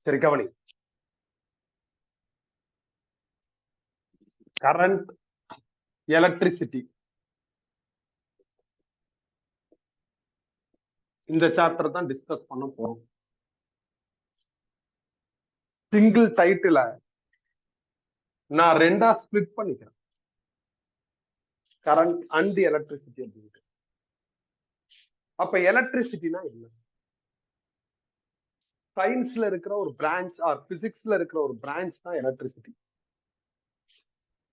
சரி, கவனி. Current, electricity, இந்த சாப்டர் தான் டிஸ்கஸ் பண்ண போறோம். சிங்கிள் டைட்டில நான் ரெண்டா ஸ்பிளிட் பண்ணிக்கிறேன், கரண்ட் அண்ட் எலக்ட்ரிசிட்டி அப்படின்ட்டு. அப்ப எலக்ட்ரிசிட்டினா என்ன? சயின்ஸ்ல இருக்கிற ஒரு பிரான்ச் ஆர் பிசிக்ஸ்ல இருக்கிற ஒரு பிரான்ச் தான் எலக்ட்ரிசிட்டி.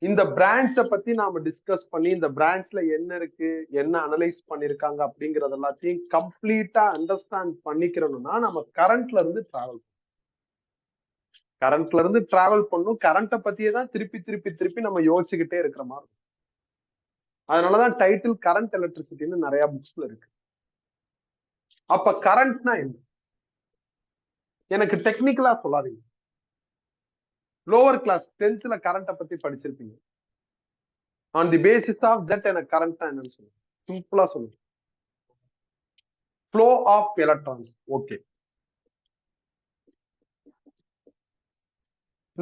இந்த பிரான்ச்சை பத்தி நாம டிஸ்கஸ் பண்ணி இந்த பிரான்ச்ல என்ன இருக்கு, என்ன அனலைஸ் பண்ணிருக்காங்க அப்படிங்கறது எல்லாத்தையும் கம்ப்ளீட்டா அண்டர்ஸ்டாண்ட் பண்ணிக்கிறோம்னா நம்ம கரண்ட்ல இருந்து டிராவல் பண்ணும். கரண்ட்டை பத்தியே தான் திருப்பி திருப்பி திருப்பி நம்ம யோசிச்சுக்கிட்டே இருக்கிற மாதிரி. அதனாலதான் டைட்டில் கரண்ட் எலக்ட்ரிசிட்டின்னு நிறைய புக்ஸ்ல இருக்கு. அப்ப கரண்ட்னா என்ன? எனக்கு டெக்னிக்கலா சொல்லாதீங்க. லோவர் கிளாஸ் 10th கரண்ட்டை பத்தி படிச்சிருப்பீங்க. On the basis of that எனக்கு கரண்ட்னா என்னன்னு சொல்லுங்க. சிம்பிளா சொல்லுங்க. Flow of electrons. ஓகே,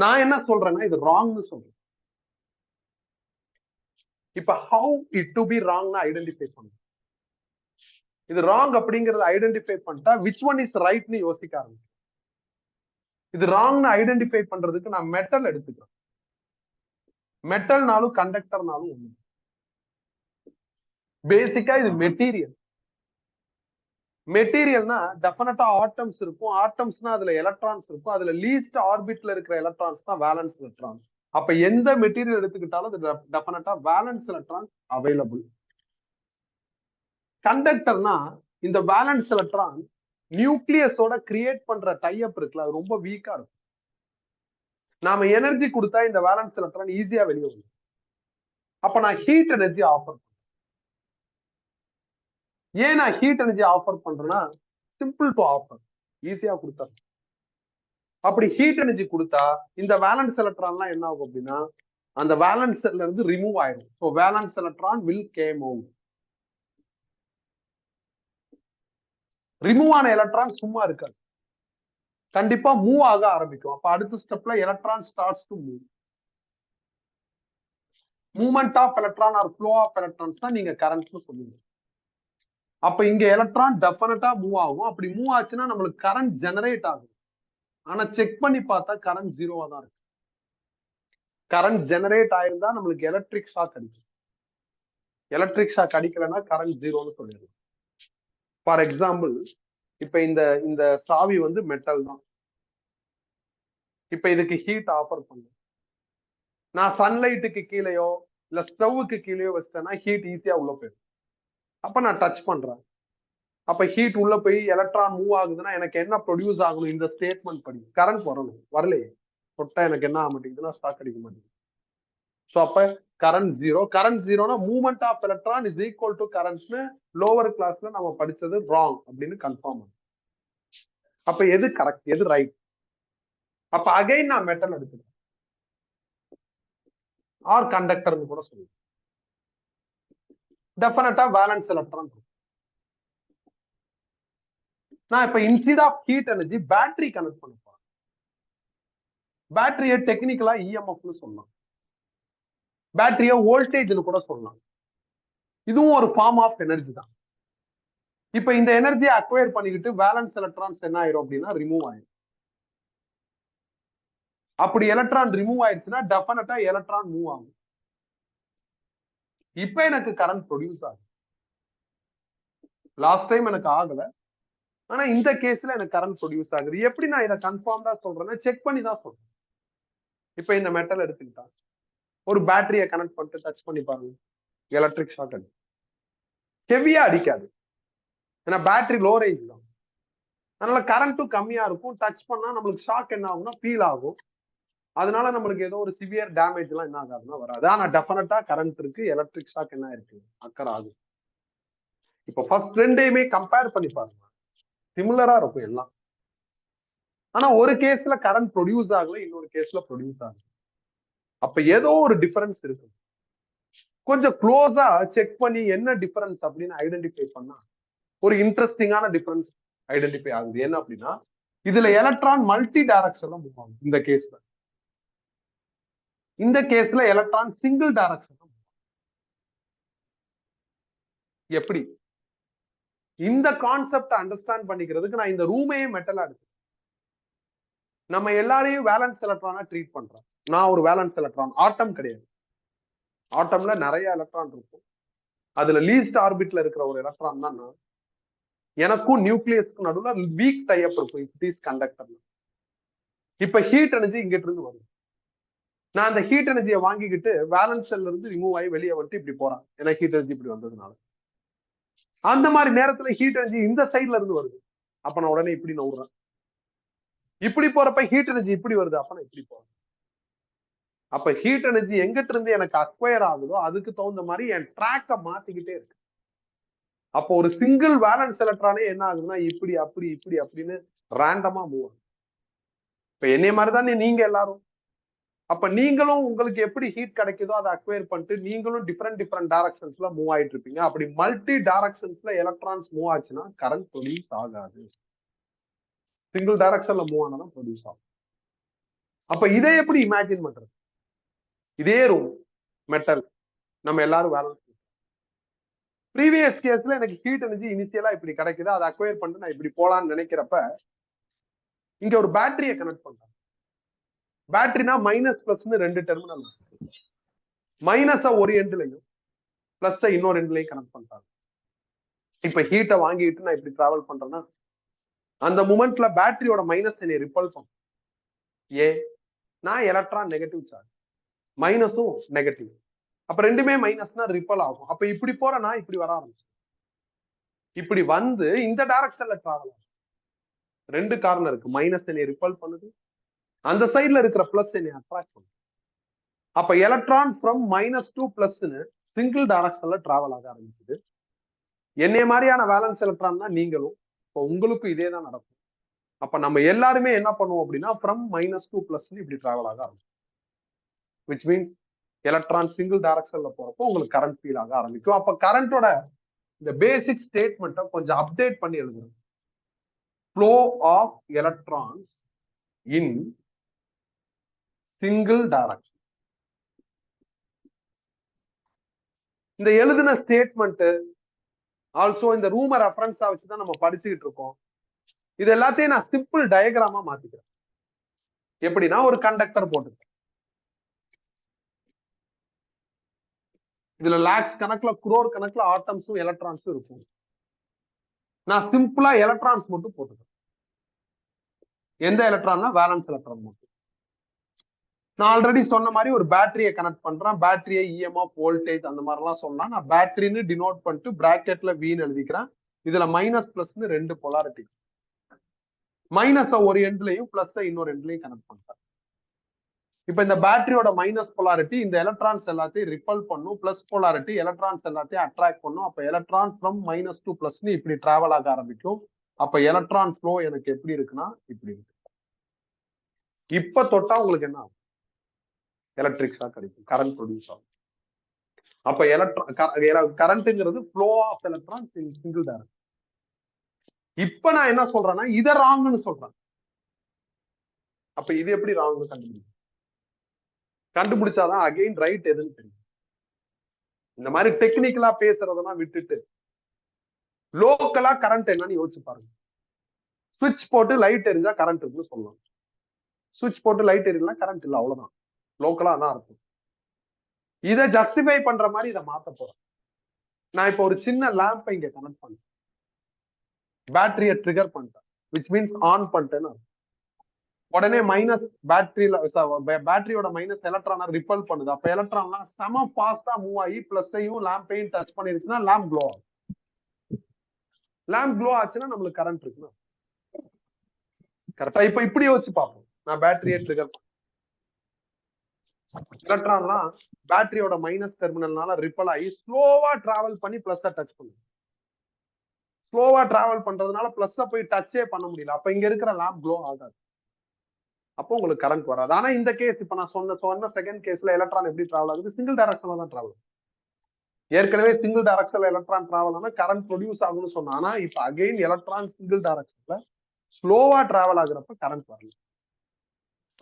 நான் என்ன சொல்றேன்னா இது ராங்னு சொல்றேன். இப்ப ஹவு இட் டு பி ராங்னு ஐடென்டிஃபை பண்ணுங்க. இது ராங் அப்படிங்கறத ஐடென்டிஃபை பண்ணிட்டா விச் ஒன் இஸ் ரைட்னு யோசிக்க ஆரம்பிக்கும். இது ராங்னு ஐடென்டிஃபை பண்றதுக்கு நான் மெட்டல் எடுத்துக்கிறேன். மெட்டல்னாலும் கண்டக்டர்னாலும் ஒண்ணு. பேசிக்கா இது மெட்டீரியல். மெட்டீரியல்னா டெஃபினட்டா ஆட்டம்ஸ் இருக்கும். ஆட்டம்ஸ்னா அதுல எலக்ட்ரான்ஸ் இருக்கும். அதுல லீஸ்ட் ஆர்பிட்ல இருக்கிற எலக்ட்ரான்ஸ் தான் வேலன்ஸ் எலக்ட்ரான். அப்ப எந்த மெட்டீரியல் எடுத்துக்கிட்டாலும் அது டெஃபினட்டா வேலன்ஸ் எலக்ட்ரான் அவைலபிள். கண்டக்டர்னா இந்த வேலன்ஸ் எலக்ட்ரான் நியூக்ளியஸோட கிரியேட் பண்ற டைப் இருக்குல்ல, அது ரொம்ப வீக்கா இருக்கும். நாம எனர்ஜி கொடுத்தா இந்த வேலன்ஸ் எலக்ட்ரான் ஈஸியா வெளியே வரும். அப்ப நான் ஹீட் எனர்ஜி ஆஃபர் பண்றேன். ஏன் நான் ஹீட் எனர்ஜி ஆஃபர் பண்றேன்னா சிம்பிள் டு ஆஃபர், ஈஸியா கொடுத்தாரு. அப்படி ஹீட் எனர்ஜி கொடுத்தா இந்த வேலன்ஸ் எலக்ட்ரான்லாம் என்ன ஆகும் அப்படின்னா அந்த வேலன்ஸ்ல இருந்து ரிமூவ் ஆயிடும். So valence electron will came out. Remove ஆன எலக்ட்ரான் சும்மா இருக்காது, கண்டிப்பா மூவ் ஆக ஆரம்பிக்கும். அப்ப அடுத்த ஸ்டெப்ல electron starts to move. Movement of electron or flow of electrons தான் நீங்க கரண்ட்னு சொல்லுவீங்க. அப்ப இங்க எலக்ட்ரான் டெஃபினட்டா மூவ் ஆகும். அப்படி மூவ் ஆச்சுன்னா நம்மளுக்கு கரண்ட் ஜெனரேட் ஆகும். ஆனா செக் பண்ணி பார்த்தா கரண்ட் ஜீரோவா தான் இருக்கு. கரண்ட் ஜெனரேட் ஆயிருந்தா நம்மளுக்கு எலக்ட்ரிக் ஷாக் அடிக்கும். எலக்ட்ரிக் ஷாக் அடிக்கலன்னா கரண்ட் ஜீரோன்னு சொல்லிடலாம். ஃபார் எக்ஸாம்பிள், இப்ப இந்த சாவி வந்து மெட்டல் தான். இப்ப இதுக்கு ஹீட் ஆஃபர் பண்ண நான் சன்லைட்டுக்கு கீழேயோ இல்ல ஸ்டவ்வுக்கு கீழேயோ வச்சிட்டேன்னா ஹீட் ஈஸியா உள்ள போயிடும். அப்ப நான் டச் பண்றேன். அப்ப ஹீட் உள்ள போய் எலக்ட்ரான் மூவ் ஆகுதுன்னா எனக்கு என்ன ப்ரொடியூஸ் ஆகணும்? இந்த ஸ்டேட்மெண்ட் படி கரண்ட் வரணும். வரலையே, தொட்டா எனக்கு என்ன ஆக மாட்டேங்குதுன்னா ஷாக் அடிக்க மாட்டேங்குது. ஸோ அப்ப கரண்ட் ஜீரோ. கரண்ட் ஜீரோனா movement of electron is equal to கரண்ட்னு லோவர் கிளாஸ்ல நம்ம படிச்சது ராங் அப்படின்னு கன்ஃபார்ம் ஆகும். அப்ப எது கரெக்ட், எது ரைட்? அப்ப அகைன் நான் மெட்டல் எடுத்துக்கிறேன் ஆர் கண்டக்டர்னு கூட சொல்லுவேன். டெஃபினட்டா வேலன்ஸ் எலக்ட்ரான். நான் இப்ப instead of heat energy battery connect பண்ண போறேன். பேட்டரியை டெக்னிக்கலா இஎம்எஃப்னு சொல்லலாம், பேட்டரியை வோல்டேஜ்னு கூட சொல்லலாம். இதுவும் ஒரு ஃபார்ம் ஆஃப் எனர்ஜி தான். இப்ப இந்த எனர்ஜியை அக்வயர் பண்ணிக்கிட்டு வேலன்ஸ் எலக்ட்ரான்ஸ் என்ன ஆயிரும் அப்படின்னா ரிமூவ் ஆயிரும். அப்படி எலக்ட்ரான் ரிமூவ் ஆயிடுச்சுன்னா டெஃபினட்டா எலக்ட்ரான் மூவ் ஆகும். இப்ப எனக்கு கரண்ட் ப்ரொடியூஸ் ஆகும். லாஸ்ட் டைம் எனக்கு ஆகல, ஆனா இந்த கேஸ்ல எனக்கு கரண்ட் ப்ரொடியூஸ் ஆகுது. எப்படி நான் இதை கன்ஃபார்ம் தான் சொல்றேன்னா செக் பண்ணி தான் சொல்றேன். இப்ப இந்த மெட்டல் எடுத்துக்கிட்டா ஒரு பேட்டரியை கனெக்ட் பண்ணிட்டு டச் பண்ணி பாருங்க, எலக்ட்ரிக் ஷாக் அடிக்கும். ஹெவியா அடிக்காது, ஏன்னா பேட்டரி லோ ரேஞ்ச் தான். அதனால கரண்ட்டும் கம்மியா இருக்கும். டச் பண்ணா நம்மளுக்கு ஷாக் என்ன ஆகும்னா ஃபீல் ஆகும். அதனால நம்மளுக்கு ஏதோ ஒரு சிவியர் டேமேஜ் எல்லாம் என்ன ஆகாதுன்னா வராது. ஆனா டெஃபினட்டா கரண்ட் இருக்கு, எலக்ட்ரிக் ஷாக் என்ன இருக்கு, அக்கறை ஆகும். இப்ப ஃபர்ஸ்ட் ரெண்டையுமே கம்பேர் பண்ணி பாருங்க, சிமிலரா இருக்கும் எல்லாம். ஆனா ஒரு கேஸ்ல கரண்ட் ப்ரொடியூஸ் ஆகல, இன்னொரு கேஸ்ல ப்ரொடியூஸ் ஆகும். அப்ப ஏதோ ஒரு டிஃபரன்ஸ் இருக்கு. கொஞ்சம் க்ளோஸா செக் பண்ணி என்ன டிஃபரன்ஸ் அப்படின்னு ஐடென்டிஃபை பண்ணா ஒரு இன்ட்ரெஸ்டிங்கான டிஃபரன்ஸ் ஐடென்டிஃபை ஆகுது. என்ன அப்படின்னா இதுல எலக்ட்ரான் மல்டி டைரக்ஷன்ல மூவ் ஆகும். இந்த கேஸ்ல எலக்ட்ரான் சிங்கிள் டைரக்ஷன். எப்படி இந்த கான்செப்ட் அண்டர்ஸ்டாண்ட் பண்ணிக்கிறதுக்கு நான் இந்த ரூமையே மெட்டலா எடுத்து நம்ம எல்லாரையும் வேலன்ஸ் எலக்ட்ரானா ட்ரீட் பண்றோம். நான் ஒரு வேலன்ஸ் எலக்ட்ரான், ஆட்டம் கிடையாது. ஆட்டம்ல நிறைய எலக்ட்ரான் இருக்கும். அதுல லீஸ்ட் ஆர்பிட்ல இருக்கிற ஒரு எலக்ட்ரான் தான் நான். எனக்கும் நியூக்ளியஸ்க்கும் நடுவில் வீக் டைப் இருக்கும். It is conductor. இப்ப ஹீட் எனர்ஜி இங்கிட்ட இருந்து வரும். நான் அந்த ஹீட் எனர்ஜியை வாங்கிக்கிட்டு வேலன்ஸ் செல்ல இருந்து ரிமூவ் ஆகி வெளியே வந்துட்டு இப்படி போறேன். ஏன்னா ஹீட் எனர்ஜி இப்படி வந்ததுனால. அந்த மாதிரி நேரத்துல ஹீட் எனர்ஜி இந்த சைட்ல இருந்து வருது. அப்ப நான் உடனே இப்படி நவுறேன். இப்படி போறப்ப ஹீட் எனர்ஜி இப்படி வருது. அப்ப நான் இப்படி போறேன். அப்ப ஹீட் எனர்ஜி எங்கிட்ட இருந்து எனக்கு அக்வயர் ஆகுதோ அதுக்கு தகுந்த மாதிரி என் ட்ராக்கை மாத்திக்கிட்டே இருக்கு. அப்போ ஒரு சிங்கிள் வேலன்ஸ் எலக்ட்ரானே என்ன ஆகுதுன்னா இப்படி அப்படி இப்படி அப்படின்னு ரேண்டமா மூவ் ஆகும். இப்ப என்னைய மாதிரிதானே நீங்க எல்லாரும். அப்ப நீங்களும் உங்களுக்கு எப்படி ஹீட் கிடைக்குதோ அதை அக்வயர் பண்ணிட்டு நீங்களும் டிஃப்ரெண்ட் டைரக்ஷன்ஸ்ல மூவ் ஆயிட்டு இருப்பீங்க. அப்படி மல்டி டைரக்ஷன்ஸ்ல எலக்ட்ரான்ஸ் மூவ் ஆச்சுன்னா கரண்ட் ப்ரொடியூஸ் ஆகாது. சிங்கிள் டைரக்ஷன்ல மூவ் ஆனாதான் ப்ரொடியூஸ் ஆகும். அப்ப இதை எப்படி இமேஜின் பண்றது? இதே ரூம் மெட்டல் நம்ம எல்லாரும் வேலன்ஸ். ப்ரீவியஸ் கேஸ்ல எனக்கு ஹீட் எனர்ஜி இனிஷியலா இப்படி கிடைக்குது, அதை அக்வயர் பண்ணிட்டு நான் இப்படி போலான்னு நினைக்கிறப்ப இங்க ஒரு பேட்டரியை கனெக்ட் பண்றேன். பேட்டரினா மைனஸ் பிளஸ்னு ரெண்டு டெர்மினல். மைனஸ ஒரு எண்ட்லையும் பிளஸ் இன்னொரு எண்ட்லையும் கனெக்ட் பண்றாங்க. இப்ப ஹீட்டை வாங்கிட்டு நான் இப்படி டிராவல் பண்றேன்னா அந்த மூமெண்ட்ல பேட்டரியோட மைனஸ் என்னை ரிப்பல் பண்ணும். நான் எலக்ட்ரான் நெகட்டிவ் சார்ஜ், மைனஸும் நெகட்டிவ். அப்ப ரெண்டுமே மைனஸ்னா ரிப்பல் ஆகும். அப்ப இப்படி போறேன்னா இப்படி வர ஆரம்பிச்சு இப்படி வந்து இந்த டைரக்ஷன்ல டிராவல் ஆகும். ரெண்டு காரணம் இருக்கு. மைனஸ் என்னை ரிப்பல் பண்ணுது, அந்த சைட்ல இருக்கிற பிளஸ் என்னை அட்ராக்ட் பண்ணுது. அப்ப எலக்ட்ரான் ஃப்ரம் மைனஸ் டு பிளஸ்ன்னு சிங்கிள் டைரக்ஷன்ல டிராவல் ஆக ஆரம்பிக்குது. என்னைய மாதிரியான வேலன்ஸ் எலக்ட்ரான் தான் நீங்களும். இப்போ உங்களுக்கும் இதே தான் நடக்கும். அப்ப நம்ம எல்லாருமே என்ன பண்ணுவோம் அப்படின்னா ஃப்ரம் மைனஸ் டு பிளஸ் இப்படி டிராவல் ஆக ஆரம்பிக்கும். விச் மீன்ஸ் எலக்ட்ரான் சிங்கிள் டைரக்ஷன்ல போறப்போ உங்களுக்கு கரண்ட் ஃபீல் ஆக ஆரம்பிக்கும். அப்ப கரண்டோட இந்த பேசிக் ஸ்டேட்மெண்ட்டை கொஞ்சம் அப்டேட் பண்ணி எழுதுறோம். Flow of electrons in single direction. இந்த எழுதின ஸ்டேட்மெண்ட் ஆல்சோ இந்த ரூம ரெஃபரன்ஸா வச்சுதான் நம்ம படிச்சுக்கிட்டு இருக்கோம். இது எல்லாத்தையும் நான் சிம்பிள் டயக்ராமா மாத்திக்கிறேன். எப்படின்னா ஒரு கண்டக்டர் போட்டுக்கிறேன். இதுல லேக்ஸ் கணக்குல குரோர் கணக்குல ஆட்டம்ஸும் எலக்ட்ரான்ஸும் இருக்கும். நான் சிம்பிளா எலக்ட்ரான்ஸ் மட்டும் போட்டுக்கிறேன். எந்த எலக்ட்ரான்னா வேலன்ஸ் எலக்ட்ரான் மட்டும். நான் ஆல்ரெடி சொன்ன மாதிரி ஒரு பேட்டரியை கனெக்ட் பண்றேன். பேட்டரியை இஎம்எஃப் வோல்டேஜ் அந்த மாதிரி எல்லாம் சொன்னா நான் பேட்டரின்னு டினோட் பண்ணிட்டு பிராக்கெட்ல வீன்னு எழுதிக்கிறேன். இதுல மைனஸ் பிளஸ்ன்னு ரெண்டு பொலாரிட்டி. மைனஸ் ஒரு எண்ட்லையும் பிளஸ் இன்னொரு எண்ட்லையும் கனெக்ட் பண்றேன். இப்ப இந்த பேட்டரியோட மைனஸ் போலாரிட்டி இந்த எலக்ட்ரான்ஸ் எல்லாத்தையும் ரிப்பல் பண்ணும். பிளஸ் போலாரிட்டி எலக்ட்ரான்ஸ் எல்லாத்தையும் அட்ராக்ட் பண்ணும். அப்ப எலக்ட்ரான் ஃப்ரம் மைனஸ் டு பிளஸ்ன்னு இப்படி டிராவல் ஆக ஆரம்பிக்கும். அப்ப எலக்ட்ரான் ஃப்ளோ எனக்கு எப்படி இருக்குன்னா இப்படி இருக்கு. இப்ப தொட்டா உங்களுக்கு என்ன ஆகும்? எலக்ட்ரிக் ஷாக் கிடைக்கும், கரண்ட் ப்ரொடியூஸ் ஆகும். அப்ப கரண்ட்ங்கிறது flow of electrons in single direction. இப்ப நான் என்ன சொல்றேன்னா இதை ராங்னு சொல்றேன். அப்ப இது எப்படி ராங்னு கண்டுபிடிச்சாதான் அகைன் ரைட் எதுன்னு தெரியும். இந்த மாதிரி டெக்னிக்கலா பேசுறதெல்லாம் விட்டுட்டு லோக்கலா கரண்ட் என்னன்னு யோசிச்சு பாருங்க. சுவிட்ச் போட்டு லைட் எரிஞ்சா கரண்ட் இருக்குன்னு சொல்லலாம். சுவிட்ச் போட்டு லைட் எரியலாம் கரண்ட் இல்லை, அவ்வளவுதான். லோக்கலா தான் இருக்கும். இதை ஜஸ்டிஃபை பண்ற மாதிரி இதை மாத்த போறேன். நான் இப்போ ஒரு சின்ன லேம்பை இங்க கனெக்ட் பண்ணேன், பேட்டரியை ட்ரிகர் பண்ணிட்டேன், விச் மீன்ஸ் ஆன் பண்ணிட்டேன்னு. உடனே மைனஸ் பேட்டரியோட மைனஸ் எலக்ட்ரான ரிப்பல் பண்ணுது. அப்ப எலக்ட்ரான்லாம் செம ஃபாஸ்டா மூவ் ஆகி பிளஸையும் லேம்பையும் டச் பண்ணிருச்சுன்னா லேம்ப் க்ளோ ஆகும். லேம்ப் க்ளோ ஆச்சுன்னா நம்மளுக்கு கரண்ட் இருக்குன்னா கரெக்டா. இப்ப இப்படி யோசிச்சு பார்ப்போம். நான் பேட்டரியை ட்ரிகர் பண்ணேன், எலக்ட்ரான்லாம் பேட்டரியோட மைனஸ் டெர்மினல்னால ரிப்பல் ஆகி ஸ்லோவா டிராவல் பண்ணி பிளஸ் டச் பண்ணுது. ஸ்லோவா டிராவல் பண்றதுனால பிளஸ் போய் டச்சே பண்ண முடியல. அப்ப இங்க இருக்கிற லேம்ப் க்ளோ ஆகாது. அப்போ உங்களுக்கு கரண்ட் வராது. ஆனா இந்த கேஸ் இப்ப நான் சொன்ன செகண்ட் கேஸ்ல எலக்ட்ரான் எப்படி டிராவல் ஆகுது? சிங்கிள் டைரக்ஷன்ல தான் டிராவல். ஏற்கனவே சிங்கிள் டைரக்ஷன்ல எலக்ட்ரான் டிராவல் ஆனா கரண்ட் ப்ரொடியூஸ் ஆகும்னு சொன்னா, ஆனா இப்ப அகைன் எலக்ட்ரான் சிங்கிள் டைரக்ஷன்ல ஸ்லோவா டிராவல் ஆகுறப்ப கரண்ட் வரல.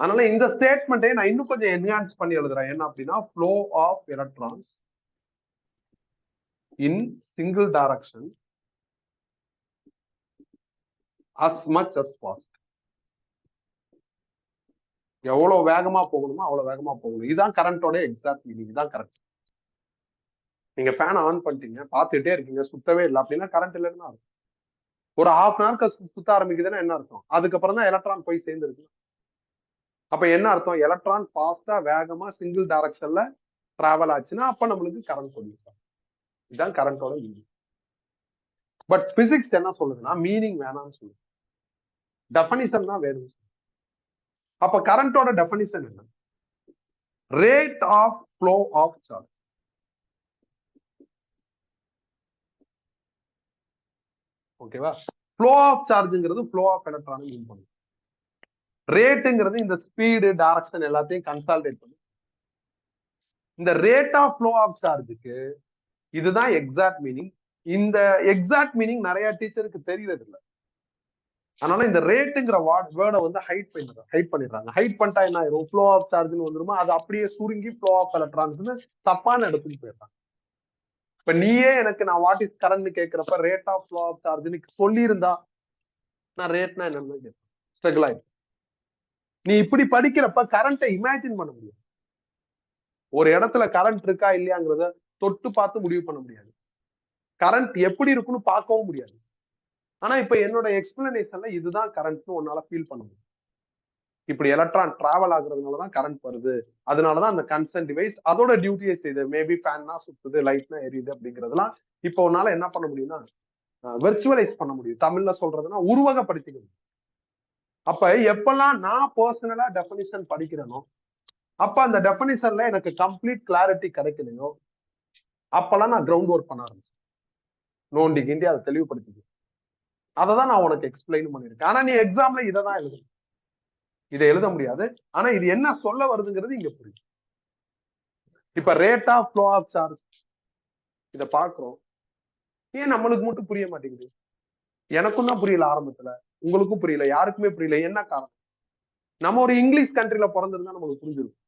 அதனால இந்த ஸ்டேட்மெண்ட்டை நான் இன்னும் கொஞ்சம் என்ஹான்ஸ் பண்ணி எழுதுறேன். என்ன அப்படின்னா, flow of electrons in single direction as much as possible. எவ்வளவு வேகமா போகணுமோ அவ்வளவு வேகமா போகணும். இதுதான் கரண்டோட எக்ஸாக்ட் மீனிங். இதுதான் கரண்ட். நீங்க ஃபேன் ஆன் பண்ணிட்டீங்க, பார்த்துட்டே இருக்கீங்க, சுத்தவே இல்லை அப்படின்னா கரண்ட் இல்லைன்னா அர்த்தம். ஒரு ஹாஃப் அன் ஹவருக்கு சுத்த ஆரம்பிக்குதுன்னா என்ன அர்த்தம்? அதுக்கப்புறம் தான் எலக்ட்ரான் போய் சேர்ந்துருக்கு. அப்ப என்ன அர்த்தம்? எலக்ட்ரான் ஃபாஸ்டா வேகமா சிங்கிள் டைரக்ஷன்ல டிராவல் ஆச்சுன்னா அப்ப நம்மளுக்கு கரண்ட் கொடுக்கும். இதுதான் கரண்டோட மீனிங். பட் பிசிக்ஸ் என்ன சொல்லுதுன்னா மீனிங் வேணாம்னு சொல்லுது, டெஃபனிஷன் தான் வேணும். அப்ப கரண்டோட டெஃபனிஷன் என்ன? Rate of flow of charge. ஓகேவா? ஃப்ளோ ஆஃப் சார்ஜ்ங்கிறது ஃப்ளோ ஆஃப் எலக்ட்ரான் மீன் பண்ணும். ரேட்டுங்கிறது இந்த ஸ்பீடு, டைரக்ஷன் எல்லாத்தையும் கன்சால்டேட் பண்ணும். இந்த ரேட் ஆஃப் ஃப்ளோ ஆஃப் சார்ஜுக்கு இதுதான் எக்ஸாக்ட் மீனிங். இந்த எக்ஸாக்ட் மீனிங் நிறைய டீச்சருக்கு தெரியறது இல்லை. அதனால இந்த ரேட்டுங்கிற வேர்டை வந்து ஹைட் பண்ணிடுறாங்க. ஹைட் பண்ணிட்டா என்ன ஆயிரும்? ஃப்ளோ ஆஃப் சார்ஜ்னு வந்துருமா, அது அப்படியே சுருங்கி ஃப்ளோ ஆஃப் எலக்ட்ரான்ஸ்னு தப்பான இடத்துக்கு போயிடுறாங்க. இப்ப நீயே எனக்கு நான் வாட் இஸ் கரண்ட் கேட்கிறப்ப ரேட் ஆஃப் ஃப்ளோ ஆஃப் சார்ஜ்னு சொல்லியிருந்தா நான் ரேட்னா என்னன்னு கேட்பேன். ஸ்ட்ரகிள் ஆயிடும். நீ இப்படி படிக்கிறப்ப கரண்ட்டை இமேஜின் பண்ண முடியும். ஒரு இடத்துல கரண்ட் இருக்கா இல்லையாங்கிறத தொட்டு பார்த்து முடிவு பண்ண முடியாது. கரண்ட் எப்படி இருக்குன்னு பார்க்கவும் முடியாது. ஆனா இப்ப என்னோட எக்ஸ்பிளனேஷன்ல இதுதான் கரண்ட்னு உன்னால ஃபீல் பண்ண முடியும். இப்படி எலக்ட்ரான் டிராவல் ஆகுறதுனாலதான் கரண்ட் வருது. அதனாலதான் அந்த கன்சர்ன் டிவைஸ் அதோட டியூட்டியை செய்யுது. மேபி ஃபேன்னா சுத்துது, லைட்னா எரியுது அப்படிங்கிறதுலாம் இப்போ உன்னால என்ன பண்ண முடியும்னா வெர்ச்சுவலைஸ் பண்ண முடியும். தமிழ்ல சொல்றதுன்னா உருவகப்படுத்திக்க முடியும். அப்ப எப்பெல்லாம் நான் பர்சனலா டெஃபினிஷன் படிக்கிறேனோ அப்ப அந்த டெஃபினிஷன்ல எனக்கு கம்ப்ளீட் கிளாரிட்டி கிடைக்கலையோ அப்பெல்லாம் நான் கிரவுண்ட் ஒர்க் பண்ண ஆரம்பிச்சேன். நோண்டி கிண்டி அதை தெளிவுபடுத்திக்க. அதை தான் நான் உனக்கு எக்ஸ்பிளைன் பண்ணிருக்கேன். ஆனா நீ எக்ஸாம்ல இதை தான் எழுதணும். இதை எழுத முடியாது. ஆனா இது என்ன சொல்ல வருதுங்கிறது இங்க புரியும். இப்ப rate of flow of charge இதை பாக்குறோம். ஏன் நம்மளுக்கு மட்டும் புரிய மாட்டேங்குது? எனக்கும் தான் புரியல ஆரம்பத்துல, உங்களுக்கும் புரியல, யாருக்குமே புரியல. என்ன காரணம்? நம்ம ஒரு இங்கிலீஷ் கண்ட்ரில பிறந்திருந்தா நம்மளுக்கு புரிஞ்சிருக்கும்.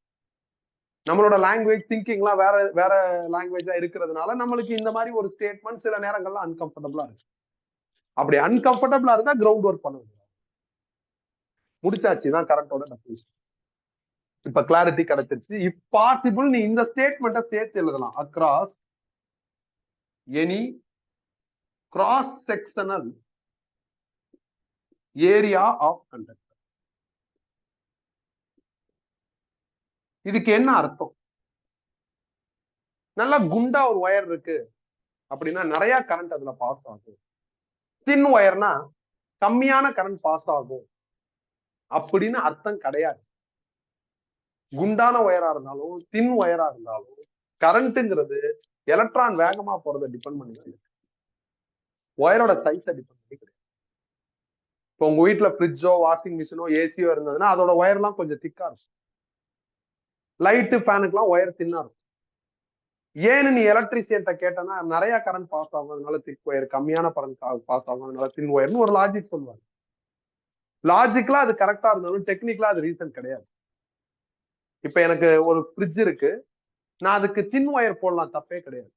நம்மளோட லாங்குவேஜ் திங்கிங்லாம் வேற வேற லாங்குவேஜா இருக்கிறதுனால நம்மளுக்கு இந்த மாதிரி ஒரு ஸ்டேட்மெண்ட் சில நேரங்கள்ல அன்கம்ஃபர்டபுளா இருக்கு. அப்படி அன்கம்ஃபர்டபுளா இருந்தா கிரவுண்ட் ஒர்க் பண்ண முடியும். முடிச்சாச்சு தான் கரண்டோட டெஃபினிஷன். இப்ப கிளாரிட்டி கிடைச்சிருச்சு. இஃப் பாசிபிள் நீ இந்த ஸ்டேட்மெண்ட்டை சேர்த்து எழுதலாம். Across any cross sectional area of conductor. இதுக்கு என்ன அர்த்தம்? நல்லா குண்டா ஒரு ஒயர் இருக்கு அப்படின்னா நிறைய கரண்ட் அதுல பாஸ் ஆகும். தின் ஒயர்னா கம்மியான கரண்ட் பாஸ் ஆகும் அப்படின்னு அர்த்தம் கிடையாது. குண்டான ஒயரா இருந்தாலும் தின் ஒயரா இருந்தாலும் கரண்ட்ங்கிறது எலக்ட்ரான் வேகமா போறதை டிபெண்ட் பண்ணி தான் இருக்கு. ஒயரோட சைஸை டிபெண்ட் பண்ணி கிடையாது. இப்போ உங்க வீட்டுல ஃப்ரிட்ஜோ வாஷிங் மிஷினோ ஏசியோ இருந்ததுன்னா அதோட ஒயர்லாம் கொஞ்சம் திக்கா இருக்கும். லைட்டு ஃபேனுக்குலாம் ஒயர் தின்னா இருக்கும். ஏன்னு நீ எலக்ட்ரிசியன்ட்ட கேட்டனா நிறைய கரண்ட் பாஸ் ஆகும் அதனால திக் ஒயர், கம்மியான கரண்ட் பாஸ் ஆகும் அதனால தின் ஒயர்னு ஒரு லாஜிக் சொல்லுவாங்க. லாஜிக்கலா அது கரெக்டா இருந்தாலும் டெக்னிக்கலா அது ரீசன் கிடையாது. இப்ப எனக்கு ஒரு ஃப்ரிட்ஜ் இருக்கு, நான் அதுக்கு தின் ஒயர் போடலாம், தப்பே கிடையாது.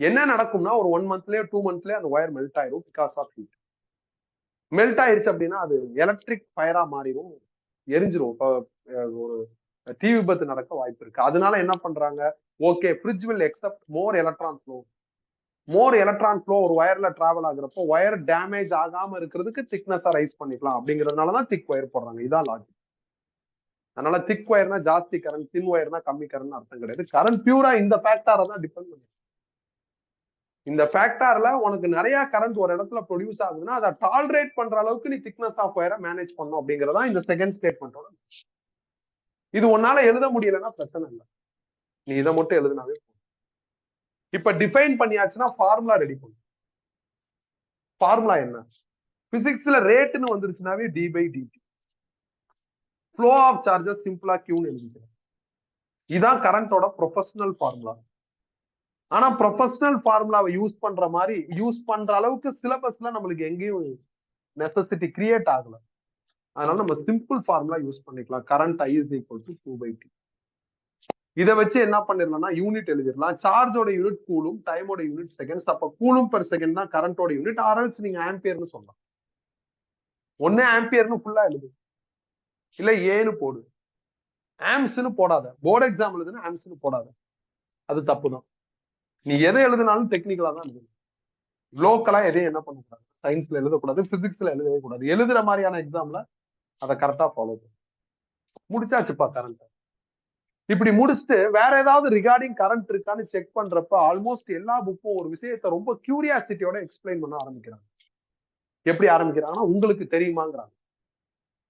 என்ன நடக்கும்னா ஒரு 1 மந்த்லயோ 2 மந்த்லயோ அந்த ஒயர் மெல்ட் ஆயிரும். பிகாஸ் ஆஃப் ஹீட் மெல்ட் ஆயிருச்சு அப்படின்னா அது எலக்ட்ரிக் ஃபயரா மாறிடும், எரிஞ்சிரும். இப்போ ஒரு தீ விபத்து நடக்க வாய்ப்பு இருக்கு. அதனால என்ன பண்றாங்க, okay fridge will accept more electron flow. More electron flow ஒரு ஒயர்ல டிராவல் ஆகுறப்போ ஒயர் டேமேஜ் ஆகாம இருக்கிறதுக்கு திக்னஸா ரைஸ் பண்ணிக்கலாம் அப்படிங்கிறதுனாலதான் திக் ஒயர் போடுறாங்க. இதான் லாஜிக். அதனால திக் ஒயர்னா ஜாஸ்தி கரண்ட், தின் ஒயர்னா கம்மி கரண்ட் அர்த்தம் கிடையாது. கரண்ட் பியூரா இந்த ஃபேக்டாரை தான் டிபெண்ட் பண்ணுது. இந்த ஃபேக்டார்ல உனக்கு நிறைய கரண்ட் ஒரு இடத்துல ப்ரொடியூஸ் ஆகுதுன்னா அதை டாலரேட் பண்ற அளவுக்கு நீ திக்னஸ் ஆஃப் ஒயரை மேனேஜ் பண்ணும் அப்படிங்கறதா இந்த செகண்ட் ஸ்டேட்மெண்டோட. இது உன்னால எழுத முடியலன்னா பிரச்சனை இல்லை, நீ இதை மட்டும் எழுதினாவே போதும். இப்ப டிஃபைன் பண்ணியாச்சுன்னா ஃபார்முலா ரெடி பண்ணும். ஃபார்முலா என்ன? பிசிக்ஸ்ல ரேட்னு வந்துருச்சுனாவே d by dt. Flow of charges சிம்பிளா கியூன்னு எழுதிக்கிறேன். இதான் கரண்டோட ப்ரொஃபஷனல் ஃபார்முலா. ஆனா ப்ரொஃபஷனல் ஃபார்முலாவை யூஸ் பண்ற அளவுக்கு சிலபஸ்ல நம்மளுக்கு எங்கேயும் நெசசிட்டி கிரியேட் ஆகல. அதனால நம்ம சிம்பிள் ஃபார்முலா யூஸ் பண்ணிக்கலாம். Current I is equal to 2/T. இதை வச்சு என்ன பண்ணிடலாம்னா யூனிட் எழுதிடலாம். சார்ஜோட யூனிட் கூலும், டைமோட யூனிட் செகண்ட்ஸ். அப்ப கூலும் பெர் செகண்ட் தான் கரண்டோட யூனிட். ஆர்எல்ஸ் நீங்க ஆம்பியர்னு சொல்லலாம். ஒன்னே ஆம்பியர்னு ஃபுல்லா எழுது, இல்ல ஏன்னு போடு. ஆம்ஸ்னு போடாத. போர்டு எக்ஸாம் எழுதுன்னு ஆம்ஸ்னு போடாத, அது தப்புதான். நீ எதை எழுதினாலும் டெக்னிக்கலா தான் எழுதணும். லோக்கலா எதையும் என்ன பண்ணக்கூடாது, சயின்ஸ்ல எழுதக்கூடாது, பிசிக்ஸ்ல எழுதவே கூடாது. எழுதுற மாதிரியான எக்ஸாம்ல அதை கரெக்டா ஃபாலோ பண்ணு. முடிச்சாச்சுப்பா கரண்ட். இப்படி முடிச்சுட்டு வேற ஏதாவது ரிகார்டிங் கரண்ட் இருக்கான்னு செக் பண்றப்ப ஆல்மோஸ்ட் எல்லா புக்கும் ஒரு விஷயத்த ரொம்ப கியூரியாசிட்டியோட எக்ஸ்பிளைன் பண்ண ஆரம்பிக்கிறாங்க. எப்படி ஆரம்பிக்கிறாங்கன்னா, உங்களுக்கு தெரியுமாங்கிறாங்க.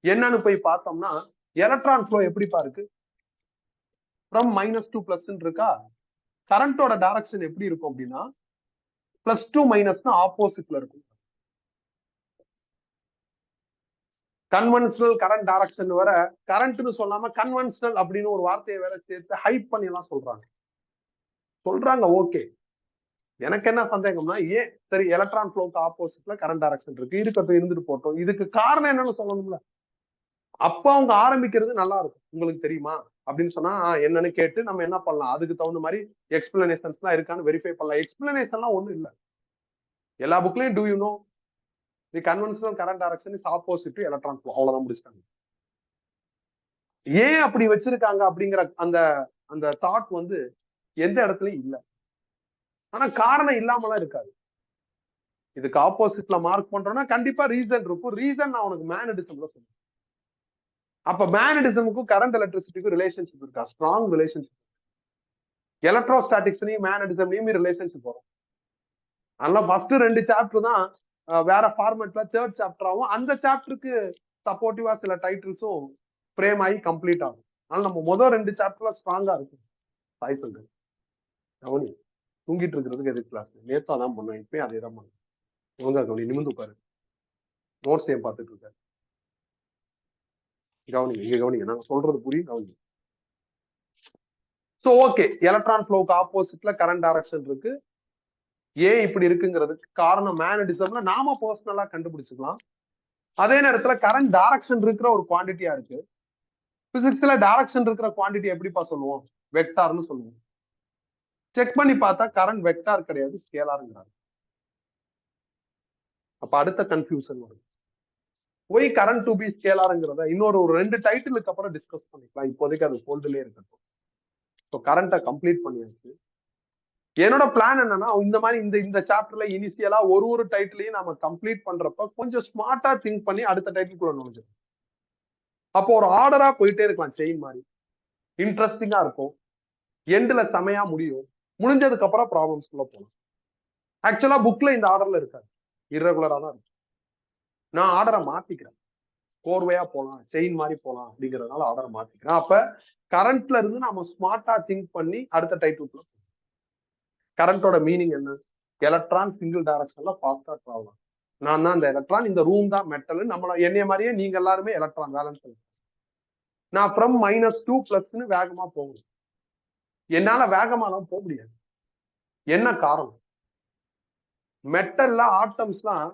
என்னன்னு போய் பார்த்தோம்னா, எலக்ட்ரான் ஃப்ளோ எப்படிப்பா இருக்கு, ஃப்ரம் -2 பிளஸ் இருக்கா. கரண்டோட டைரக்ஷன் எப்படி இருக்கும் அப்படின்னா, +2 - ஆப்போசிட்ல இருக்கும். கன்வென்ஷனல் கரண்ட் டைரக்ஷன் வர கரண்ட்னு சொல்லாம கன்வென்ஷனல் அப்படின்னு ஒரு வார்த்தையை வேற சேர்த்து ஹைப் பண்ணி எல்லாம் சொல்றாங்க. ஓகே, எனக்கு என்ன சந்தேகம்னா, ஏன் சரி எலக்ட்ரான் ஃப்ளோக்கு ஆப்போசிட்ல கரண்ட் டைரக்ஷன் இருக்கு, இருக்கட்டும், இருந்துட்டு போட்டோம், இதுக்கு காரணம் என்னன்னு சொல்லணும்ல. அப்ப அவங்க ஆரம்பிக்கிறது நல்லா இருக்கும். உங்களுக்கு தெரியுமா அப்படின்னு சொன்னா என்னன்னு கேட்டு நம்ம என்ன பண்ணலாம், அதுக்கு தகுந்த மாதிரி எக்ஸ்பிளனேஷன்ஸ் எல்லாம் இருக்கான்னு வெரிஃபை பண்ணலாம். எக்ஸ்பிளனேஷன் எல்லாம் ஒண்ணும் இல்ல. எல்லா புக்லயும் do you know the conventional current direction is opposite to electron flow, அவ்வளவுதான் முடிச்சிட்டாங்க. ஏன் அப்படி வச்சிருக்காங்க அப்படிங்கிற அந்த அந்த தாட் வந்து எந்த இடத்துலயும் இல்ல. ஆனா காரணம் இல்லாமலாம் இருக்காது. இதுக்கு ஆப்போசிட்ல மார்க் பண்றோம்னா கண்டிப்பா ரீசன் இருக்கும். ரீசன் நான் உனக்கு மேக்னடிசம்ல சொல்றேன். அப்ப மேக்னடிசமுக்கும் கரண்ட் எலக்ட்ரிசிட்டிக்கும் ரிலேஷன்ஷிப் இருக்கா? Strong relationship. எலக்ட்ரோஸ்டாட்டிக்ஸ்லயும் மேக்னடிசம்லயும் ரிலேஷன்ஷிப் வரும். அதனால ஃபர்ஸ்ட் 2 சாப்டர் தான் வேற ஃபார்மேட்ல, தேர்ட் சாப்டர் ஆகும். அந்த சாப்டருக்கு சப்போர்ட்டிவா சில டைட்டில்ஸும் ஃப்ரேம் ஆகி கம்ப்ளீட் ஆகும். அதனால நம்ம முதல் 2 சாப்டர்ல ஸ்ட்ராங்கா இருக்கும். சாய் சொல்றேன், கவனி. தூங்கிட்டு இருக்கிறதுக்கு எதுக்கு கிளாஸ்? நேத்தா தான் பண்ணுவேன், இப்பயும் அதே தான் பண்ணுவேன். ஒழுங்கா கவனி, நிமிந்து உட்காரு. நோட்ஸ் ஏன் பார்த்துட்டு இருக்காரு? கவனிங்க, இங்க கவனிங்க, நாங்க சொல்றது புரியும், கவனிங்க. சோ ஓகே, எலக்ட்ரான் ஃப்ளோக்கு ஆப்போசிட்ல கரண்ட் டைரக்ஷன் இருக்கு. ஏன் இப்படி இருக்குங்கிறதுக்கு காரணம் மேக்னடிசம்ல நாம பர்சனலா கண்டுபிடிச்சுக்கலாம். அதே நேரத்துல கரண்ட் டைரக்ஷன் இருக்கிற ஒரு குவான்டிட்டியா இருக்கு. பிசிக்ஸ்ல டைரக்ஷன் இருக்கிற குவான்டிட்டி எப்படிப்பா சொல்லுவோம்? வெக்டார்னு சொல்லுவோம். செக் பண்ணி பார்த்தா கரண்ட் வெக்டார் கிடையாது, ஸ்கேலார்ங்கிறாங்க. அப்ப அடுத்த கன்ஃபியூஷன் வரும். ஒய் கரண்ட் டு பி ஸ்கேலார்ங்கிறத இன்னொரு 2 டைட்டிலுக்கு அப்புறம் டிஸ்கஸ் பண்ணிக்கலாம். இப்போதைக்கு அது ஹோல்டுலயே இருக்கட்டும். ஸோ கரண்ட்டை கம்ப்ளீட் பண்ணியாச்சு. என்னோட பிளான் என்னன்னா, இந்த மாதிரி இந்த சாப்டர்ல இனிஷியலா ஒரு டைட்டிலையும் நாம கம்ப்ளீட் பண்றப்ப கொஞ்சம் ஸ்மார்ட்டா திங்க் பண்ணி அடுத்த டைட்டிலுக்குள்ள நுழைஞ்சிடும். அப்போ ஒரு ஆர்டரா போயிட்டே இருக்கலாம், செயின் மாதிரி. இன்ட்ரெஸ்டிங்கா இருக்கும். எண்ட்ல செமையா முடியும். முடிஞ்சதுக்கு அப்புறம் ப்ராப்ளம்ஸ்குள்ள போகலாம். ஆக்சுவலா புக்ல இந்த ஆர்டர்ல இருக்காது, இர்ரெகுலரா தான் இருக்கும். நான் ஆர்டரை மாத்திக்கிறேன். கோர்வையா போலாம், செயின் மாதிரி போலாம் அப்படிங்கறதுனால ஆர்டரை மாத்திக்கிறேன். அப்ப கரண்ட்ல இருந்து நாம ஸ்மார்ட்டா திங்க் பண்ணி அடுத்த டைட்டிலுக்குள்ள. கரண்டோட மீனிங் என்ன? எலக்ட்ரான் சிங்கிள் டைரக்ஷன்ல ஃபாஸ்டா டிராவல் ஆகும். நான் தான் இந்த எலக்ட்ரான், இந்த ரூம் தான் மெட்டல். நம்மள என்னைய மாதிரியே நீங்க எல்லாருமே எலக்ட்ரான், வேலன்ஸ். நான் ஃப்ரம் -2 வேகமா போகணும். என்னால வேகமாலாம் போக முடியாது. என்ன காரணம்? மெட்டல்ல ஆட்டம்ஸ்லாம்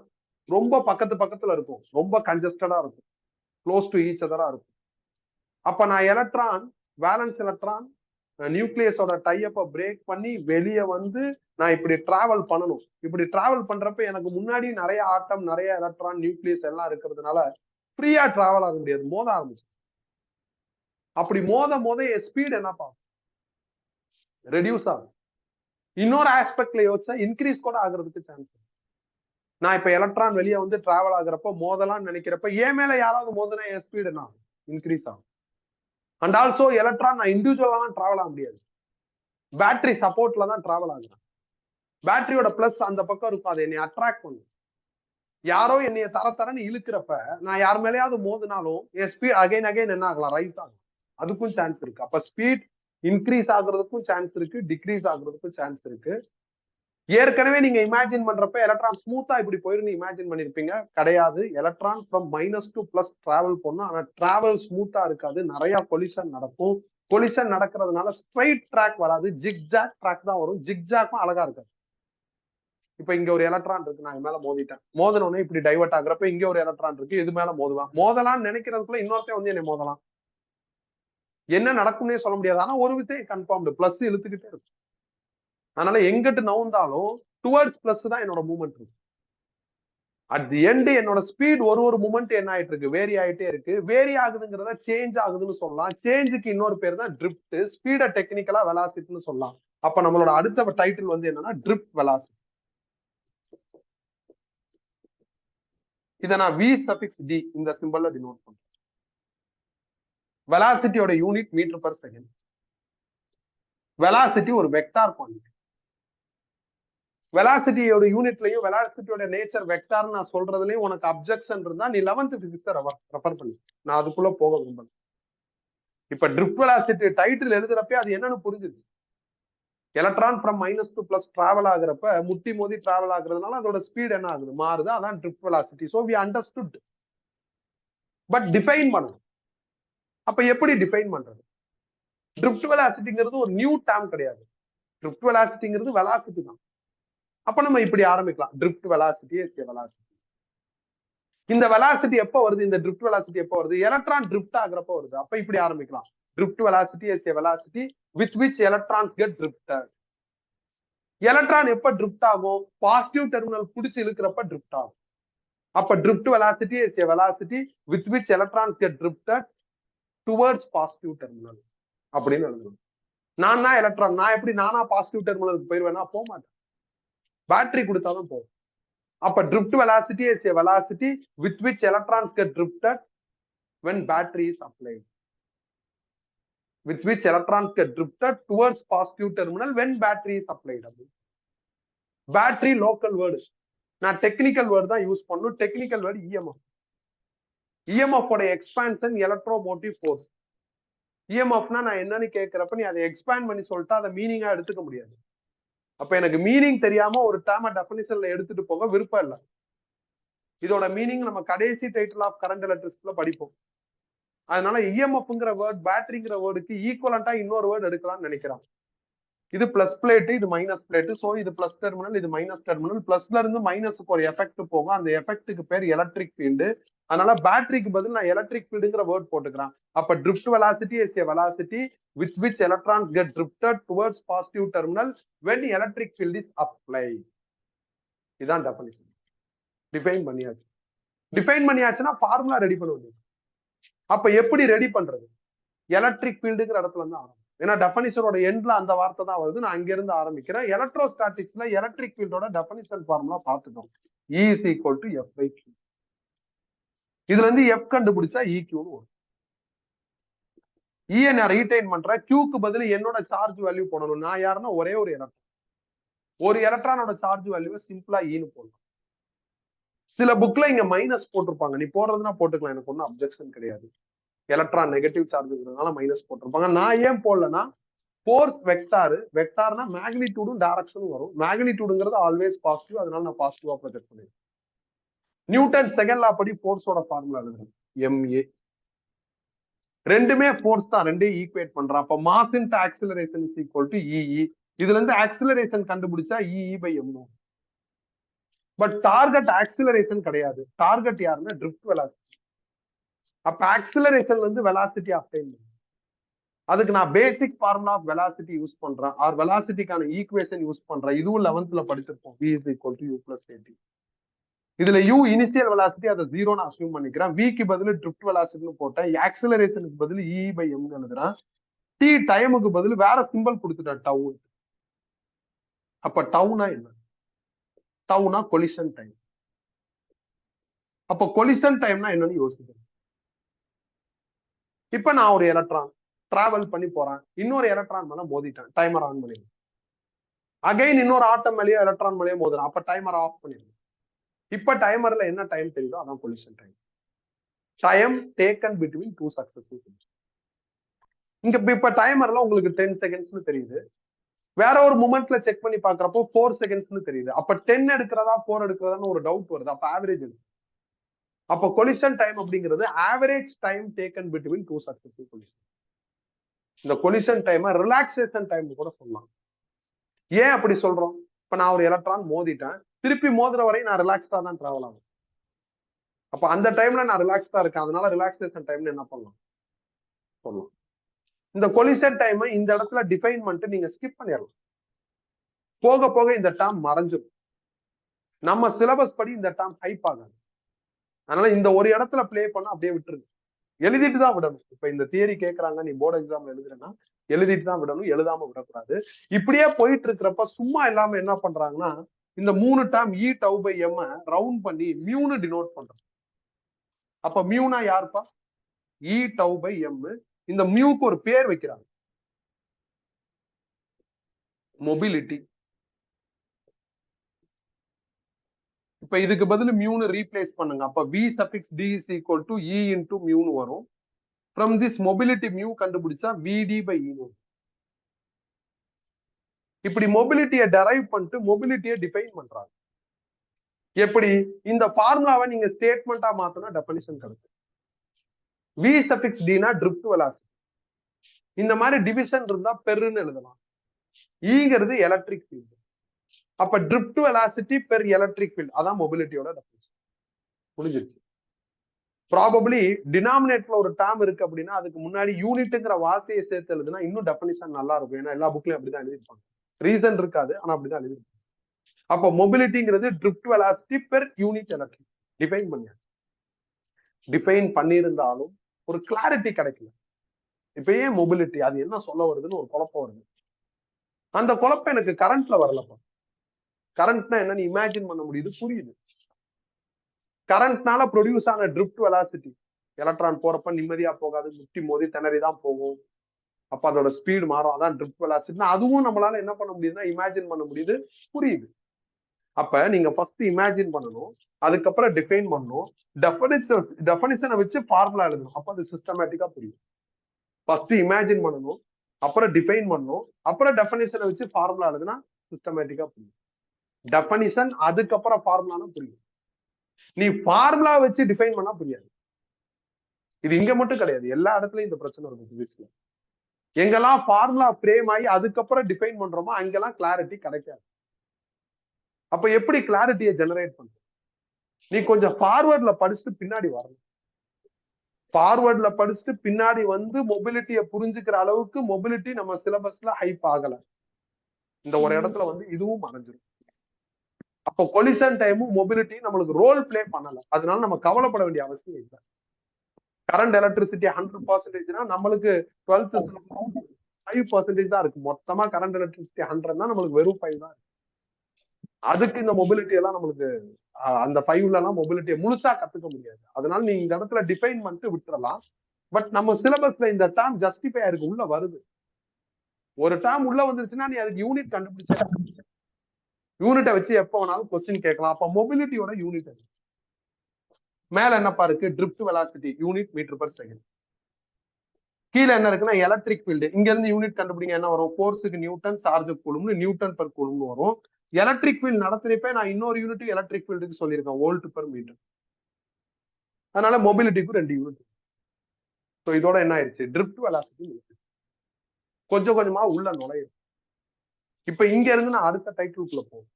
ரொம்ப பக்கத்துல இருக்கும், ரொம்ப கன்ஜஸ்டடா இருக்கும், க்ளோஸ் டு ஈச் அதரா இருக்கும். அப்ப நான் எலக்ட்ரான், வேலன்ஸ் எலக்ட்ரான் நியூக்ளியஸோட டைப்பை பிரேக் பண்ணி வெளியே வந்து நான் இப்படி டிராவல் பண்ணணும். இப்படி டிராவல் பண்றப்ப எனக்கு முன்னாடி நிறைய ஆட்டம், நிறைய எலக்ட்ரான், நியூக்ளியஸ் எல்லாம் இருக்கிறதுனால ஃப்ரீயா டிராவல் ஆக முடியாது, மோத ஆரம்பிச்சு. அப்படி மோத என் ஸ்பீட் என்னப்பா? ரெடியூஸ் ஆகும். இன்னொரு ஆஸ்பெக்ட்ல யோசிச்சா இன்க்ரீஸ் கூட ஆகுறதுக்கு சான்ஸ். நான் இப்ப எலக்ட்ரான் வெளியே வந்து டிராவல் ஆகுறப்ப மோதலாம்னு நினைக்கிறப்ப என் மேல யாராவது மோதினா என் ஸ்பீட் என்ன ஆகும்? இன்க்ரீஸ் ஆகும். அண்ட் ஆல்சோ எலக்ட்ரான் நான் இண்டிவிஜுவலா டிராவல் ஆக முடியாது, பேட்டரி சப்போர்ட்ல தான் டிராவல் ஆகுறேன். பேட்டரியோட பிளஸ் அந்த பக்கம் இருக்கும், அதை என்னை அட்ராக்ட் பண்ணும். யாரோ என்னைய தரன்னு இழுக்கிறப்ப நான் யார் மேலேயாவது மோதினாலும் என் ஸ்பீட் அகைன் என்ன ஆகலாம்? ரைஸ் ஆகும். அதுக்கும் சான்ஸ் இருக்கு. அப்ப ஸ்பீட் இன்க்ரீஸ் ஆகுறதுக்கும் சான்ஸ் இருக்கு, டிக்ரீஸ் ஆகுறதுக்கும் சான்ஸ் இருக்கு. ஏற்கனவே நீங்க இமேஜின் பண்றப்ப எலக்ட்ரான் ஸ்மூத்தா இப்படி போயிருந்து இமேஜின் பண்ணிருப்பீங்க. கிடையாது, எலக்ட்ரான் ஃப்ரம் -2 டிராவல் பண்ணும். ஆனா டிராவல் ஸ்மூத்தா இருக்காது, நிறைய கொலிஷன் நடக்கும். கொலிஷன் நடக்கிறதுனால ஸ்ட்ரைட் ட்ராக் வராது, ஜிக் ஜாக் ட்ராக் தான் வரும். ஜிக் ஜாக்கும் அழகா இருக்காது. இப்ப இங்க ஒரு எலக்ட்ரான் இருக்கு, நான் மேல மோதிட்டேன். மோதனோடனே இப்படி டைவர்ட் ஆகுறப்ப இங்க ஒரு எலக்ட்ரான் இருக்கு, இது மேல மோதுவான். மோதலாம்னு நினைக்கிறதுக்குள்ள இன்னொருத்தன் வந்து என்னை மோதலாம். என்ன நடக்கும்னே சொல்ல முடியாது. ஆனா ஒரு விஷயம் கன்ஃபார்ம்டு, பிளஸ் இழுத்துக்கிட்டே இருக்கும். அதனால எங்கிட்டு நவுந்தாலும் டுவர்ட்ஸ் பிளஸ் தான் என்னோட மூவ்மெண்ட் இருக்கு. அட் தி எண்ட் என்னோட ஸ்பீட் ஒரு மூமெண்ட் என்ன ஆயிட்டு இருக்கு, வேரி ஆயிட்டே இருக்கு. வேரி ஆகுதுங்கிறத சேஞ்ச் ஆகுதுன்னு சொல்லலாம். சேஞ்சுக்கு இன்னொரு பேர் தான் ட்ரிப்ட். ஸ்பீட டெக்னிக்கலா வெலாசிட்டின்னு சொல்லலாம். அப்ப நம்மளோட அடுத்த டைட்டில் வந்து என்னன்னா ட்ரிப்ட் வெலாசிட்டி. இதை நான் வி சஃபிக்ஸ் டி இந்த சிம்பல்ல டினோட் பண்றேன். வெலாசிட்டியோட unit metre per second. Velocity ஒரு வெக்டார் குவான்டிட்டி. வெலாசிட்டியோட யூனிட்லயும் வெலாசிட்டியோட நேச்சர் வெக்டார் நான் சொல்றதுலயும் உனக்கு அப்ஜெக்ஷன் இருந்தா நீ 11th பிசிக்ஸ் ரெஃபர் பண்ணி. நான் அதுக்குள்ள போக விரும்பல. இப்ப ட்ரிப்ட் வெலாசிட்டி டைட்டில் எழுதுறப்ப அது என்னன்னு புரிஞ்சுது. Electron from minus to plus travel ஆகுறப்ப முட்டி மோதி டிராவல் ஆகுறதுனால அதோட ஸ்பீட் என்ன ஆகுது, மாறுது. அதான் drift velocity. So we understood. But define பண்ணணும். அப்ப எப்படி டிஃபைன் பண்றது? ட்ரிப்ட் வெலாசிட்டிங்கிறது ஒரு நியூ டேர்ம் கிடையாது. ட்ரிப்ட் வெலாசிட்டிங்கிறது வெலாசிட்டி தான். அப்ப நம்ம இப்படி ஆரம்பிக்கலாம். Drift velocity is a velocity. இந்த வெலாசிட்டி எப்ப வருது, இந்த ட்ரிப்ட் வெலாசிட்டி எப்ப வருது, எலக்ட்ரான் ட்ரிப்ட் ஆகுறப்ப வருது. அப்ப இப்படி ஆரம்பிக்கலாம். Drift velocity is a velocity with which electrons get drifted. Electron எப்ப ட்ரிப்ட் ஆகும், பாசிட்டிவ் டெர்மினல் புடிச்சு இழுக்கிறப்ப ட்ரிப்ட் ஆகும். அப்ப drift velocity is a velocity with which electrons get drifted towards positive terminal அப்படின்னு எழுதணும். நான் தான் எலக்ட்ரான், நான் எப்படி நானா பாசிட்டிவ் டெர்மினலுக்கு போயிருவேன்னா போக மாட்டேன். பேட்டரி கொடுத்தாலும் போகும். அப்ப drift velocity is a velocity with which electrons get drifted when battery is applied. With which electrons get drifted towards positive terminal when battery is applied. Battery local word. நான் technical word தான் use பண்ணணும். Technical word EMF. EMF ஓட expansion electromotive force. இஎம்எஃப்னா நான் என்னன்னு கேட்கிறப்ப நீ அதை expand பண்ணி சொல்லிட்டு அதை மீனிங்கா எடுத்துக்க முடியாது. அப்ப எனக்கு மீனிங் தெரியாம ஒரு டேர்ம டெஃபினிஷன்ல எடுத்துட்டு போக விருப்பம் இல்லை. இதோட மீனிங் நம்ம கடைசி டைட்டில் ஆஃப் கரண்ட் எலக்ட்ரிசிட்டில படிப்போம். அதனால இஎம்எஃப்ங்கிற வேர்ட் பேட்டரிங்கிற வேர்டுக்கு ஈக்குவலண்டா இன்னொரு வேர்டு எடுக்கலாம்னு நினைக்கிறான். இது பிளஸ் பிளேட், இது மைனஸ் பிளேட். சோ இது பிளஸ் டெர்மினல், இது மைனஸ் டெர்மினல். பிளஸ்ல இருந்து மைனஸுக்கு ஒரு எஃபெக்ட் போகும். அந்த எஃபெக்ட்டுக்கு பேர் எலக்ட்ரிக் ஃபீல்டு. அதனால பேட்டரிக்கு பதில் நான் எலக்ட்ரிக் ஃபீல்டுங்கிற வேர்ட் போட்டுக்கிறேன். அப்ப drift velocity is a velocity with which electrons get drifted towards positive terminal when electric field is applied. இதான் டெஃபினிஷன். டிஃபைன் பண்ணியாச்சு. டிஃபைன் பண்ணியாச்சுன்னா ஃபார்முலா ரெடி பண்ண வேண்டியது. அப்ப எப்படி ரெடி பண்றது? எலக்ட்ரிக் ஃபீல்டுங்கிற இடத்துல இருந்து ஆரம்பிக்கும். ஏன்னா டெஃபினிஷனோட எண்ட்ல அந்த வார்த்தை தான் வருது. நான் அங்க இருந்து ஆரம்பிக்கிறேன். எலக்ட்ரோஸ்டாட்டிக்ஸ்ல எலக்ட்ரிக் ஃபீல்டோட டெஃபினிஷன் ஃபார்முலா பார்த்துட்டோம். E is equal to F by Q. இதுல இருந்து F கண்டுபிடிச்சா EQன்னு வரும். E நான் ரீடைன் பண்றேன். Qக்கு பதில் என்னோட சார்ஜ் வேல்யூ போடணும். நான் யாருன்னா ஒரே ஒரு எலக்ட்ரான். ஒரு எலக்ட்ரானோட சார்ஜ் வேல்யூவை சிம்பிளா ஈன்னு போடணும். சில புக்ல இங்க மைனஸ் போட்டிருப்பாங்க. நீ போடுறதுன்னா போட்டுக்கலாம், எனக்கு ஒன்றும் அப்ஜெக்ஷன் கிடையாது. எலக்ட்ரான் நெகட்டிவ் சார்ஜ்ங்கிறதுனால மைனஸ் போட்டிருப்பாங்க. நான் ஏன் போடலன்னா ஃபோர்ஸ் வெக்டார், வெக்டார்னா மேக்னிடியூடும் டைரக்ஷனும் வரும். மேக்னிடியூடுங்கிறது ஆல்வேஸ் பாசிட்டிவ். அதனால நான் பாசிட்டிவா ப்ரொஜெக்ட் பண்ணிருக்கேன். நியூட்டன் செகண்ட் லா படி ஃபோர்ஸோட ஃபார்முலா எழுதுறேன். MA. ரெண்டுமே ஃபோர்ஸ் தான், ரெண்டையும் ஈக்குவேட் பண்றேன். அப்ப mass into acceleration is equal to EE. இதுல இருந்து ஆக்சிலரேஷன் கண்டுபிடிச்சா EE by MO. But target acceleration கிடையாது. டார்கெட் யாருன்னா ட்ரிப்ட் வெலாசிட்டி. அப்ப ஆக்சிலரேஷன்ல இருந்து வெலாசிட்டி அப்டைன் பண்ணும். அதுக்கு நான் basic formula of velocity use பண்றேன். ஆர் வெலாசிட்டிக்கான ஈக்குவேஷன் யூஸ் பண்றேன். இதுவும் 11th படிச்சிருப்போம். V is equal to U plus AT. இதுல U இனிஷியல் வெலாசிட்டி அதை 0ன்னு அஸ்யூம் பண்ணிக்கிறேன். Vக்கு பதில் ட்ரிப்ட் வெலாசிட்டின்னு போட்டேன். ஆக்சிலரேஷனுக்கு பதில் EE by M எழுதுறேன். T டைமுக்கு பதில் வேற சிம்பிள் கொடுத்துட்டேன், டவு. அப்ப டவுனா என்ன? டவுனா கொலிஷன் டைம். அப்ப கொலிஷன் டைம்னா என்னன்னு யோசிக்கிறேன். இப்ப நான் ஒரு எலக்ட்ரான் டிராவல் பண்ணி போறேன். இன்னொரு எலக்ட்ரான் மேல மோதிட்டேன். டைமர் ஆன் பண்ணிடுறேன். அகைன் இன்னொரு ஆட்டம் மேலேயோ எலக்ட்ரான் மேலேயோ மோதுறேன். அப்ப டைமர் ஆஃப் பண்ணிடுறேன். இப்ப டைமர்ல என்ன டைம் தெரியுதோ அதான் collision time. Time taken between two successive things. இங்க இப்ப டைமர்ல உங்களுக்கு 10 செகண்ட்ஸ்னு தெரியுது. வேற ஒரு மூமெண்ட்ல செக் பண்ணி பாக்குறப்போ 4 செகண்ட்ஸ்னு தெரியுது. அப்ப 10 எடுக்கிறதா 4 எடுக்கிறதான்னு ஒரு டவுட் வருது. அப்ப ஆவரேஜ் எடுக்கும். அப்போ கொலிஷன் டைம் அப்படிங்கிறது average time taken between two successive collision. இந்த கொலிஷன் டைம் ரிலாக்ஸேஷன் டைம் கூட சொல்லலாம். ஏன் அப்படி சொல்றோம்? இப்ப நான் ஒரு எலக்ட்ரான் மோதிட்டேன். திருப்பி மோதுற வரை நான் ரிலாக்ஸ்டா தான் டிராவல் ஆகும். அப்ப அந்த டைம்ல நான் ரிலாக்ஸ்டா இருக்கேன். அதனால ரிலாக்ஸேஷன் டைம்னு என்ன பண்ணலாம் சொல்லலாம். இந்த கொலிஷன் டைம் இந்த இடத்துல டிஃபைன் பண்ணிட்டு நீங்க ஸ்கிப் பண்ணிடலாம். போக போக இந்த டேர்ம் மறைஞ்சிடும். நம்ம சிலபஸ் படி இந்த டேர்ம் ஹைப் ஆகாது. அதனால இந்த ஒரு இடத்துல பிளே பண்ணா அப்படியே விட்டுருங்க. எழுதிட்டு தான் விடணும். இப்ப இந்த தியரி கேட்கறாங்க, நீ போர்டு எக்ஸாம்ல எழுதுறேன்னா எழுதிட்டு தான் விடணும், எழுதாம விடக்கூடாது. இப்படியே போயிட்டு இருக்கிறப்ப சும்மா இல்லாம என்ன பண்றாங்கன்னா, இந்த 3 term e tau by m round பண்ணி மியூன்னு டினோட் பண்றாங்க. அப்ப மியூனா யாருப்பா? E tau by m. இந்த மியூக்கு ஒரு பேர் வைக்கிறாங்க, மொபிலிட்டி. இப்ப இதுக்கு பதில் மியூன்னு ரீப்ளேஸ் பண்ணுங்க. அப்ப v suffix d is equal to e into மியூன்னு வரும். From this mobility மியூ கண்டுபிடிச்சா vd by e. இப்படி மொபிலிட்டியை டெரைவ் பண்ணிட்டு மொபிலிட்டியை டிஃபைன் பண்றாங்க. எப்படி? இந்த ஃபார்முலாவை நீங்க ஸ்டேட்மெண்டா மாத்தினா டெஃபினிஷன் கிடைக்கும். v சஃபிக்ஸ் dனா ட்ரிஃப்ட் வெலாசிட்டி. இந்த மாதிரி டிவிஷன் இருந்தா பெருன்னு எழுதலாம். ஈங்கிறது எலக்ட்ரிக் ஃபீல்டு. அப்ப drift velocity per electric field, அதான் மொபிலிட்டியோட டெஃபினிஷன். முடிஞ்சிருச்சு. ப்ராபபிளி டினாமினேட்டர்ல ஒரு டேர்ம் இருக்கு அப்படின்னா அதுக்கு முன்னாடி யூனிட்ங்கிற வார்த்தையை சேர்த்து எழுதுனா இன்னும் டெஃபினிஷன் நல்லா இருக்கும். ஏன்னா எல்லா புக்லயும் அப்படிதான் எழுதிருப்பாங்க. ரீசன் இருக்காது, ஆனா அப்படிதான் எழுதிருப்பாங்க. அப்போ மொபிலிட்டிங்கிறது drift velocity per unit electric define பண்ணியா. டிஃபைன் பண்ணியிருந்தாலும் ஒரு கிளாரிட்டி கிடைக்கல. இப்ப ஏன் மொபிலிட்டி, அது என்ன சொல்ல வருதுன்னு ஒரு குழப்பம் வருது. அந்த குழப்பம் எனக்கு கரண்ட்ல வரலப்பா. கரண்ட்னா என்னன்னு இமேஜின் பண்ண முடியுது, புரியுது. கரண்ட்னால ப்ரொடியூஸ் ஆன ட்ரிஃப்ட் வெலாசிட்டி, எலக்ட்ரான் போறப்ப நிம்மதியா போகாது, முட்டி மோதி திணறி தான் போகும். அப்ப அதோட ஸ்பீடு மாறும், அதான் ட்ரிஃப்ட் வெலாசிட்டி. அதுவும் நம்மளால என்ன பண்ண முடியுதுன்னா இமேஜின் பண்ண முடியுது, புரியுது. அப்ப நீங்க ஃபர்ஸ்ட் இமேஜின் பண்ணணும், அதுக்கப்புறம் டிஃபைன் பண்ணணும், டெஃபினிஷனை வச்சு ஃபார்முலா எழுதணும். அப்ப அது சிஸ்டமேட்டிக்கா புரியும். ஃபர்ஸ்ட் இமேஜின் பண்ணணும், அப்புறம் டிஃபைன் பண்ணணும், அப்புறம் டெஃபினிஷனை வச்சு ஃபார்முலா எழுதுனா சிஸ்டமேட்டிக்கா புரியும். டெஃபினிஷன் அதுக்கப்புறம் ஃபார்முலானா புரியும். நீ ஃபார்முலா வச்சு டிஃபைன் பண்ணா புரியாது. இது இங்க மட்டும் கிடையாது, எல்லா இடத்துலயும் இந்த பிரச்சனை இருக்கும் பிசிக்ஸ்ல. எங்கெல்லாம் ஃபார்முலா ஃப்ரேம் ஆகி அதுக்கப்புறம் டிஃபைன் பண்றோமோ அங்கெல்லாம் கிளாரிட்டி கிடைக்காது. அப்ப எப்படி கிளாரிட்டியை ஜெனரேட் பண்ற? நீ கொஞ்சம் ஃபார்வர்ட்ல படிச்சுட்டு பின்னாடி வரணும். ஃபார்வர்ட்ல படிச்சுட்டு பின்னாடி வந்து மொபிலிட்டியை புரிஞ்சுக்கிற அளவுக்கு மொபிலிட்டி நம்ம சிலபஸ்ல ஹைப் ஆகல. இந்த ஒரு இடத்துல வந்து இதுவும் மறைஞ்சிடும். அப்போ கொலிஷன் டைமும் மொபிலிட்டி நம்மளுக்கு ரோல் பிளே பண்ணல. அதனால நம்ம கவலைப்பட வேண்டிய அவசியம் இல்லை. கரண்ட் எலக்ட்ரிசிட்டி 100%, நம்மளுக்கு 12th 5% தான் இருக்கு. மொத்தமா கரண்ட் எலக்ட்ரிசிட்டி 100 நம்மளுக்கு வெறும் 5 தான். அதுக்கு இந்த மொபிலிட்டி எல்லாம் நம்மளுக்கு அந்த 5ல எல்லாம் மொபிலிட்டியை முழுசா கத்துக்க முடியாது. அதனால நீ இந்த இடத்துல டிஃபைன் பண்ணிட்டு விட்டுறலாம். பட் நம்ம சிலபஸ்ல இந்த டேர்ம் ஜஸ்டிஃபை ஆயிருக்கு, உள்ள வருது. ஒரு டேர்ம் உள்ள வந்துருச்சுன்னா நீ அதுக்கு யூனிட் கண்டுபிடிச்ச, யூனிட்டை வச்சு எப்ப வேணாலும் கொஸ்டின் கேட்கலாம். அப்ப மொபிலிட்டியோட யூனிட் அது. மேல என்னப்பா இருக்கு? Drift velocity unit metre per second. கீழே என்ன இருக்குன்னா எலக்ட்ரிக் ஃபீல்டு. இங்க இருந்து யூனிட் கண்டுபிடிங்க, என்ன வரும்? ஃபோர்ஸுக்கு நியூட்டன், சார்ஜுக்கு கூலும்னு நியூட்டன் பெர் கூலும்னு வரும். எலக்ட்ரிக் ஃபீல்டு நடத்துறப்ப நான் இன்னொரு யூனிட் எலக்ட்ரிக் ஃபீல்டுக்கு சொல்லியிருக்கேன், வோல்ட் பெர் மீட்டர். அதனால மொபிலிட்டிக்கு 2 யூனிட். ஸோ இதோட என்ன ஆயிடுச்சு? ட்ரிஃப்ட் வெலாசிட்டி கொஞ்சம் கொஞ்சமா உள்ள நுழையும். இப்ப இங்க இருந்து நான் அடுத்த டைட்டிலுக்குள்ள போகும்.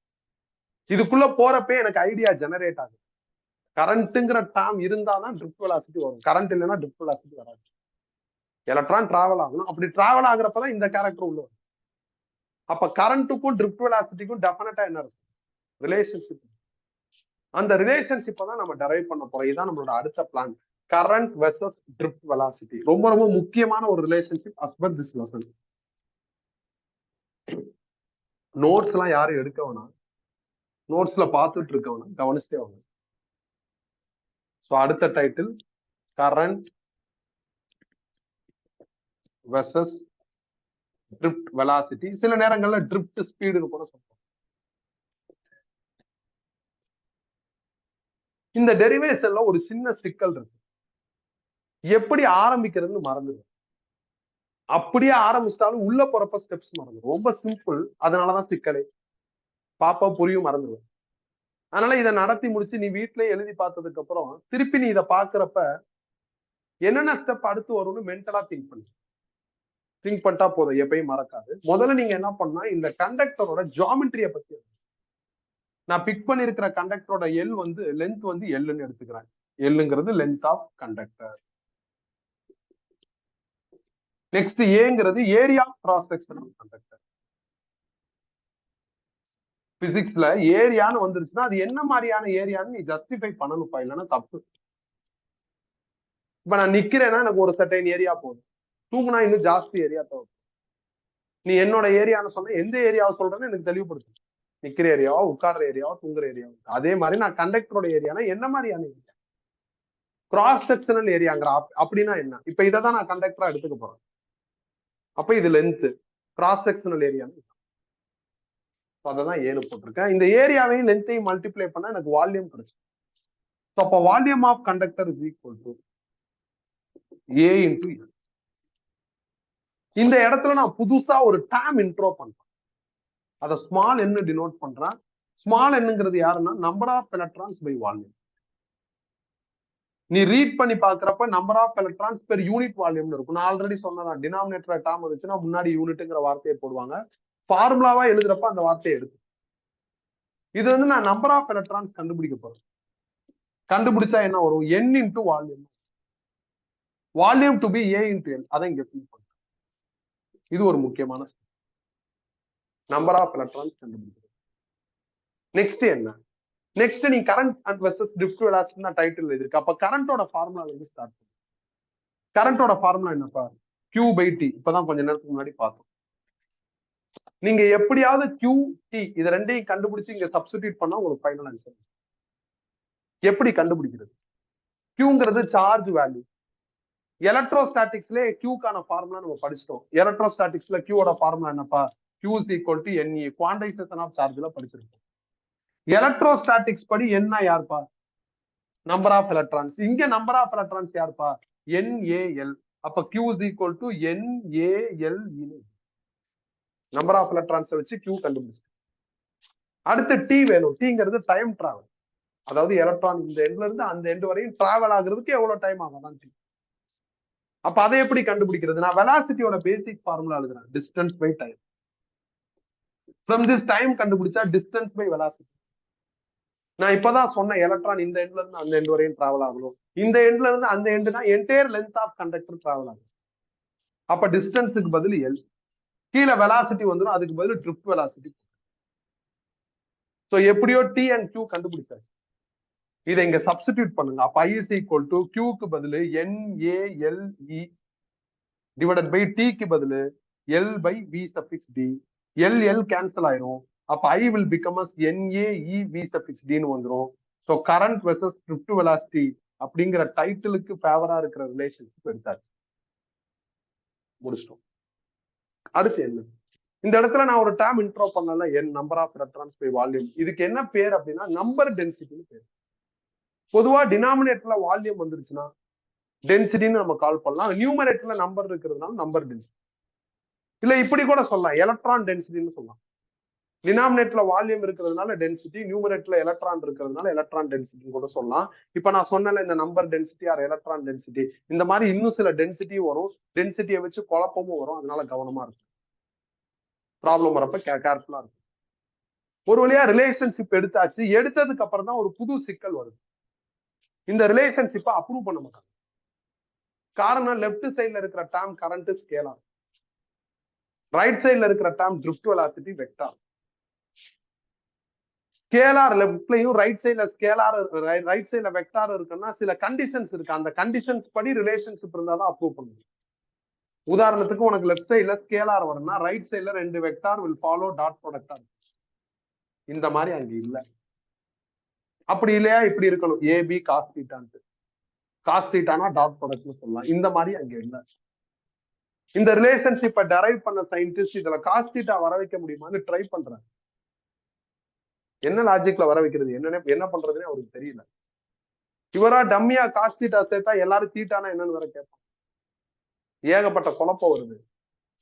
இதுக்குள்ள போறப்ப எனக்கு ஐடியா ஜெனரேட் ஆகுது. கரண்ட்ங்கிற டேர்ம் இருந்தாதான் ட்ரிஃப்ட் வெலாசிட்டி வரும். கரண்ட் இல்லைன்னா ட்ரிஃப்ட் வெலாசிட்டி வராது. எலக்ட்ரான் டிராவல் ஆகணும். அப்படி டிராவல் ஆகுறப்பதான் இந்த கேரக்டர் உள்ள வரும். அப்ப கரண்ட்டுக்கும் ட்ரிஃப்ட் வெலாசிட்டிக்கும் டெஃபினட்டா என்ன இருக்கும்? ரிலேஷன்ஷிப். அந்த ரிலேஷன்ஷிப்பை தான் நம்ம டெரைவ் பண்ண போறோம். இதுதான் நம்மளோட அடுத்த plan. Current versus drift velocity ரொம்ப ரொம்ப முக்கியமான ஒரு relationship as per this lesson. Notes எல்லாம் யாரும் எடுக்க வேணாம், நோட்ஸ்ல பார்த்துட்டு இருக்க வேணாம், கவனிச்சே வாங்க. ஸோ அடுத்த title current versus drift velocity. சில நேரங்கள்ல ட்ரிஃப்ட் ஸ்பீடுன்னு கூட சொல்றோம். இந்த டெரிவேஷன்ல ஒரு சின்ன சிக்கல் இருக்கு. எப்படி ஆரம்பிக்கிறதுன்னு மறந்துடும். அப்படியே ஆரம்பிச்சிட்டாலும் உள்ள போறப்ப ஸ்டெப்ஸ் மறந்துடும். ரொம்ப சிம்பிள், அதனாலதான் சிக்கலே. பாப்பா புரியும், மறந்துடுவேன். அதனால இதை நடத்தி முடிச்சு நீ வீட்டுல எழுதி பார்த்ததுக்கு அப்புறம் திருப்பி நீ இதை பாக்குறப்ப என்னென்ன ஸ்டெப் அடுத்து வரும்னு மென்டலா திங்க் பண்ணிட்டா போதும், எப்பயும் மறக்காது. முதல்ல நீங்க என்ன பண்ணா இந்த கண்டக்டரோட ஜியாமெட்ரிய பத்தி நான் பிக் பண்ணிருக்கிற கண்டக்டரோட எல் வந்து லென்த் வந்து எல்லுன்னு எடுத்துக்கிறேன். எல்லுங்கிறது லென்த் ஆஃப் கண்டக்டர். நெக்ஸ்ட் ஏங்கிறது area cross section of conductor. பிசிக்ஸ்ல ஏரியான்னு வந்துருச்சுன்னா அது என்ன மாதிரியான ஏரியான்னு நீ ஜஸ்டிஃபை பண்ணணும்ப்பா, இல்லைன்னா தப்பு. இப்ப நான் நிக்கிறேன்னா எனக்கு ஒரு சர்டைன் ஏரியா போதும், தூங்குனா இன்னும் ஜாஸ்தி ஏரியா தேவை. நீ என்னோட ஏரியான்னு சொன்ன எந்த ஏரியாவை சொல்றேன்னு எனக்கு தெளிவுபடுத்து. நிக்கிற ஏரியாவா, உட்கார்ற ஏரியாவா, தூங்குற ஏரியாவா. அதே மாதிரி நான் கண்டக்டரோட ஏரியானா என்ன மாதிரியான ஏரியா, கிராஸ் செக்ஷனல் ஏரியாங்கிற. அப்படின்னா என்ன? இப்ப இதை தான் நான் கண்டக்டரா எடுத்துக்க போறேன். அப்ப இது லென்த், கிராஸ் செக்ஷனல் ஏரியான்னு அதான் ஏழு போட்டிருக்கேன். இந்த ஏரியாவையும் லென்த்தையும் மல்டிப்ளை பண்ணா எனக்கு வால்யூம் கிடைக்கும். அப்ப volume of conductor is equal to A into L. இந்த இடத்துல நான் புதுசா ஒரு டேம் இன்ட்ரோ பண்றேன். அதை ஸ்மால் என்ன டினோட் பண்றேன். ஸ்மால் என்னங்கிறது யாருன்னா number of electrons by volume. நீ ரீட் பண்ணி பாக்குறப்ப number of electrons per unit வால்யூம்னு இருக்கும். நான் ஆல்ரெடி சொன்னதான், டினாமினேட்டர் டேம் வந்துச்சுன்னா முன்னாடி யூனிட்ங்கிற வார்த்தையை போடுவாங்க. ஃபார்முலாவா எழுதுறப்ப அந்த வார்த்தையை எடுத்து இது வந்து நான் நம்பர் ஆஃப் எலக்ட்ரான்ஸ் கண்டுபிடிக்க போறேன். கண்டுபிடிச்சா என்ன வரும்? n into volume. Volume to be A into L. அதை இங்க ஃபில் பண்றேன். இது ஒரு முக்கியமான நம்பர் ஆஃப் எலக்ட்ரான்ஸ் கண்டுபிடிக்கிறது. நெக்ஸ்ட் என்ன? நெக்ஸ்ட் நீ current and versus drift velocity தான் டைட்டில் இருக்கு. அப்ப கரண்டோட ஃபார்முலா வந்து ஸ்டார்ட் பண்ணும். கரண்டோட ஃபார்முலா என்னப்பா? Q by T. இப்பதான் கொஞ்ச நேரத்துக்கு முன்னாடி பார்த்தோம். நீங்க எப்படியாவது Q T இது ரெண்டையும் கண்டுபிடிச்சு இங்க சப்ஸ்டிடியூட் பண்ணா உங்களுக்கு ஃபைனல் ஆன்சர். எப்படி கண்டுபிடிக்கிறது? Qங்கிறது சார்ஜ் வேல்யூ. எலக்ட்ரோஸ்டாட்டிக்ஸ்ல Qக்கான ஃபார்முலா நம்ம படிச்சிட்டோம். எலக்ட்ரோஸ்டாட்டிக்ஸ்ல Qவோட ஃபார்முலா என்னப்பா? Q is equal to NE, quantization of சார்ஜ்ல படிச்சிருக்கோம். எலக்ட்ரோஸ்டாட்டிக்ஸ் படி என்ன யாருப்பா? Number of electrons. இங்க நம்பர் ஆஃப் எலக்ட்ரான்ஸ் யாருப்பா? NaL. அப்ப Q is equal to NaL. Number of electrons வச்சு Q கண்டுபிடிச்சு. அடுத்து T வேணும். Tங்கிறது டைம் டிராவல். அதாவது எலக்ட்ரான் இந்த எண்ட்ல இருந்து அந்த எண்ட் வரையும் டிராவல் ஆகுறதுக்கு எவ்வளவு டைம் ஆகும் தான் T. அப்ப அதை எப்படி கண்டுபிடிக்கிறது? நான் வெலாசிட்டியோட பேசிக் ஃபார்முலா எழுதுறேன், distance by time. From this time கண்டுபிடிச்சா டிஸ்டன்ஸ் பை வெலாசிட்டி. நான் இப்பதான் சொன்ன எலக்ட்ரான் இந்த எண்ட்ல இருந்து அந்த எண்ட் வரையும் டிராவல் ஆகணும். இந்த எண்ட்ல இருந்து அந்த எண்ட்னா entire length of conductor travel ஆகும். அப்ப டிஸ்டன்ஸுக்கு பதில் எல், கீழே வெலாசிட்டி வந்துடும், அதுக்கு பதில் ட்ரிப் வெலாசிட்டி. சோ எப்படியோ T அண்ட் Q கண்டுபிடிச்சாரு. இதை இங்க சப்ஸ்டிடியூட் பண்ணுங்க. அப்ப I is equal to Qக்கு பதில் NaLe டிவைடட் பை Tக்கு பதில் L by V suffix D. L cancel ஆயிரும். அப்ப I will become as NaeV suffix Dன்னு வந்துரும். So current versus drift velocity அப்படிங்கிற டைட்டிலுக்கு ஃபேவரா இருக்கிற ரிலேஷன்ஷிப் எடுத்தாச்சு. முடிச்சிட்டோம். அடுத்து என்ன? இந்த இடத்துல நான் ஒரு டேர்ம் இன்ட்ரோ பண்ணல, n number of electrons by volume. இதுக்கு என்ன பேர் அப்படின்னா நம்பர் டென்சிட்டின்னு பேர். பொதுவா டினாமினேட்டர்ல வால்யூம் வந்துருச்சுன்னா டென்சிட்டின்னு நம்ம கால் பண்ணலாம். நியூமரேட்டர்ல நம்பர் இருக்கிறதுனால நம்பர் டென்சிட்டி. இல்ல இப்படி கூட சொல்லலாம், எலக்ட்ரான் டென்சிட்டின்னு சொல்லலாம். டினாமினேட்டர்ல வால்யூம் இருக்கிறதுனால டென்சிட்டி, நியூமரேட்டர்ல எலக்ட்ரான் இருக்கிறதுனால எலக்ட்ரான் டென்சிட்டின்னு கூட சொல்லலாம். இப்ப நான் சொன்னல இந்த number density or electron density, இந்த மாதிரி இன்னும் சில டென்சிட்டியும் வரும். டென்சிட்டியை வச்சு குழப்பமும் வரும். அதனால கவனமா இருக்கும். ப்ராப்ளம் வரப்ப கேர்ஃபுல்லா இருக்கும். ஒரு வழியா ரிலேஷன்ஷிப் எடுத்தாச்சு. எடுத்ததுக்கு அப்புறம் தான் ஒரு புது சிக்கல் வருது. இந்த ரிலேஷன்ஷிப்பை அப்ரூவ் பண்ண மாட்டாங்க. காரணம், லெப்ட் சைட்ல இருக்கிற டேர்ம் கரண்ட் ஸ்கேலார், ரைட் சைட்ல இருக்கிற term drift velocity vector. Scalar லெப்ட்லயும் ரைட் சைட்ல ஸ்கேலார், ரைட் சைட்ல வெக்டார் இருக்குன்னா சில கண்டிஷன்ஸ் இருக்கு. அந்த கண்டிஷன்ஸ் படி ரிலேஷன்ஷிப் இருந்தாதான் அப்ரூவ் பண்ணுங்க. உதாரணத்துக்கு உனக்கு லெப்ட் சைட்ல ஸ்கேலார் வரும்னா ரைட் சைட்ல 2 வெக்டார் வில் ஃபாலோ டாட் ப்ராடக்டா. இந்த மாதிரி அங்க இல்ல. அப்படி இல்லையா இப்படி இருக்கணும், ஏபி காஸ் தீட்டான்ட்டு. காஸ் தீட்டானா டாட் ப்ராடக்ட்னு சொல்லலாம். இந்த மாதிரி அங்க இல்ல. இந்த ரிலேஷன்ஷிப்பை டெரைவ் பண்ண சயின்டிஸ்ட் இதுல காஸ் தீட்டா வர வைக்க முடியுமான்னு ட்ரை பண்றேன். என்ன லாஜிக்ல வர வைக்கிறது, என்ன பண்றதுன்னு அவருக்கு தெரியல. இவரா டம்மியா காஸ் தீட்டா சேர்த்தா எல்லாரும் தீட்டானா என்னன்னு வேற கேட்பாங்க. ஏகப்பட்ட குழப்பம் வருது.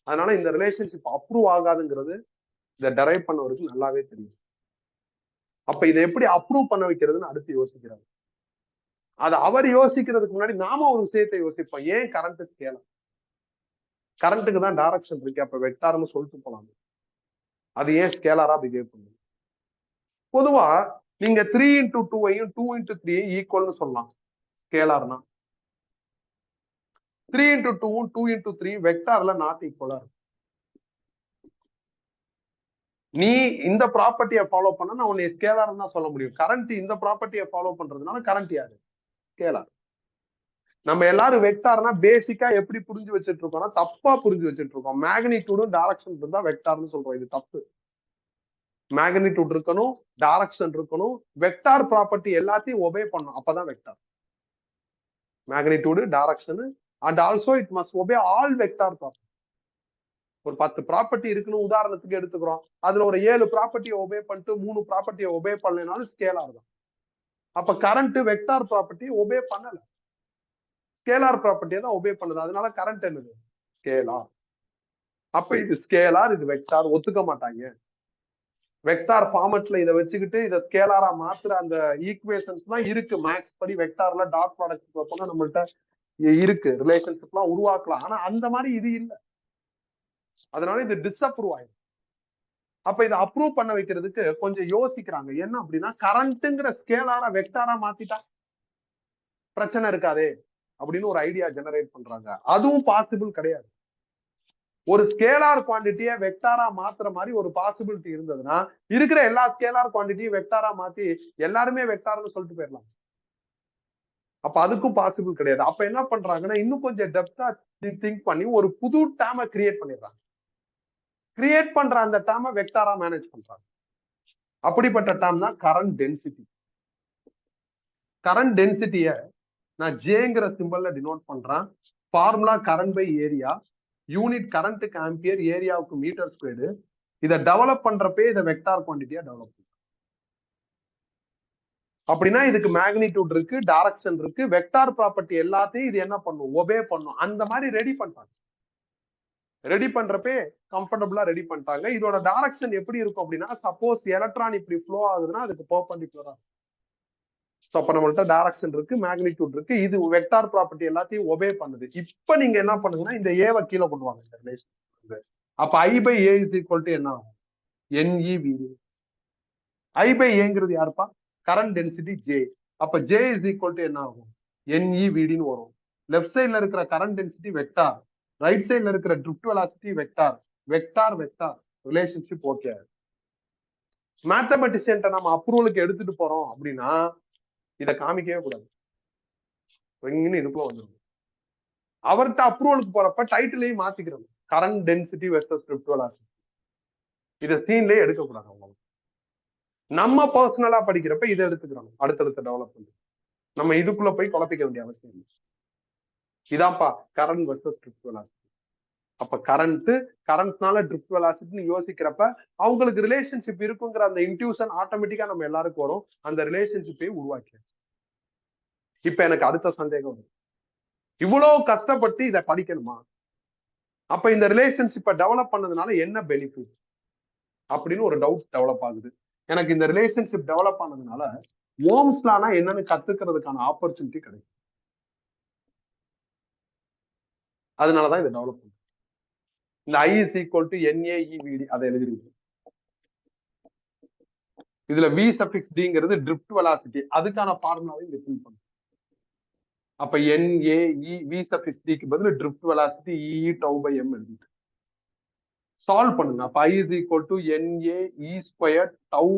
அதனால இந்த ரிலேஷன்ஷிப் அப்ரூவ் ஆகாதுங்கிறது இதை டெரைவ் பண்ணவருக்கு நல்லாவே தெரியும். அப்ப இதை எப்படி அப்ரூவ் பண்ண வைக்கிறதுன்னு அடுத்து யோசிக்கிறாரு. அது அவர் யோசிக்கிறதுக்கு முன்னாடி நாம ஒரு விஷயத்தை யோசிப்போம். ஏன் கரண்ட் ஸ்கேலார்? கரண்ட்டுக்கு தான் டைரக்ஷன் இருக்கு. அப்ப வெக்டார்னு சொல்லிட்டு போலாம். அது ஏன் ஸ்கேலாரா பிஹேவ் பண்ணுது? பொதுவா நீங்க 3x2ஐயும் 2x3ஐயும் ஈக்குவல்னு சொல்லலாம் ஸ்கேலார்னா. 3x2ம் 2x3 வெக்டார்ல நாட் ஈக்குவலா இருக்கும். நீ இந்த ப்ராப்பர்ட்டியை ஃபாலோ பண்ண நான் உன்னை ஸ்கேலார் தான் சொல்ல முடியும். கரண்ட் இந்த ப்ராப்பர்ட்டியை ஃபாலோ பண்றதுனால கரண்ட் யாரு? ஸ்கேலார். நம்ம எல்லாரும் வெக்டார்னா பேசிக்கா எப்படி புரிஞ்சு வச்சுட்டு இருக்கோம்னா தப்பா புரிஞ்சு வச்சுட்டு இருக்கோம். மேக்னிடியூடும் டைரக்ஷன் இருந்தா வெக்டார்னு சொல்றோம். இது தப்பு. மேக்னிடியூட் இருக்கணும், டைரக்ஷன் இருக்கணும், வெக்டார் ப்ராப்பர்ட்டி எல்லாத்தையும் ஒபே பண்ணும், அப்பதான் vector. Magnitude, direction and also it must obey all vector property. ஒரு 10 ப்ராப்பர்ட்டி இருக்குன்னு உதாரணத்துக்கு எடுத்துக்கிறோம். அதுல ஒரு 7 ப்ராப்பர்ட்டியை ஒபே பண்ணிட்டு 3 ப்ராப்பர்ட்டியை ஒபே பண்ணலனாலும் ஸ்கேலார் தான். அப்ப கரண்ட் வெக்டார் ப்ராப்பர்ட்டியை ஒபே பண்ணல, ஸ்கேலார் ப்ராப்பர்ட்டியை தான் ஒபே பண்ணுது. அதனால கரண்ட் என்னது? ஸ்கேலார். அப்ப இது ஸ்கேலார், இது வெக்டார் ஒத்துக்க மாட்டாங்க. வெக்டார் ஃபார்மட்ல இதை வச்சுக்கிட்டு இதை ஸ்கேலாரா மாத்துற அந்த ஈக்குவேஷன்ஸ் தான் இருக்கு. மேக்ஸ் படி வெக்டார்ல டாட் ப்ராடக்ட் நம்மள்ட்ட இருக்கு, ரிலேஷன்ஷிப் எல்லாம் உருவாக்கலாம். ஆனா அந்த மாதிரி இது இல்லை. அதனால இது டிஸ்அப்ரூவ் ஆயிடும். அப்ப இதை அப்ரூவ் பண்ண வைக்கிறதுக்கு கொஞ்சம் யோசிக்கிறாங்க. என்ன அப்படின்னா, கரண்ட்ங்கிற ஸ்கேலாரா வெக்டாரா மாத்திட்டா பிரச்சனை இருக்காதே அப்படின்னு ஒரு ஐடியா ஜெனரேட் பண்றாங்க. அதுவும் பாசிபிள் கிடையாது. ஒரு ஸ்கேலார் குவான்டிட்டியை வெக்டாரா மாத்துற மாதிரி ஒரு பாசிபிலிட்டி இருந்ததுன்னா இருக்கிற எல்லா ஸ்கேலார் குவான்டிட்டியும் வெக்டாரா மாத்தி எல்லாருமே வெக்டார்னு சொல்லிட்டு போயிடலாம். அப்ப அதுக்கும் பாசிபிள் கிடையாது. அப்ப என்ன பண்றாங்கன்னா, இன்னும் கொஞ்சம் டெப்தா திங்க் பண்ணி ஒரு புது டேர்மை கிரியேட் பண்ணிடுறாங்க. கிரியேட் பண்ற அந்த டேர்மை வெக்டாரா மேனேஜ் பண்றாங்க. அப்படிப்பட்ட டேர்ம் தான் கரண்ட் டென்சிட்டி. கரண்ட் டென்சிட்டிய நான் ஜேங்கிற சிம்பல்ல டினோட் பண்றேன். Formula current by area, unit கரண்ட்டுக்கு ஆம்பியர், ஏரியாவுக்கு மீட்டர் ஸ்கொயர்டு. இதை டெவலப் பண்றப்பே இதை வெக்டார் குவான்டிட்டியா டெவலப் பண்ணும். அப்படின்னா இதுக்கு மேக்னிடியூட் இருக்கு, டைரக்ஷன் இருக்கு, வெக்டார் ப்ராப்பர்ட்டி எல்லாத்தையும் இது என்ன பண்ணும்? ஒபே பண்ணும். அந்த மாதிரி ரெடி பண்ணிட்டாங்க. ரெடி பண்றப்பே கம்ஃபர்டபுளா ரெடி பண்ணிட்டாங்க. இதோட டைரக்ஷன் எப்படி இருக்கும் அப்படின்னா, சப்போஸ் எலக்ட்ரான் இப்படி ஃப்ளோ ஆகுதுன்னா அதுக்கு பெர்பெண்டிகுலரா. அப்ப நம்மள்ட்ட டைரக்ஷன் இருக்கு, மேக்னிடியூட் இருக்கு, இது வெக்டார் ப்ராப்பர்ட்டி எல்லாத்தையும் ஒபே பண்ணுது. இப்ப நீங்க என்ன பண்ணுங்கன்னா, இந்த ஏவை கீழே கொண்டு வாங்க இந்த ரிலேஷன். அப்ப I by A is equal to என்ன ஆகும்? NEVD. I by Aங்கிறது யாருப்பா? Current density J. அப்ப J is equal to என்ன ஆகும்? NEVDன்னு வரும். லெஃப்ட் சைட்ல இருக்கிற கரண்ட் டென்சிட்டி வெக்டார், ரைட் சைட்ல இருக்கிற drift velocity vector. Vector vector relationship okay. மேத்தமெட்டிஷியன்ட்ட நம்ம அப்ரூவலுக்கு எடுத்துட்டு போறோம் அப்படின்னா இதை காமிக்கவே கூடாது. இதுக்குள்ள வந்துடும். அவர்கிட்ட அப்ரூவலுக்கு போறப்ப டைட்டிலையும் மாத்திக்கிறோம், current density versus drift velocity. இதை சீன்லயே எடுக்கக்கூடாது. அவங்க நம்ம பர்சனலா படிக்கிறப்ப இதை எடுத்துக்கிறோம். அடுத்தடுத்த டெவலப்மெண்ட் நம்ம இதுக்குள்ள போய் குழப்பிக்க வேண்டிய அவசியம் இல்லை. இதான்ப்பா கரண்ட் வெர்சஸ் ட்ரிஃப்ட் வெலாசிட்டி. அப்ப கரண்ட்னால ட்ரிஃப்ட் வெலாசிட்டின்னு யோசிக்கிறப்ப அவங்களுக்கு ரிலேஷன்ஷிப் இருக்குங்கிற அந்த இன்ட்யூஷன் ஆட்டோமேட்டிக்கா நம்ம எல்லாருக்கும் வரும். அந்த ரிலேஷன்ஷிப்பை உருவாக்கியாச்சு. இப்ப எனக்கு அடுத்த சந்தேகம் வரும், இவ்வளவு கஷ்டப்பட்டு இதை படிக்கணுமா? அப்ப இந்த ரிலேஷன்ஷிப்பை டெவலப் பண்ணதுனால என்ன பெனிஃபிட் அப்படின்னு ஒரு டவுட் டெவலப் ஆகுது. எனக்கு இந்த ரிலேஷன்ஷிப் டெவலப் ஆனதுனால ஓம்ஸ் லானா என்னன்னு கத்துக்கிறதுக்கான ஆப்பர்ச்சுனிட்டி கிடைக்கும். அதனாலதான் இதை டெவலப் பண்ணும். இந்த I is equal to NAEVD அதை எழுதிருக்கு. இதுல V suffix Dங்கிறது ட்ரிஃப்ட் வெலாசிட்டி, அதுக்கான ஃபார்முலாவை இங்க ஃபில் பண்ணும். அப்ப NAE V suffix Dக்கு பதில் drift velocity E tau by m எழுதிட்டு சால்வ் பண்ணுங்க. அப்ப I is equal to NAE squared tau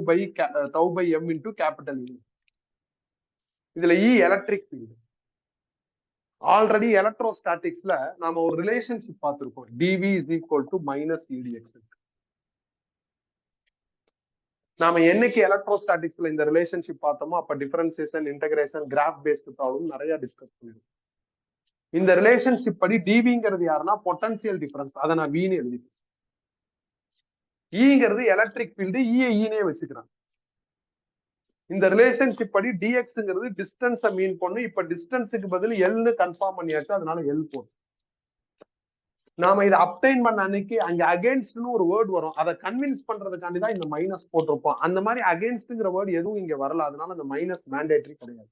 by m into capital E. இதுல E எலக்ட்ரிக் ஃபீல்டு. ஆல்ரெடி எலக்ட்ரோஸ்டாட்டிக்ஸ்ல நாம ஒரு ரிலேஷன்ஷிப் பார்த்திருக்கோம், dV is equal to minus EDX. நாம என்னைக்கு எலக்ட்ரோஸ்டாட்டிக்ஸ்ல இந்த ரிலேஷன்ஷிப் பார்த்தோமோ அப்ப differentiation, integration, graph based problem நிறைய டிஸ்கஸ் பண்ணிருக்கோம். இந்த ரிலேஷன்ஷிப் படி டிவிங்கிறது யாருன்னா பொட்டன்சியல் டிஃபரன்ஸ், அதை நான் வீன்னு எழுதிட்டேன். ஈங்கிறது எலக்ட்ரிக் ஃபீல்டு, ஈனே வச்சுக்கிறான். இந்த ரிலேஷன்ஷிப் படி டிஎக்ஸ்ங்கிறது டிஸ்டன்ஸை மீன் பண்ணு. இப்ப டிஸ்டன்ஸுக்கு பதில் எல்னு கன்ஃபார்ம் பண்ணியாச்சு, அதனால எல் போடும். நாம இதை அப்டைன் பண்ண அன்னைக்கு அங்க அகேன்ஸ்ட்னு ஒரு வேர்டு வரும், அதை கன்வின்ஸ் பண்றதுக்காண்டி தான் இந்த மைனஸ் போட்டிருப்போம். அந்த மாதிரி அகேன்ஸ்ட்ங்கிற வேர்டு எதுவும் இங்க வரல, அதனால அந்த மைனஸ் மேண்டேட்டரி கிடையாது.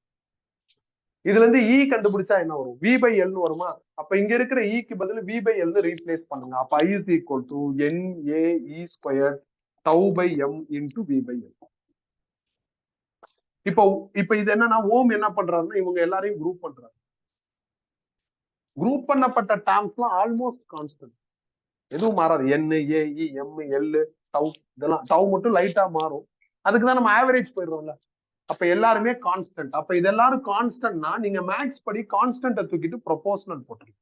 இதுல இருந்து இ கண்டுபிடிச்சா என்ன வரும்? V by Lன்னு வருமா? அப்ப இங்க இருக்கிற ஈக்கு பதில் V by Lன்னு ரீப்ளேஸ் பண்ணுங்க. அப்ப I is equal to NAE squared tau by m into V by L. இப்போ இப்ப இது என்னன்னா ஓம் என்ன பண்றாருன்னா இவங்க எல்லாரையும் குரூப் பண்றாரு. குரூப் பண்ணப்பட்ட டேர்ம்ஸ்லாம் ஆல்மோஸ்ட் கான்ஸ்டன்ட், எதுவும் மாறாது. என், ஏ, இ, எம், எல், டவ், இதெல்லாம் டவ் மட்டும் லைட்டா மாறும். அதுக்கு தான் நம்ம ஆவரேஜ் போயிடுறோம்ல. அப்ப எல்லாருமே கான்ஸ்டன்ட். அப்ப இது எல்லாரும் கான்ஸ்டன்ட்னா நீங்க மேக்ஸ் படி கான்ஸ்டன்ட தூக்கிட்டு ப்ரொபோஷனல் போட்டுருங்க.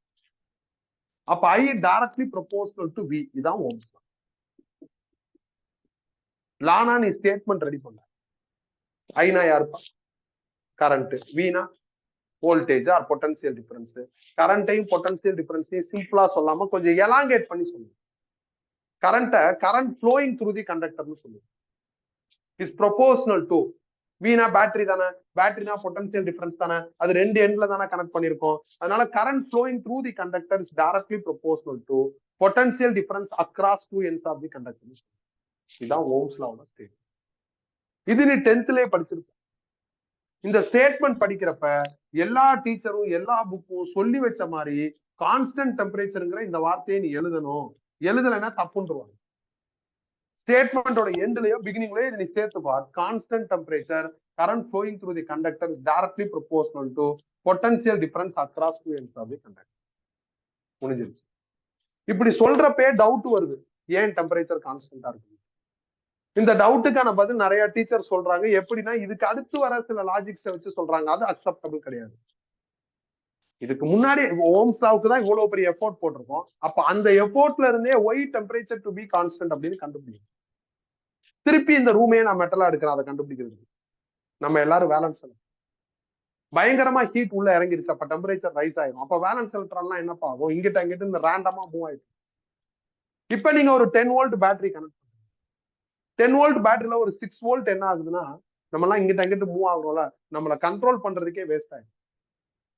அப்ப I directly proportional to V. இதான் ஓம்ஸ் லா. லானா நீ ஸ்டேட்மெண்ட் ரெடி பண்ண. ஐனா யாருப்பா? கரண்ட். வீனா வோல்டேஜ் ஆர் பொட்டன்சியல் டிஃபரன்ஸ். கரண்ட்டையும் பொட்டன்சியல் டிஃபரன்ஸையும் சிம்பிளா சொல்லாம கொஞ்சம் எலாங்கேட் பண்ணி சொல்லுங்க. கரண்ட் ஃப்ளோயிங் த்ரூ தி கண்டக்டர்னு சொல்லுங்க. இஸ் ப்ரொபோஷனல் டு வீணா பேட்டரி தானே, பேட்டரினா பொட்டன்சியல் டிஃபரன்ஸ் தானே, அது ரெண்டு எண்ட்ல தானே கனெக்ட் பண்ணிருக்கோம். அதனால current flowing through the conductor is directly proportional to potential difference across two ends of the conductor. இதுதான் ஓம்ஸ் லாவோட ஸ்டேட். இது நீ 10thலயே படிச்சிருக்க. இந்த ஸ்டேட்மெண்ட் படிக்கிறப்ப எல்லா டீச்சரும் எல்லா புக்கும் சொல்லி வச்ச மாதிரி கான்ஸ்டன்ட் டெம்பரேச்சருங்கிற இந்த வார்த்தையை நீ எழுதணும். எழுதலைன்னா தப்புன்றுவாங்க. ஸ்டேட்மெண்டோட எண்ட்லயோ பிகினிங்லயோ நீ சேர்த்து பார். Constant temperature current flowing through the conductor is directly proportional to potential difference across two ends of the conductor. முடிஞ்சிருச்சு. இப்படி சொல்றப்பே டவுட் வருது, ஏன் டெம்பரேச்சர் கான்ஸ்டன்டா இருக்கு. இந்த டவுட்டுக்கான பதில் நிறைய டீச்சர் சொல்றாங்க. எப்படின்னா இதுக்கு அடுத்து வர சில லாஜிக்ஸை வச்சு சொல்றாங்க. அது அக்செப்டபிள் கிடையாது. இதுக்கு முன்னாடி ஓம்ஸ் லாவுக்கு தான் இவ்வளவு பெரிய எஃபோர்ட் போட்டிருக்கோம். அப்ப அந்த எஃபோர்ட்ல இருந்தே why temperature to be constant அப்படின்னு கண்டுபிடிக்கும். திருப்பி இந்த ரூமே நான் மெட்டலா எடுக்கிறேன் அதை கண்டுபிடிக்கிறதுக்கு. நம்ம எல்லாரும் வேலன்ஸ் பயங்கரமா ஹீட் உள்ள இறங்கிருச்சு. அப்ப டெம்பரேச்சர் ரைஸ் ஆயிடும். அப்ப வேலன்ஸ் எலக்ட்ரான்லாம் என்னப்பா ஆகும்? இங்கிட்ட அங்கிட்ட இந்த ரேண்டமா மூவ் ஆயிடும். இப்ப நீங்க ஒரு 10 வோல்ட் பேட்டரி கனெக்ட் பண்ணுங்க. 10 வோல்ட் பேட்டரியில ஒரு 6 வோல்ட் என்ன ஆகுதுன்னா, நம்ம எல்லாம் இங்கிட்ட அங்கிட்ட மூவ் ஆகுறோம்ல, நம்மள கண்ட்ரோல் பண்றதுக்கே வேஸ்ட் ஆயிடும்.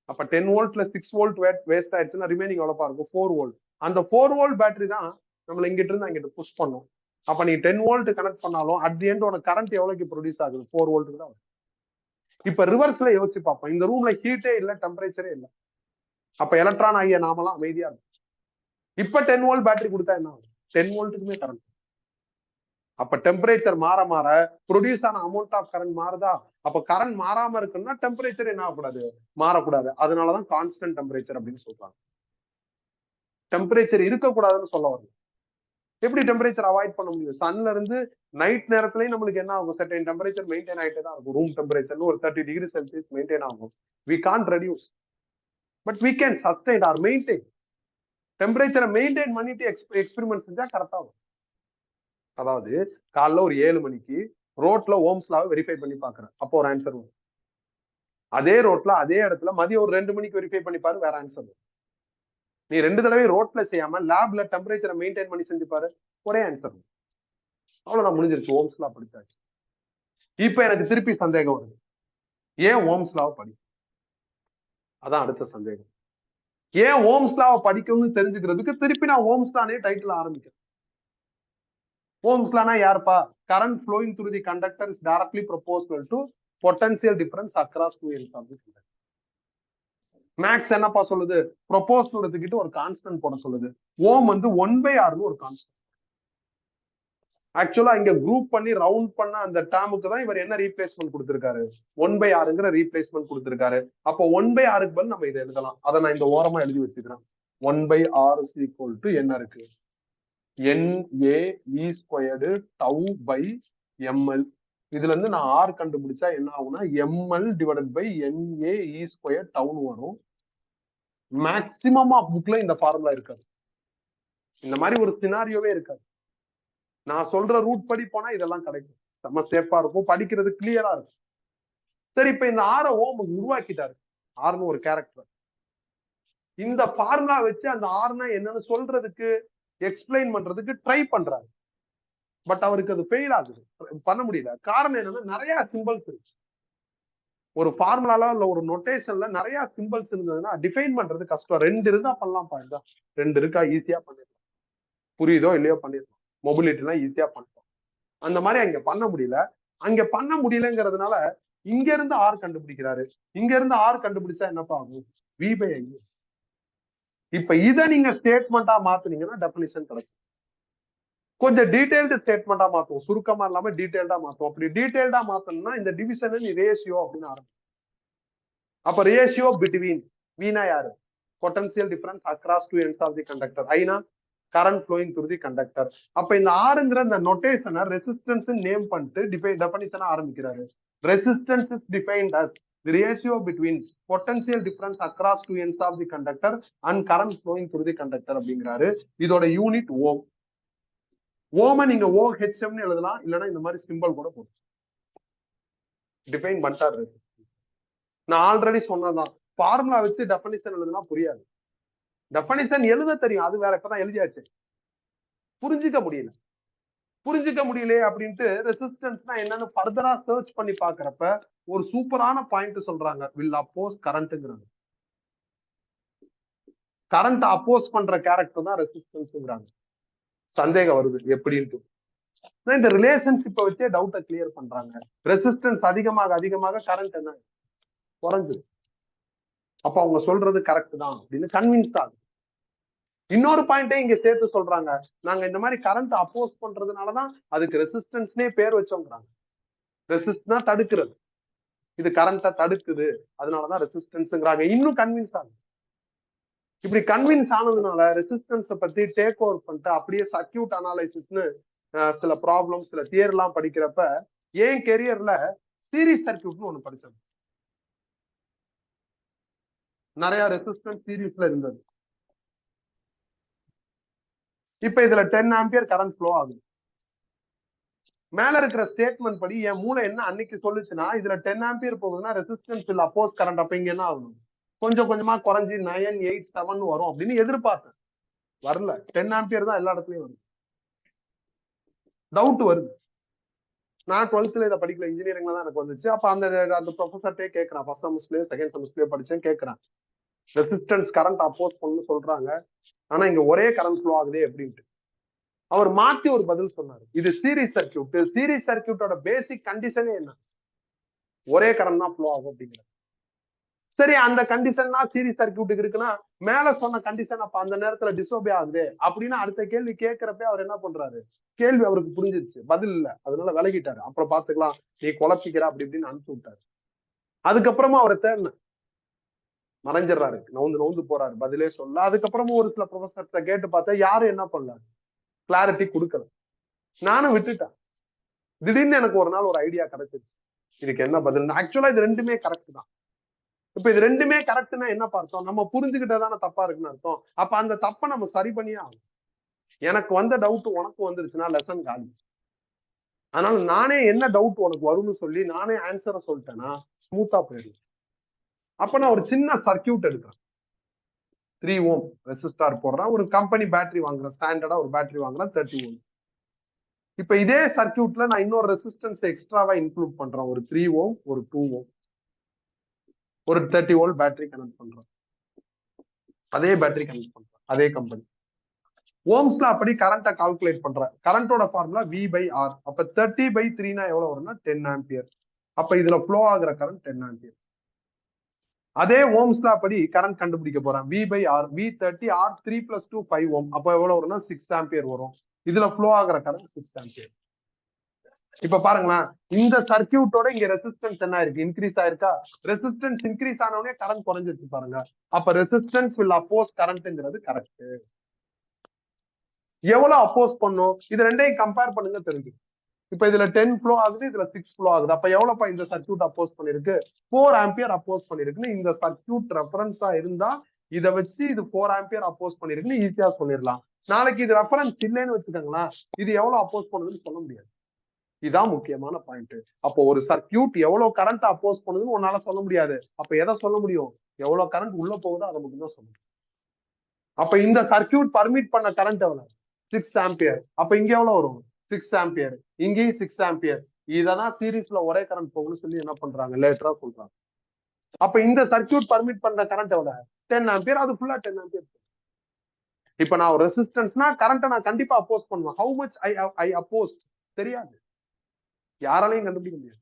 அப்ப 10 வோல்ட்ல 6 வோல்ட் வேஸ்ட் ஆயிடுச்சுன்னா ரிமைனிங் எவ்வளவு இருக்கும்? 4 வோல்ட். அந்த 4 வோல்ட் பேட்டரி தான் நம்மள இங்கிட்ட இருந்து அங்கிட்ட புஷ் பண்ணும். அப்ப நீ 10 வோல்ட் கனெக்ட் பண்ணாலும் அட் தி எண்ட் உனக்கு கரண்ட் எவ்வளவுக்கு ப்ரொடியூஸ் ஆகுது? 4 வோல்ட் தான். இப்ப ரிவர்ஸ்ல யோசிச்சு பார்ப்போம். இந்த ரூம்ல ஹீட்டே இல்ல, டெம்பரேச்சரே இல்ல. அப்ப எலக்ட்ரான் ஆகிய நாமெல்லாம் அமைதியா இருக்கும். இப்ப 10 வோல்ட் பேட்டரி கொடுத்தா என்ன ஆகும்? 10 வோல்ட்டுக்குமே கரண்ட். அப்ப டெம்பரேச்சர் மாற மாற ப்ரொடியூஸ் ஆன அமௌண்ட் ஆஃப் கரண்ட் மாறுதா? அப்ப கரண்ட் மாறாம இருக்குன்னா டெம்பரேச்சர் என்ன ஆகக்கூடாது? மாறக்கூடாது. அதனாலதான் கான்ஸ்டன்ட் டெம்பரேச்சர் அப்படின்னு சொல்றாங்க. டெம்பரேச்சர் இருக்கக்கூடாதுன்னு சொல்ல வரணும். எப்படி டெம்பரேச்சர் அவாய்ட் பண்ண முடியும்? சன்ல இருந்து நைட் நேரத்துலயும் நம்மளுக்கு என்ன ஆகும்? சர்டைன் டெம்பரேச்சர் மெயின்டைன் ஆகிட்டே தான் இருக்கும். ரூம் டெம்பரேச்சர் ஒரு 30 டிகிரி செல்சியஸ் மெயின்டைன் ஆகும். We can't reduce, but we can sustain or maintain. டெம்பரேச்சரை மெயின்டைன் பண்ணிட்டு எக்ஸ்பெரிமெண்ட் செஞ்சா கரெக்டா ஆகும். அதாவது காலைல ஒரு 7 மணிக்கு ரோட்ல ஓம்ஸ் லாவை வெரிஃபை பண்ணி பாக்குறேன், அப்போ ஒரு ஆன்சர் வரும். அதே ரோட்ல அதே இடத்துல மதியம் ஒரு 2 மணிக்கு வெரிஃபை பண்ணி பாரு, வேற ஆன்சர் வரும். நீ 2 தடவை ரோட்ல செய்யாம லேப்ல டெம்பரேச்சரை மெயின்டைன் பண்ணி செஞ்சு பாரு, ஒரே ஆன்சர். அவ்வளவுதான், முடிஞ்சிருச்சு. Ohm's law படிச்சாச்சு. இப்ப எனக்கு திருப்பி சந்தேகம் வருது, ஏன் ஓம்ஸ் லாவை படி? அதான் அடுத்த சந்தேகம். ஏன் ஓம்ஸ் லாவை படிக்கணும்னு தெரிஞ்சுக்கிறதுக்கு திருப்பி நான் ஓம்ஸ் லானே டைட்டில் ஆரம்பிக்கிறேன். ஓம்ஸ் லானா யாருப்பா? Current flowing through the conductor is directly proportional to potential difference across two ends of the conductor. Maths என்னப்பா சொல்லுது? ப்ரொபோஷனல் எடுத்துக்கிட்டு ஒரு கான்ஸ்டன்ட் போட சொல்லுது. ஓம் வந்து 1/r ஒரு கான்ஸ்டன்ட். ஆக்சுவலா இங்க குரூப் பண்ணி ரவுண்ட் பண்ண அந்த டேர்முக்கு தான் இவர் என்ன ரீப்ளேஸ்மெண்ட் கொடுத்திருக்காரு? 1/rங்கிற ரீப்ளேஸ்மெண்ட் கொடுத்திருக்காரு. அப்போ 1/rக்கு பதில் நம்ம இதை எழுதலாம். அதை நான் இந்த ஓரமா எழுதி வச்சுக்கிறேன். 1/r is equal to என்ன இருக்கு? NaE² tau by ml. இதுல இருந்து நான் ஆர் கண்டுபிடிச்சா என்ன ஆகும்னா ml divided by NaE² down வரும். மேக்சிமம் ஆஃப் புக்ல இந்த ஃபார்முலா இருக்காது. இந்த மாதிரி ஒரு சினாரியோவே இருக்காது. நான் சொல்ற ரூட் படி போனா இதெல்லாம் கிடைக்கும். நம்ம சேஃபா இருக்கும், படிக்கிறது கிளியரா இருக்கும். சரி, இப்ப இந்த ஆர ஓம் உருவாக்கிட்டாரு. ஆர்னு ஒரு கேரக்டர். இந்த ஃபார்முலா வச்சு அந்த ஆர்னா என்னன்னு சொல்றதுக்கு, எக்ஸ்பிளைன் பண்றதுக்கு ட்ரை பண்றாரு. பட் அவருக்கு அது ஃபெயில் ஆகுது, பண்ண முடியல. காரணம் என்னன்னா நிறைய சிம்பிள்ஸ் இருக்கு. ஒரு ஃபார்முலால இல்ல ஒரு நொட்டேஷன்ல நிறைய சிம்பிள்ஸ் இருந்ததுன்னா டிஃபைன் பண்றது கஷ்டம். 2 இருந்தா பண்ணலாம் பாருங்க. 2 இருக்கா ஈஸியா பண்ணிடலாம். புரியுதோ இல்லையோ பண்ணிடலாம். மொபிலிட்டிலாம் ஈஸியா பண்ணலாம். அந்த மாதிரி அங்க பண்ண முடியல. அங்க பண்ண முடியலங்கிறதுனால இங்க இருந்து ஆர் கண்டுபிடிக்கிறாரு. இங்க இருந்து ஆர் கண்டுபிடிச்சா என்னப்பா ஆகும்? V/I. இப்ப இதை நீங்க ஸ்டேட்மெண்டா மாத்துனீங்கன்னா டெபினிஷன் கிடைக்கும். கொஞ்சம் டீடைல்டு ஸ்டேட்மெண்டா மாத்துவோம், சுருக்கமா இல்லாம டீடைல்டா மாத்துவோம். அப்படி டீடைல்டா மாத்தணும்னா இந்த டிவிஷன் ரேஷியோ அப்படின்னு ஆரம்பிக்கும். அப்ப ரேஷியோ பிட்வீன், வீணா யாரு, potential difference across two ends of the conductor, ஐனா current flowing through the conductor. அப்ப இந்த ஆறுங்கிற இந்த நொட்டேஷனை ரெசிஸ்டன்ஸ் நேம் பண்ணிட்டு டெஃபினிஷனா ஆரம்பிக்கிறாரு. Resistance is defined as the ratio between potential difference across two ends of the conductor and current flowing through the conductor அப்படிங்கிறாரு. இதோட unit ஓம். ஓம நீங்க OHMனு எழுதலாம், இல்லைன்னா இந்த மாதிரி சிம்பிள் கூட போட்டு டிஃபைன் பண்ணிட்டாரு. நான் ஆல்ரெடி சொன்னதான், ஃபார்முலா வச்சு டெஃபினிஷன் எழுதுனா புரியாது. டெஃபினிஷன் எழுத தெரியும், அது வேற, இப்பதான் எழுதியாச்சு. புரிஞ்சுக்க முடியல. புரிஞ்சுக்க முடியலையே அப்படின்ட்டு ரெசிஸ்டன்ஸ்னா என்னன்னு ஃபர்தரா சர்ச் பண்ணி பாக்குறப்ப ஒரு சூப்பரான பாயிண்ட் சொல்றாங்க, வில் அப்போஸ் கரண்ட்ங்கிறாங்க. கரண்ட் அப்போஸ் பண்ற கேரக்டர் தான் ரெசிஸ்டன்ஸ்ங்கிறாங்க. சந்தேகம் வருது எப்படின்ட்டு. இந்த ரிலேஷன்ஷிப்பை வச்சே டவுட்டை கிளியர் பண்றாங்க. ரெசிஸ்டன்ஸ் அதிகமாக அதிகமாக கரண்ட் என்ன குறைஞ்சிடும். அப்ப அவங்க சொல்றது கரெக்ட் தான் அப்படின்னு கன்வின்ஸ் ஆகுது. இன்னொரு பாயிண்டே இங்க சேர்த்து சொல்றாங்க, நாங்க இந்த மாதிரி கரண்ட் அப்போஸ் பண்றதுனாலதான் அதுக்கு ரெசிஸ்டன்ஸ்னே பேர் வச்சோங்கிறாங்க. ரெசிஸ்ட்னா தடுக்கிறது, இது கரண்ட்டை தடுக்குது, அதனாலதான் ரெசிஸ்டன்ஸ்ங்கிறாங்க. இன்னும் கன்வின்ஸ் ஆகுது. இப்படி கன்வின்ஸ் ஆனதுனால ரெசிஸ்டன்ஸை பத்தி டேக் ஓவர் பண்ணிட்டு அப்படியே சர்க்கியூட் அனாலிசிஸ்னு சில ப்ராப்ளம், சில தியரி எல்லாம் படிக்கிறப்ப ஏன் கெரியர்ல சீரிஸ் சர்க்கியூட்னு ஒண்ணு படிச்சது. நிறைய ரெசிஸ்டன்ஸ் சீரிஸ்ல இருந்தது. இப்ப இதுல 10 ஆம்பியர் கரண்ட் ஃப்ளோ ஆகுது. மேல இருக்கிற ஸ்டேட்மெண்ட் படி என் மூளை என்ன அன்னைக்கு சொல்லுச்சுன்னா, இதுல 10 ஆம்பியர் போகுதுன்னா ரெசிஸ்டன்ஸ் இல்ல அப்போஸ் கரண்ட், அப்ப இங்க என்ன ஆகணும், கொஞ்சம் கொஞ்சமா குறைஞ்சி 9, 8, 7 வரும் அப்படின்னு எதிர்பார்த்தேன். வரல, 10 ஆம்பியர் தான் எல்லா இடத்துலயும் வருது. டவுட் வருது. நான் 12th இதை படிக்கல, இன்ஜினியரிங்ல தான் எனக்கு வந்துச்சு. அப்ப அந்த ப்ரொஃபஸர்ட்டே கேட்கிறேன், ஃபர்ஸ்ட் செமஸ்டர்லயோ செகண்ட் செமஸ்டர்லயோ படிச்சேன், கேட்கிறேன் ரெசிஸ்டன்ஸ் கரண்ட் அப்போஸ் பண்ணு சொல்றாங்க, ஆனா இங்க ஒரே கரண்ட் ஃப்ளோ ஆகுது எப்படின்ட்டு. அவர் மாத்தி ஒரு பதில் சொன்னாரு, இது சீரிஸ் சர்க்கியூட். சீரிஸ் சர்க்கியூட்டோட பேசிக் கண்டிஷனே என்ன, ஒரே கரண்ட் தான் ஃப்ளோ ஆகும் அப்படிங்கிற. சரி, அந்த கண்டிஷன் தான் சீரிஸ் சர்க்கியூட்டுக்கு இருக்குன்னா மேல சொன்ன கண்டிஷன் அப்ப அந்த நேரத்துல டிஸ்ஓபே ஆகுது அப்படின்னு அடுத்த கேள்வி கேட்கிறப்ப அவர் என்ன பண்றாரு, கேள்வி அவருக்கு புரிஞ்சிருச்சு, பதில் இல்ல, அதனால விலகிட்டாரு. அப்புறம் பாத்துக்கலாம், நீ குழப்பிக்கிற அப்படி இப்படின்னு அனுப்பிச்சு விட்டாரு. அதுக்கப்புறமா அவரை தேடின மறைஞ்சிடறாரு, நவுந்து போறாரு, பதிலே சொல்ல. அதுக்கப்புறமும் ஒரு சில ப்ரொஃபஸர்கிட்ட கேட்டு பார்த்தா யாரும் என்ன பண்ணல, கிளாரிட்டி கொடுக்கல. நானும் விட்டுட்டேன். திடீர்னு எனக்கு ஒரு நாள் ஒரு ஐடியா கிடைச்சிருச்சு, இதுக்கு என்ன பதில். ஆக்சுவலா இது ரெண்டுமே கரெக்ட் தான். இப்ப இது ரெண்டுமே கரெக்ட்னா என்ன பார்த்தோம், நம்ம புரிஞ்சுக்கிட்டதான தப்பா இருக்குன்னு அர்த்தம். அப்ப அந்த தப்பை நம்ம சரி பண்ணியே ஆகும். எனக்கு வந்த டவுட் உனக்கு வந்துருச்சுன்னா லெசன் காலி. அதனால நானே என்ன டவுட் உனக்கு வரும்னு சொல்லி நானே ஆன்சரை சொல்லிட்டேன்னா ஸ்மூத்தா போயிடும். அப்ப நான் ஒரு சின்ன சர்க்கியூட் எடுக்கிறேன், 3 ஓம் ரெசிஸ்டார் போடுறேன், ஒரு கம்பெனி பேட்டரி வாங்குறேன், ஸ்டாண்டர்டா ஒரு பேட்டரி வாங்குறேன் 30 ஓம். இப்ப இதே சர்க்கியூட்ல நான் இன்னொரு ரெசிஸ்டன்ஸ் எக்ஸ்ட்ராவா இன்க்ளூட் பண்றேன், ஒரு 3 ஓம், ஒரு 2 ஓம், ஒரு 30 வோல்ட் பேட்டரி கனெக்ட் பண்றேன். அதே பேட்டரி கனெக்ட் பண்றேன், அதே கம்பெனி. ஓம்ஸ்ல அப்படி கரண்ட்டை கால்குலேட் பண்றேன். கரண்டோட ஃபார்முலா V/R. அப்ப 30/3 எவ்வளவு வரும்னா 10 ஆம்பியர். அப்ப இதுல ஃப்ளோ ஆகுற கரண்ட் 10 ஆம்பியர். அதே ஓம்ஸ்ல அப்படி கரண்ட் கண்டுபிடிக்க போறேன், V/R, V30, R3 + 2 5 ஓம். அப்ப எவ்வளவு வரும்னா 6 ஆம்பியர் வரும். இதுல ஃப்ளோ ஆகுற கரண்ட் 6 ஆம்பியர். இப்ப பாருங்களேன், இந்த சர்க்கியூட்டோட இங்க ரெசிஸ்டன்ஸ் என்ன இருக்கு, இன்க்ரீஸ் ஆயிருக்கா. ரெசிஸ்டன்ஸ் இன்க்ரீஸ் ஆனவனே கரண்ட் குறைஞ்சிருச்சு பாருங்க. அப்ப ரெசிஸ்டன்ஸ் வில் அப்போஸ் கரண்ட்ங்கிறது கரெக்ட். எவ்வளவு அப்போஸ் பண்ணும், இது ரெண்டையும் கம்பேர் பண்ணுங்க தெரிஞ்சு. இப்ப இதுல 10 ஃப்ளோ ஆகுது, இதுல 6 ஃப்ளோ ஆகுது. அப்ப எவ்வளவுப்பா இந்த சர்க்கியூட் அப்போஸ் பண்ணிருக்கு, 4 ஆம்பியர் அப்போஸ் பண்ணிருக்குன்னு இந்த சர்க்கியூட் ரெஃபரன்ஸா இருந்தா இதை வச்சு இது 4 ஆம்பியர் அப்போஸ் பண்ணிருக்குன்னு ஈஸியா சொல்லிடலாம். நாளைக்கு இது ரெஃபரன்ஸ் இல்லைன்னு வச்சுக்கோங்களேன், இது எவ்வளவு அப்போஸ் பண்ணுதுன்னு சொல்ல முடியாது. இதுதான் முக்கியமான பாயிண்ட். அப்போ ஒரு சர்க்கியூட் எவ்வளவு கரண்ட் அப்போஸ் பண்ணுதுன்னு உன்னால சொல்ல முடியாது. அப்ப எதை சொல்ல முடியும், எவ்வளவு கரண்ட் உள்ள போகுதோ அதை மட்டும் தான் சொல்ல முடியும். அப்ப இந்த சர்க்கியூட் பர்மிட் பண்ண கரண்ட் எவ்வளவு, 6 ஆம்பியர். அப்ப இங்க எவ்வளவு வரும், 6 ஆம்பியர். இங்கேயும் 6 ஆம்பியர். இததான் சீரீஸ்ல ஒரே கரண்ட் போகும்னு சொல்லி என்ன பண்றாங்க, லேட்டரா சொல்றாங்க. அப்ப இந்த சர்க்கியூட் பர்மிட் பண்ற கரண்ட் எவ்வளவு, 10 ஆம்பியர். அது ஃபுல்லா 10 ஆம்பியர். இப்ப நான் ஒரு ரெசிஸ்டன்ஸ்னா கரண்ட்டை நான் கண்டிப்பா அப்போஸ் பண்ணுவேன். ஹவு மச் ஐ அப்போஸ் தெரியாது, யாராலையும் கண்டுபிடிக்க முடியாது.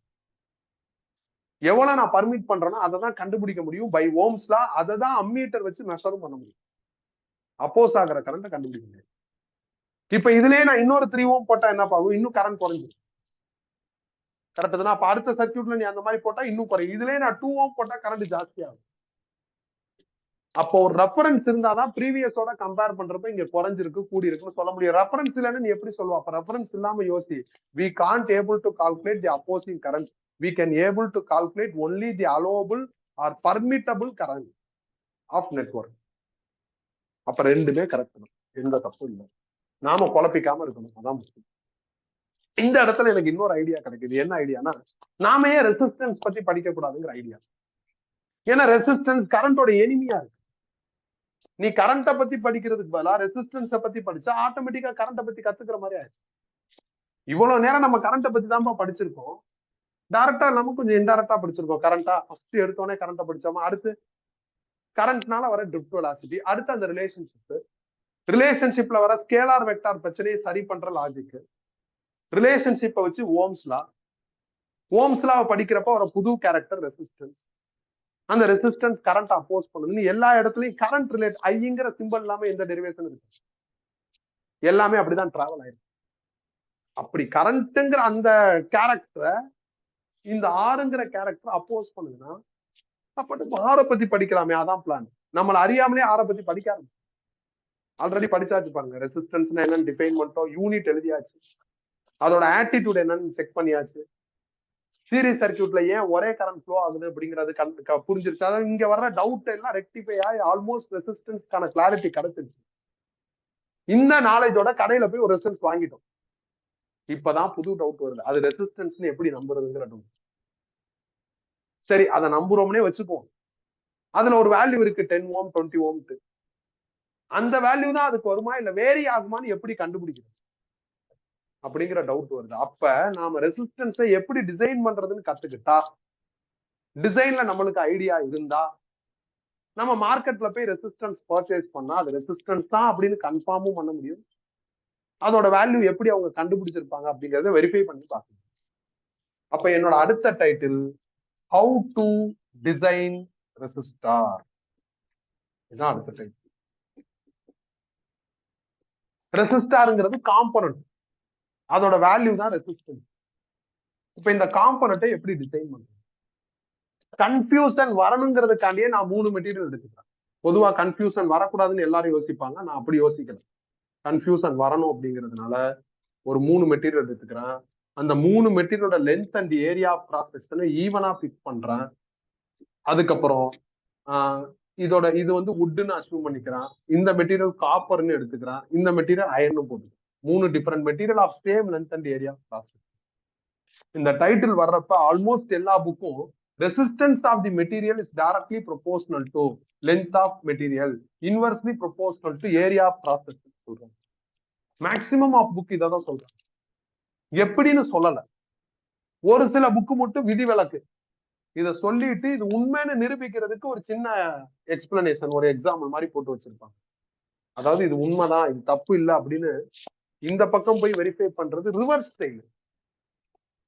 எவ்வளவு நான் பர்மிட் பண்றேன்னா அதை தான் கண்டுபிடிக்க முடியும் பை ஓம்ஸ்ல. அதை தான் அம்மீட்டர் வச்சு மெஷரும் பண்ண முடியும். அப்போஸ் ஆகிற கரண்ட்டை கண்டுபிடிக்க முடியும். இப்ப இதுலயே நான் இன்னொரு 3 ஓம் போட்டா என்ன ஆகும்? இன்னும் கரண்ட் குறைஞ்சிடும். கரெக்ட் தானே? அப்ப அடுத்த சர்க்யூட்ல நீ அந்த மாதிரி போட்டா இன்னும் குறையும். இதுலயே நான் 2 ஓம் போட்டா கரண்ட் ஜாஸ்தி ஆகும். அப்போ ஒரு ரெஃபரன்ஸ் இருந்தாதான் ப்ரீவியஸோட கம்பேர் பண்றப்ப இங்க குறைஞ்சிருக்கு கூடி இருக்குன்னு சொல்ல முடியும். ரெஃபரன்ஸ் இல்லைன்னு நீ எப்படி சொல்லுவா? அப்ப ரெஃபரன்ஸ் இல்லாம யோசி. we can't able to calculate the opposing current. we can able to calculate only the allowable or permittable current of network. அப்ப ரெண்டுமே கரெக்ட் தான், எந்த தப்பும் இல்லை. நாம குழப்பிக்காம இருக்கணும், அதான் முக்கியம். இந்த இடத்துல எனக்கு இன்னொரு ஐடியா கிடைக்குது. என்ன ஐடியானா, நாம ஏன் ரெசிஸ்டன்ஸ் பத்தி படிக்க கூடாதுங்கிற ஐடியா. ஏன்னா ரெசிஸ்டன்ஸ் கரண்டோட எனிமியா இருக்கு. நீ கரண்ட பத்தி படிக்கிறதுக்கு பதிலா ரெசிஸ்டன்ஸ பத்தி படிச்சா ஆட்டோமேட்டிக்கா கரண்ட பத்தி கத்துக்கிற மாதிரி ஆயிடும். இவ்வளவு நேரம் நம்ம கரண்ட பத்தி தான் படிச்சிருக்கோம். டைரக்டா இல்லாம கொஞ்சம் இன்டைரக்டா படிச்சிருக்கோம். கரண்டா ஃபர்ஸ்ட் எடுத்தோடனே கரண்ட படிச்சோமா, அடுத்து கரண்ட்னால வர ட்ரிஃப்ட் வெலாசிட்டி, அடுத்து அந்த ரிலேஷன்ஷிப்ல வர ஸ்கேலார் வெக்டார் பிரச்சனையை சரி பண்ற லாஜிக், ரிலேஷன்ஷிப்பை வச்சு ஓம்ஸ்லா படிக்கிறப்ப வர புது கேரக்டர் ரெசிஸ்டன்ஸ், அந்த ரெசிஸ்டன்ஸ் கரண்ட் அப்போஸ் பண்ணுது. எல்லா இடத்துலயும் கரண்ட் ரிலேட் ஐங்கிற சிம்பிள் இல்லாம எந்த டெரிவேஷன் இருக்கு? எல்லாமே அப்படிதான் டிராவல் ஆயிருக்கு. அப்படி கரண்ட்ங்கிற அந்த கேரக்டரை இந்த ஆறுங்கிற கேரக்டர் அப்போஸ் பண்ணுதுன்னா அப்ப ஆரை பத்தி படிக்கலாமே, அதான் பிளான். நம்மள அறியாமலே ஆரை பத்தி படிக்க ஆரம்பிச்சு. ஆல்ரெடி படிச்சாச்சு பாருங்க. ரெசிஸ்டன்ஸ் என்னன்னு டிஃபைன் பண்ணிட்டோம், யூனிட் எழுதியாச்சு, அதோட ஆட்டிடியூட் என்னன்னு செக் பண்ணியாச்சு, சீரிஸ் சர்க்யூட்ல ஏன் ஒரே கரண்ட் ஃப்ளோ ஆகுது அப்படிங்கிறது புரிஞ்சிருச்சு. அதாவது இங்க வர்ற டவுட் எல்லாம் ரெக்டிஃபை ஆகி ஆல்மோஸ்ட் ரெசிஸ்டன்ஸ்க்கான கிளாரிட்டி கிடைச்சிருச்சு. இந்த நாலேஜோட கடையில போய் ஒரு ரெசிஸ்டன்ஸ் வாங்கிட்டோம். இப்பதான் புது டவுட் வருது, அது ரெசிஸ்டன்ஸ் எப்படி நம்புறதுங்கிற டவுட். சரி, அதை நம்புறோம்னே வச்சுப்போம். அதுல ஒரு வேல்யூ இருக்கு 10 ஓம் 20 ஓம். அந்த வேல்யூ தான் அதுக்கு வருமா இல்ல வேரி ஆகுமான்னு எப்படி கண்டுபிடிக்கிறது அப்படிங்கிற டவுட் வருது. அப்ப நாம ரெசிஸ்டன்ஸை எப்படி டிசைன் பண்றதுன்னு கத்துக்கிட்டா, டிசைன்ல நம்மளுக்கு ஐடியா இருந்தா, நம்ம மார்க்கெட்ல போய் ரெசிஸ்டன்ஸ் பர்ச்சேஸ் பண்ணா அது ரெசிஸ்டன்ஸ் தான் அப்படின்னு கன்ஃபார்மும் பண்ண முடியும். அதோட வேல்யூ எப்படி அவங்க கண்டுபிடிச்சிருப்பாங்க அப்படிங்கறத வெரிஃபை பண்ணி பார்க்கணும். அப்ப என்னோட அடுத்த title how to design resistor, இதுதான் அடுத்த டைட்டில். ரெசிஸ்டார்ங்கிறது காம்பனன்ட், அதோட வேல்யூ தான் ரெசிஸ்டன்ஸ். இப்ப இந்த காம்பனண்ட்டை எப்படி டிசைன் பண்றது? கன்ஃபியூஷன் வரணுங்கிறதுக்காண்டியே நான் 3 மெட்டீரியல் எடுத்துக்கிறேன். பொதுவா கன்ஃபியூஷன் வரக்கூடாதுன்னு எல்லாரும் யோசிப்பாங்க, நான் அப்படி யோசிக்கிறேன். கன்ஃபியூஷன் வரணும் அப்படிங்கிறதுனால ஒரு 3 மெட்டீரியல் எடுத்துக்கிறேன். அந்த 3 மெட்டீரியலோட length and area of cross செக்ஷனை ஈவனா பிக் பண்றேன். அதுக்கப்புறம் இது வந்து வுட்னு அஸ்யூம் பண்ணிக்கிறேன். இந்த மெட்டீரியல் காப்பர்னு எடுத்துக்கிறேன். இந்த மெட்டீரியல் அயர்னு போட்டுக்கிறேன். 3 different material of same length and area of cross section. இந்த டைட்டில் வர்றப்ப ஆல்மோஸ்ட் எல்லா புக்கும் resistance of the material is directly proportional to length of material, inversely proportional to area of cross section சொல்றாங்க. Maximum of book இதான் சொல்றாங்க. எப்படின்னு சொல்லல, ஒரு சில புக்கு மட்டும் விதிவிலக்கு இத சொல்லிட்டு இது உண்மைன்னு நிரூபிக்கிறதுக்கு ஒரு சின்ன எக்ஸ்பிளனேஷன், ஒரு எக்ஸாம்பிள் மாதிரி போட்டு வச்சிருப்பாங்க. அதாவது இது உண்மைதான், இது தப்பு இல்லை அப்படின்னு இந்த பக்கம் போய் வெரிஃபை பண்றது ரிவர்ஸ் ஸ்டைல்.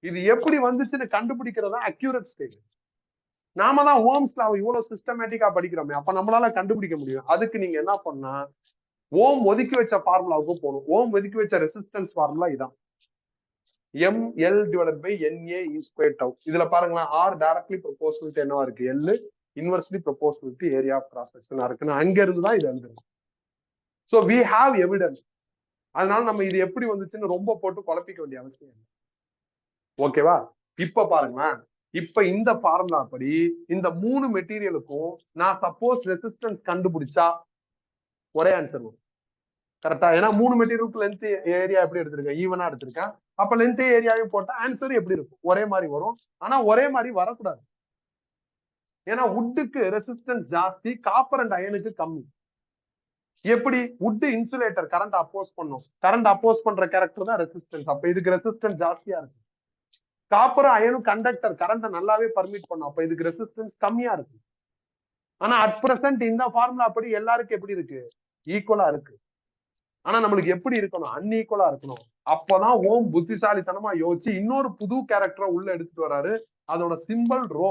இது எப்படி வந்துச்சுன்னு கண்டுபிடிக்கிறதா அக்யூரேட் ஸ்டைல். நாம தான் ஓம்ஸ் லா இவ்வளவு சிஸ்டமேட்டிக்கா படிக்கிறோமே, அப்ப நம்மளால கண்டுபிடிக்க முடியும். அதுக்கு நீங்க என்ன பண்ணா, ஓம் ஒதுக்கி வச்ச ஃபார்முலாவுக்கு போகணும். ஓம் ஒதுக்கி வச்ச ரெசிஸ்டன்ஸ் ஃபார்முலா இதான், mL/NA². இதுல பாருங்களேன், R டைரக்ட்லி ப்ரொபோர்ஷனல் டு என்னவா இருக்கு, L inversely proportional to area of cross செக்ஷனா இருக்குன்னு அங்க இருந்து தான் இது எழுதுறோம். So we have evidence. அதனால நம்ம இது எப்படி வந்துச்சுன்னு ரொம்ப போட்டு குழப்பிக்க வேண்டிய அவசியம் இல்லை. ஓகேவா? இப்ப பாருங்களேன், இப்ப இந்த ஃபார்முலா படி இந்த 3 மெட்டீரியலுக்கும் நான் சப்போஸ் ரெசிஸ்டன்ஸ் கண்டுபிடிச்சா ஒரே ஆன்சர் வரும். கரெக்டா? ஏன்னா 3 மெட்டீரியலுக்கு லென்த் ஏரியா எப்படி எடுத்திருக்கேன், ஈவனா எடுத்திருக்கேன். அப்ப லென்த் ஏரியாவையும் போட்டா ஆன்சர் எப்படி இருக்கும், ஒரே மாதிரி வரும். ஆனா ஒரே மாதிரி வரக்கூடாது. ஏன்னா வுட்டுக்கு ரெசிஸ்டன்ஸ் ஜாஸ்தி, காப்பர் அண்ட் அயனுக்கு கம்மி. எப்படி? வுட் இன்சுலேட்டர், கரண்ட் அப்போஸ் பண்ணும், கரண்ட் அப்போஸ் பண்ற கேரக்டர் தான் ரெசிஸ்டன்ஸ். அப்ப இதுக்கு ரெசிஸ்டன்ஸ் ஜாஸ்தியா இருக்கு. காப்பரும் அயனும் கண்டக்டர், கரண்ட நல்லாவே பர்மிட் பண்ணும், அப்ப இதுக்கு ரெசிஸ்டன்ஸ் கம்மியா இருக்கு. ஆனா அட் பிரசன்ட் இந்த ஃபார்முலா படி எல்லாருக்கும் எப்படி இருக்கு, ஈக்குவலா இருக்கு. ஆனா நம்மளுக்கு எப்படி இருக்கணும், அன்ஈக்குவலா இருக்கணும். அப்பதான் ஓம் புத்திசாலித்தனமா யோசிச்சு இன்னொரு புது கேரக்டரை உள்ள எடுத்துட்டு வராரு. அதோட சிம்பிள் ரோ.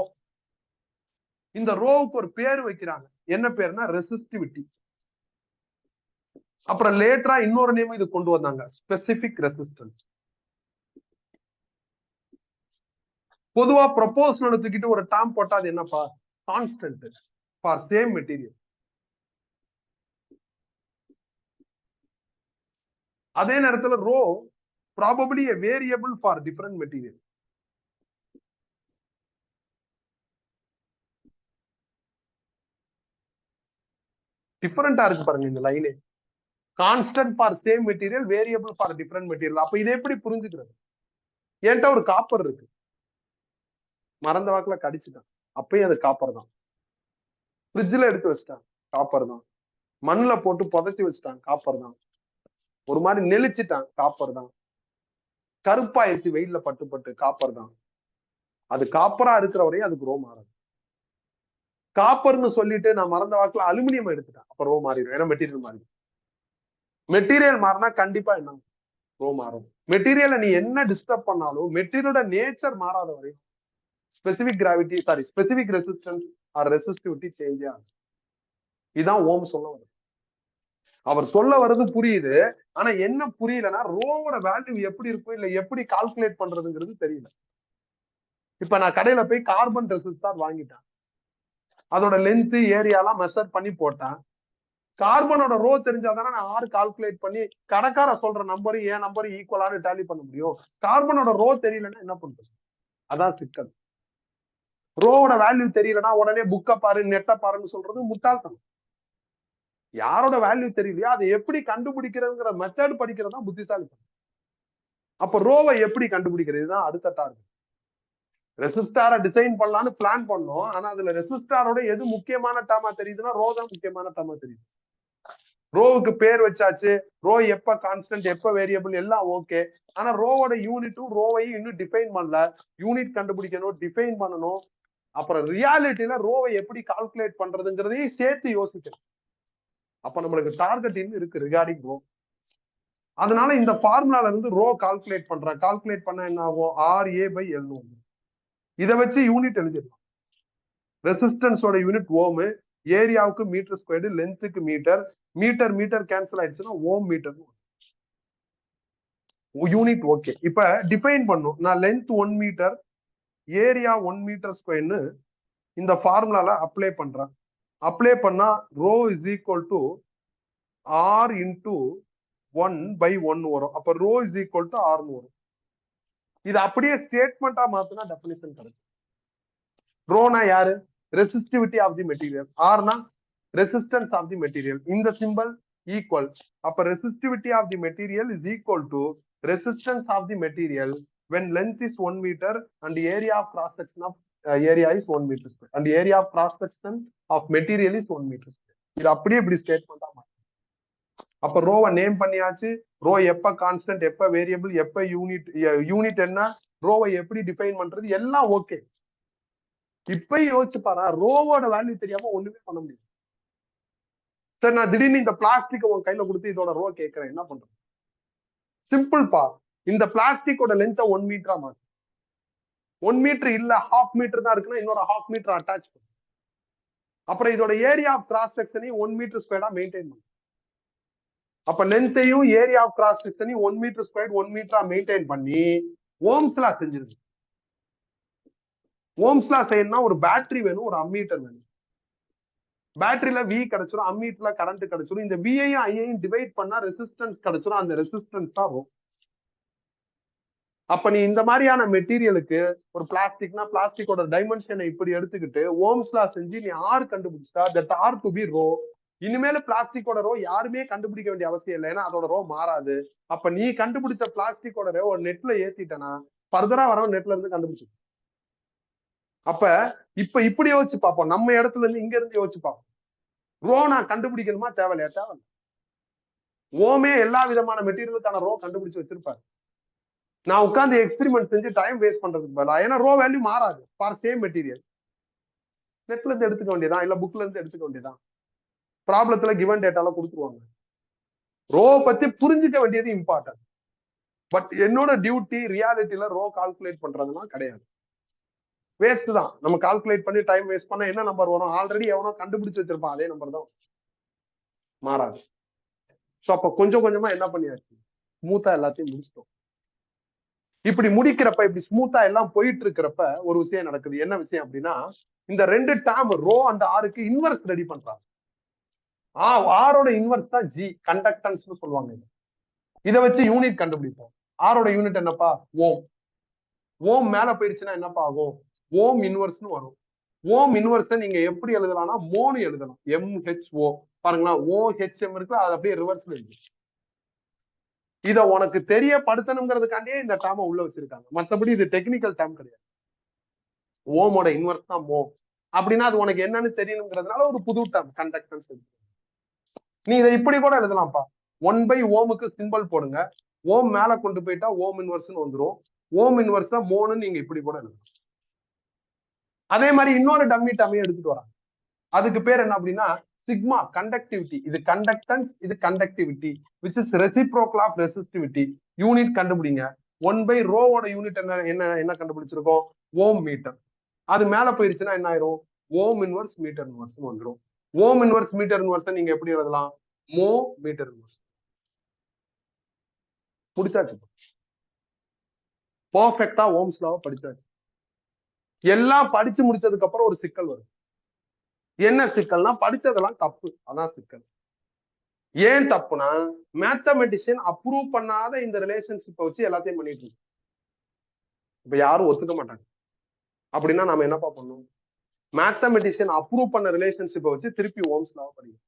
இந்த ரோவுக்கு ஒரு பேர் வைக்கிறாங்க. என்ன பேருனா ரெசிஸ்டிவிட்டி. அப்புறம் லேட்டரா இன்னொரு நேம் இது கொண்டு வந்தாங்க, ஸ்பெசிபிக் ரெசிஸ்டன்ஸ். பொதுவா ப்ரொபோஷனல் தூக்கிட்டு ஒரு டேர்ம் போட்டா அது என்னப்பா, கான்ஸ்டன்ட் ஃபார் சேம் மெட்டீரியல். அதே நேரத்துல rho probably a variable for different material. டிஃபரெண்டா இருக்கு பாருங்க இந்த லைனே. Constant for same material, variable for different material. அப்ப இதை எப்படி புரிஞ்சுக்கிறது? என்கிட்ட ஒரு காப்பர் இருக்கு, மறந்த வாக்குல கடிச்சுட்டான், அப்பயும் அது காப்பர் தான். ஃப்ரிட்ஜ்ல எடுத்து வச்சுட்டான், காப்பர் தான். மண்ணுல போட்டு புதைச்சி வச்சுட்டான், காப்பர் தான். ஒரு மாதிரி நெளிச்சிட்டான், காப்பர் தான். கருப்பாயிருச்சு வெயில்ல பட்டு பட்டு, காப்பர் தான். அது காப்பரா இருக்கிற வரையும் அதுக்கு ரோ மாறாது. காப்பர்னு சொல்லிட்டு நான் மறந்த வாக்குல அலுமினியம் எடுத்துட்டேன், அப்ப ரோ மாறிடும், ஏன்னா மெட்டீரியல் மாறிடும். மெட்டீரியல் மாறினா கண்டிப்பா என்ன ரோ மாறும். மெட்டீரியலை நீ என்ன டிஸ்டர்ப் பண்ணாலும் மெட்டீரியலோட நேச்சர் மாறாத வரையும் specific gravity, sorry specific resistance or resistivity change ஆகும். இதுதான் ஓம் சொல்ல வருது. அவர் சொல்ல வர்றது புரியுது, ஆனா என்ன புரியலன்னா ரோவோட வேல்யூ எப்படி இருக்கும், இல்ல எப்படி கால்குலேட் பண்றதுங்கிறது தெரியல. இப்ப நான் கடையில போய் கார்பன் ரெசிஸ்டார் வாங்கிட்டேன், அதோட லென்த் ஏரியாலாம் மெஷர் பண்ணி போட்டேன். கார்பனோட ரோ தெரிஞ்சாதானே நான் ஆறு கால்குலேட் பண்ணி கடைக்கார சொல்ற நம்பர் என் நம்பர் ஈக்குவலான டேலி பண்ண முடியும். கார்பனோட ரோ தெரியலன்னா என்ன பண்றது? அதான் சிக்கல். ரோவோட வேல்யூ தெரியலன்னா உடனே புக்க பாரு, நெட்ட பாருன்னு சொல்றது முட்டாள்தனம். யாரோட வேல்யூ தெரியலையோ அதை எப்படி கண்டுபிடிக்கிறதுங்கிற மெத்தட் படிக்கிறது தான் புத்திசாலித்தனம். அப்ப ரோவை எப்படி கண்டுபிடிக்கிறது தான் அடுத்த டார்கெட். ரெசிஸ்டாரை டிசைன் பண்ணலாம்னு பிளான் பண்ணோம், ஆனா அதுல ரெசிஸ்டாரோட எது முக்கியமான டேர்மா தெரியுதுன்னா ரோ தான் முக்கியமான டேர்மா தெரியுது. ரோவுக்கு பேர் வச்சாச்சு, ரோ எப்ப கான்ஸ்டன்ட் எப்ப வேரியபிள் எல்லாம் ஓகே. ஆனா ரோவோட யூனிட்டும் ரோவையும் இன்னும் டிஃபைன் பண்ணல. யூனிட் கண்டுபிடிக்கணும், டிஃபைன் பண்ணணும். அப்புறம் ரியாலிட்டியில ரோவை எப்படி கால்குலேட் பண்றதுங்கிறதையும் சேர்த்து யோசிக்கணும். அப்ப நம்மளுக்கு டார்கெட் இன்னும் இருக்கு ரிகார்டிங் ரோ. அதனால இந்த ஃபார்முலால இருந்து ரோ கால்குலேட் பண்றேன். கால்குலேட் பண்ண என்ன ஆகும், RA/L. இதை வச்சு யூனிட் எழுதிடலாம். ரெசிஸ்டன்ஸோட யூனிட் ஓம், ஏரியாவுக்கு மீட்டர் ஸ்கொயர்டு, லென்த்துக்கு மீட்டர், மீட்டர் மீட்டர் கேன்சல் ஆயிடுச்சுன்னா ஓம் மீட்டர் யூனிட். ஓகே, இப்ப டிஃபைன் பண்ணும். நான் லென்த் 1 மீட்டர், ஏரியா 1 மீட்டர் ஸ்கொயர்னு இந்த ஃபார்முலால அப்ளை பண்றேன். அப்ளை பண்ணா rho is equal to R into 1/1 வரும். அப்ப ரோ இஸ் ஈக்குவல் டு ஆர்னு வரும். இது அப்படியே ஸ்டேட்மெண்டா மாத்தினா டெஃபினிஷன் கிடைக்கும். ரோனா யாரு, ரெசிஸ்டிவிட்டி ஆஃப் தி மெட்டீரியல். ஆர்னா ரெசிஸ்டன்ஸ் ஆஃப் தி மெட்டீரியல். இந்த சிம்பிள் ஈக்குவல். அப்ப resistivity of the material is equal to resistance of the material when length is 1 meter and the area of cross section of area is 1 meter square and the area of cross section of material is 1 meter square. இது அப்படியே இப்படி ஸ்டேட்மெண்டா மாறும். அப்ப ரோவை name பண்ணியாச்சு. Row எப்ப constant, எப்ப variable, எப்ப யூனிட், யூனிட் என்ன, ரோவை எப்படி டிஃபைன் பண்றது எல்லாம் ஓகே. இப்ப யோசிச்சு பாரு, ரோவோட வேல்யூ தெரியாம ஒண்ணுமே பண்ண முடியும். சரி, நான் திடீர்னு இந்த பிளாஸ்டிக் உன் கையில கொடுத்து இதோட ரோ கேட்கிறேன், என்ன பண்றது? சிம்பிள் பா, இந்த பிளாஸ்டிக்கோட லென்த் 1 மீட்டரா மாத்து. 1 மீட்டர் இல்ல, 1/2 மீட்டர் தான் இருக்குன்னா இன்னொரு 1/2 மீட்டர் அட்டாச் பண்ணும். அப்புறம் இதோட ஏரியா ஆஃப் கிராஸ் செக்ஷனையும் 1 மீட்டர் ஸ்கொயரா மெயின்டைன் பண்ணும். அப்ப லென்த்தையும் ஏரியா ஆஃப் கிராஸ் செக்ஷனையும் 1 மீட்டர் ஸ்கொயர் 1 மீட்டரா மெயின்டைன் பண்ணி ஓம்ஸ் லா செஞ்சிருக்கு. ஓம்ஸ் லா செய்யணும்னா ஒரு பேட்டரி வேணும், ஒரு அம்மீட்டர் வேணும். பேட்டரியில வி கிடைச்சிடும், அம்மீட்டர்ல கரண்ட் கிடைச்சிடும். இந்த விஐயும் ஐயையும் டிவைட் பண்ணா ரெசிஸ்டன்ஸ் கிடைச்சிடும். அந்த ரெசிஸ்டன்ஸ் தான் ரோம். அப்ப நீ இந்த மாதிரியான மெட்டீரியலுக்கு, ஒரு பிளாஸ்டிக்னா பிளாஸ்டிக்கோட டைமென்ஷனை இப்படி எடுத்துக்கிட்டு ஓம்ஸ் லா செஞ்சு நீ ஆர் கண்டுபிடிச்சா that R to be rho. இனிமேல பிளாஸ்டிக்கோட ரோ யாருமே கண்டுபிடிக்க வேண்டிய அவசியம் இல்லை, ஏன்னா அதோட ரோ மாறாது. அப்ப நீ கண்டுபிடிச்ச பிளாஸ்டிக்கோட ரோ நெட்ல ஏத்திட்டனா ஃபர்தரா வரவன் நெட்ல இருந்து கண்டுபிடிச்சு. அப்ப இப்ப இப்படி யோசிச்சு பார்ப்போம், நம்ம இடத்துல இருந்து இங்க இருந்து யோசிச்சு பார்ப்போம். ரோ நான் கண்டுபிடிக்கணுமா தேவையில்லையா? தேவை. ஓமே எல்லா விதமான மெட்டீரியலுக்கான ரோ கண்டுபிடிச்சு வச்சிருப்பாரு. நான் உட்காந்து எக்ஸ்பெரிமெண்ட் செஞ்சு டைம் வேஸ்ட் பண்றதுக்கு பதிலா, ஏன்னா ரோ வேல்யூ மாறாது ஃபார் சேம் மெட்டீரியல், நெட்ல இருந்து எடுத்துக்க வேண்டியதான், இல்ல புக்ல இருந்து எடுத்துக்க வேண்டியதான். ப்ராப்ளத்துல கிவன் டேட்டால கொடுத்துருவாங்க. ரோ பத்தி புரிஞ்சுக்க வேண்டியது இம்பார்ட்டன்ட். பட் என்னோட டியூட்டி ரியாலிட்டியில ரோ கால்குலேட் பண்றதுனா கிடையாது. வேஸ்ட் தான். நம்ம கால்குலேட் பண்ணி டைம் வேஸ்ட் பண்ண என்ன நம்பர் வரும், ஆல்ரெடி எவனோ கண்டுபிடிச்சு வச்சிருப்பான், அதே நம்பர் தான், மாறாது. சோ அப்ப கொஞ்சம் கொஞ்சமா என்ன பண்ணியாச்சு, ஸ்மூத்தா எல்லாத்தையும் முடிச்சிட்டோம். இப்படி முடிக்கிறப்ப, இப்படி ஸ்மூத்தா எல்லாம் போயிட்டு இருக்கிறப்ப ஒரு விஷயம் நடக்குது. என்ன விஷயம் அப்படின்னா, இந்த 2 டேர்ம் ரோ அண்ட் ஆருக்கு இன்வெர்ஸ் ரெடி பண்றாங்க. ஆரோட இன்வெர்ஸ் தான் ஜி, கண்டக்டன்ஸ் சொல்லுவாங்க. இதை வச்சு யூனிட் கண்டுபிடிப்போம். ஆரோட யூனிட் என்னப்பா, ஓம். ஓம் மேல போயிருச்சுன்னா என்னப்பா ஆகும், ஓம் இன்வெர்ஸ்னு வரும். ஓம் இன்வெர்ஸ் நீங்க எப்படி எழுதலாம்னா மோனு எழுதலாம். MHO பாருங்களா, OHM இருக்கு, அது அப்படியே ரிவர்ஸ்ல இருக்கு. இத உனக்கு தெரியப்படுத்தணுங்கிறதுக்காண்டியே இந்த டேர்மை உள்ள வச்சிருக்காங்க. மற்றபடி இது டெக்னிக்கல் டேர்ம் கிடையாது. ஓமோட இன்வெர்ஸ் தான் மோ அப்படின்னா அது உனக்கு என்னன்னு தெரியணுங்கிறதுனால ஒரு புது டேர்ம் கண்டக்டன்ஸ். நீ இதை இப்படி கூட எழுதலாம்ப்பா. 1 ஓமுக்கு சிம்பிள் போடுங்க, ஓம் மேல கொண்டு போயிட்டா ஓம் இன்வெர்ஸ்னு வந்துரும். ஓம் இன்வெர்ஸ் தான் மோனு நீங்க இப்படி கூட எழுதலாம். அதே மாதிரி இன்னொரு டம்மி டம்மியை எடுத்துட்டு வராங்க. அதுக்கு பேர் என்ன அப்படின்னா சிக்மா கண்டக்டிவிட்டி. இது கண்டக்டன்ஸ், இது conductivity, which is reciprocal of resistivity. Unit கண்டுபிடிங்க. 1 ரோவோட யூனிட் என்ன என்ன என்ன கண்டுபிடிச்சிருக்கோம், ஓம் மீட்டர். அது மேல போயிருச்சுன்னா என்ன ஆயிரும், ஓம் இன்வெர்ஸ் மீட்டர் இன்வெர்ஸ் வந்துடும். ஓம் இன்வெர்ஸ் மீட்டர் இன்வெர்ஸ் நீங்க எப்படி எழுதலாம், மோ மீட்டர் இன்வெர்ஸ். முடிச்சாச்சு. பர்ஃபெக்டா ஓம்ஸ் லாவை படிச்சாச்சு. எல்லாம் படிச்சு முடிச்சதுக்கு அப்புறம் ஒரு சிக்கல் வரும். என்ன சிக்கல்னா படிச்சதெல்லாம் தப்பு, அதான் சிக்கல். ஏன் தப்புனா, மேத்தமெட்டிஷியன் அப்ரூவ் பண்ணாத இந்த ரிலேஷன்ஷிப்பை வச்சு எல்லாத்தையும் பண்ணிட்டு இருக்கு. இப்ப யாரும் ஒத்துக்க மாட்டாங்க. அப்படின்னா நாம என்னப்பா பண்ணுவோம், மேத்தமெட்டிஷியன் அப்ரூவ் பண்ண ரிலேஷன்ஷிப்பை வச்சு திருப்பி ஓம்ஸ் லா படிக்கும்.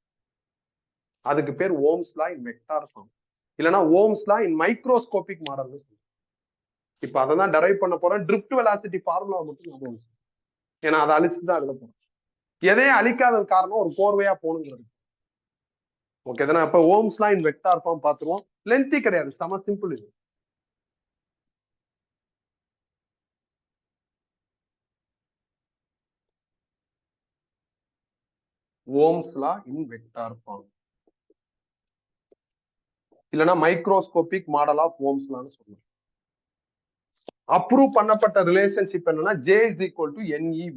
அதுக்கு பேர் ஓம்ஸ் லா இன் வெக்டார் ஃபார்ம், இல்லைன்னா ஓம்ஸ் லா இன் மைக்ரோஸ்கோபிக் மாடல். இப்ப அதை தான் டெரைவ் பண்ண போறேன். ட்ரிஃப்ட் வெலாசிட்டி ஃபார்முலா மட்டும் ஞாபகம், ஏன்னா அதை அழிச்சு தான் எழுத போறோம். எதையும் அழிக்காத காரணம் ஒரு கோர்வையா போகணுங்கிறது. ஓகே தானே? அப்ப ஓம்ஸ் லா இன் வெக்டார் ஃபார்ம் பார்த்துருவோம். லென்த்தி கிடையாது, செம சிம்பிள் இது. ஓம்ஸ் லா இன் வெக்டார் ஃபார்ம், இல்லைன்னா மைக்ரோஸ்கோபிக் மாடல் ஆஃப் ஓம்ஸ் லான்னு சொல்லுவோம். அப்ரூவ் பண்ணப்பட்ட ரிலேஷன்ஷிப் என்னன்னா J is equal to NEV.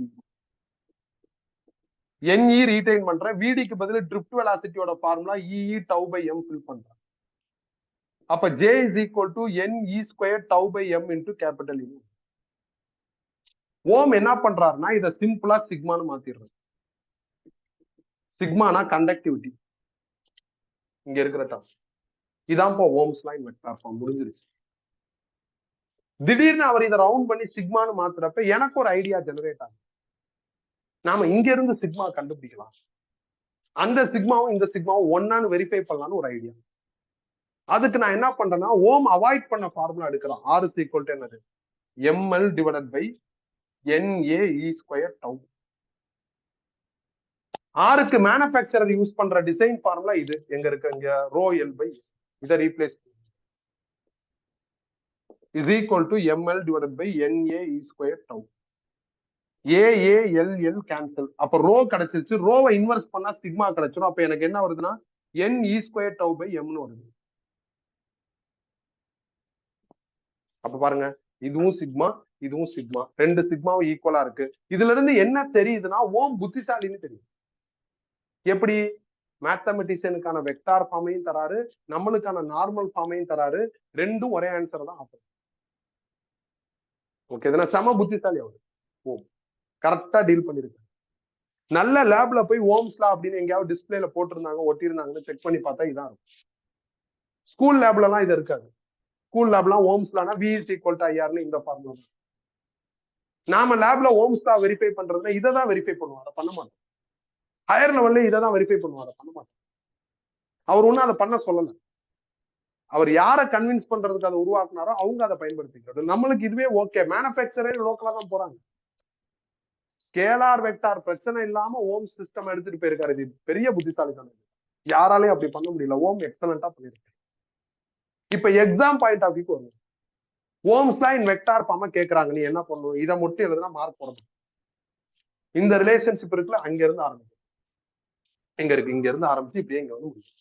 NE retain பண்றேன், VDக்கு பதில் ட்ரிஃப்ட் வெலாசிட்டியோட formula EE tau by m fill பண்றேன். அப்ப J is equal to NE square tau by m into capital E. ஓம் என்ன பண்றாருன்னா இதை சிம்பிளா சிக்மான்னு மாத்திடுறது. சிக்மானா கண்டக்டிவிட்டி, இங்க இருக்கிற டேர்ம் இதான் இப்போ ஓம்ஸ் லா இன் வெக்டார் ஃபார்ம். முடிஞ்சிருச்சு. திடீர்னு அவர் இதை ரவுண்ட் பண்ணி சிக்மான்னு மாத்துறப்ப எனக்கு ஒரு ஐடியா ஜெனரேட் ஆகும். நாம இங்க இருந்து சிக்மா கண்டுபிடிக்கலாம், அந்த சிக்மாவும் இந்த சிக்மாவும் ஒன்னான்னு வெரிஃபை பண்ணலாம்னு ஒரு ஐடியா. அதுக்கு நான் என்ன பண்றேன்னா ஓம் அவாய்ட் பண்ண ஃபார்முலா எடுக்கிறோம். R is equal to என்னது, ML divided by NA E square tau. ஆருக்கு மேனுஃபேக்சரர் யூஸ் பண்ற டிசைன் ஃபார்முலா இது. எங்க இருக்கு, இங்க ரோ L by இதை replace is equal to ML divided by NA E square tau. AALL cancel. அப்ப row கிடைச்சிருச்சு. ரோவை இன்வெர்ஸ் பண்ணா சிக்மா கிடைச்சிடும். அப்ப எனக்கு என்ன வருதுன்னா NE square tau by M னு வருது. அப்ப பாருங்க, இதுவும் சிக்மா, இதுவும் சிக்மா, ரெண்டு சிக்மாவும் ஈக்குவலா இருக்கு. இதுல இருந்து என்ன தெரியுதுன்னா ஓம் புத்திசாலின்னு தெரியும். எப்படி, மேத்தமெட்டிஷியனுக்கான வெக்டார் ஃபார்மையும் தராரு, நம்மளுக்கான நார்மல் ஃபார்மையும் தராரு, ரெண்டும் ஒரே ஆன்சர் தான் ஆகும். ஓகே, இதெல்லாம் செம புத்திசாலி அவரு. ஓம் கரெக்டா டீல் பண்ணிருக்கு. நல்ல லேப்ல போய் ஓம்ஸ் லா அப்படின்னு எங்கேயாவது டிஸ்பிளேல போட்டிருந்தாங்க, ஒட்டியிருந்தாங்கன்னு செக் பண்ணி பார்த்தா இதான் இருக்கும். ஸ்கூல் லேப்ல எல்லாம் இது இருக்காது. ஸ்கூல் லேப்லாம் ஓம்ஸ் லானா V is equal to IR னு இந்த ஃபார்முலா. நாம லேப்ல ஓம்ஸ் லா வெரிஃபை பண்றதுன்னா இதை தான் வெரிஃபை பண்ணுவோம், அதை பண்ண மாட்டோம். ஹையர் லெவல்ல இதை தான் வெரிஃபை பண்ணுவோம், அதை பண்ண மாட்டோம். அவர் ஒன்னும் அதை பண்ண சொல்லல. அவர் யாரை கன்வின்ஸ் பண்றதுக்கு அதை உருவாக்குனாரோ அவங்க அதை பயன்படுத்திக்கிறது. நம்மளுக்கு இதுவே ஓகே. மேனுஃபேக்சரே லோக்கலா தான் போறாங்க. ஸ்கேலார் வெக்டார் பிரச்சனை இல்லாம ஓம் சிஸ்டம் எடுத்துட்டு போயிருக்காரு. இது பெரிய புத்திசாலித்தனம். யாராலையும் அப்படி பண்ண முடியல. ஓம் எக்ஸலண்டா பண்ணிருக்கு. இப்ப எக்ஸாம் பாயிண்ட் ஆஃப் வியூ வரும். ஓம்ஸ் லா இன் வெக்டார் ஃபார்ம் கேக்குறாங்க, நீ என்ன பண்ணுவோம், இதை மட்டும் எழுதுனா மார்க் போடணும். இந்த ரிலேஷன்ஷிப் இருக்குல்ல, அங்க இருந்து ஆரம்பிச்சு எங்க இருக்கு, இங்க இருந்து ஆரம்பிச்சு இப்படியே இங்க வந்து முடியும்.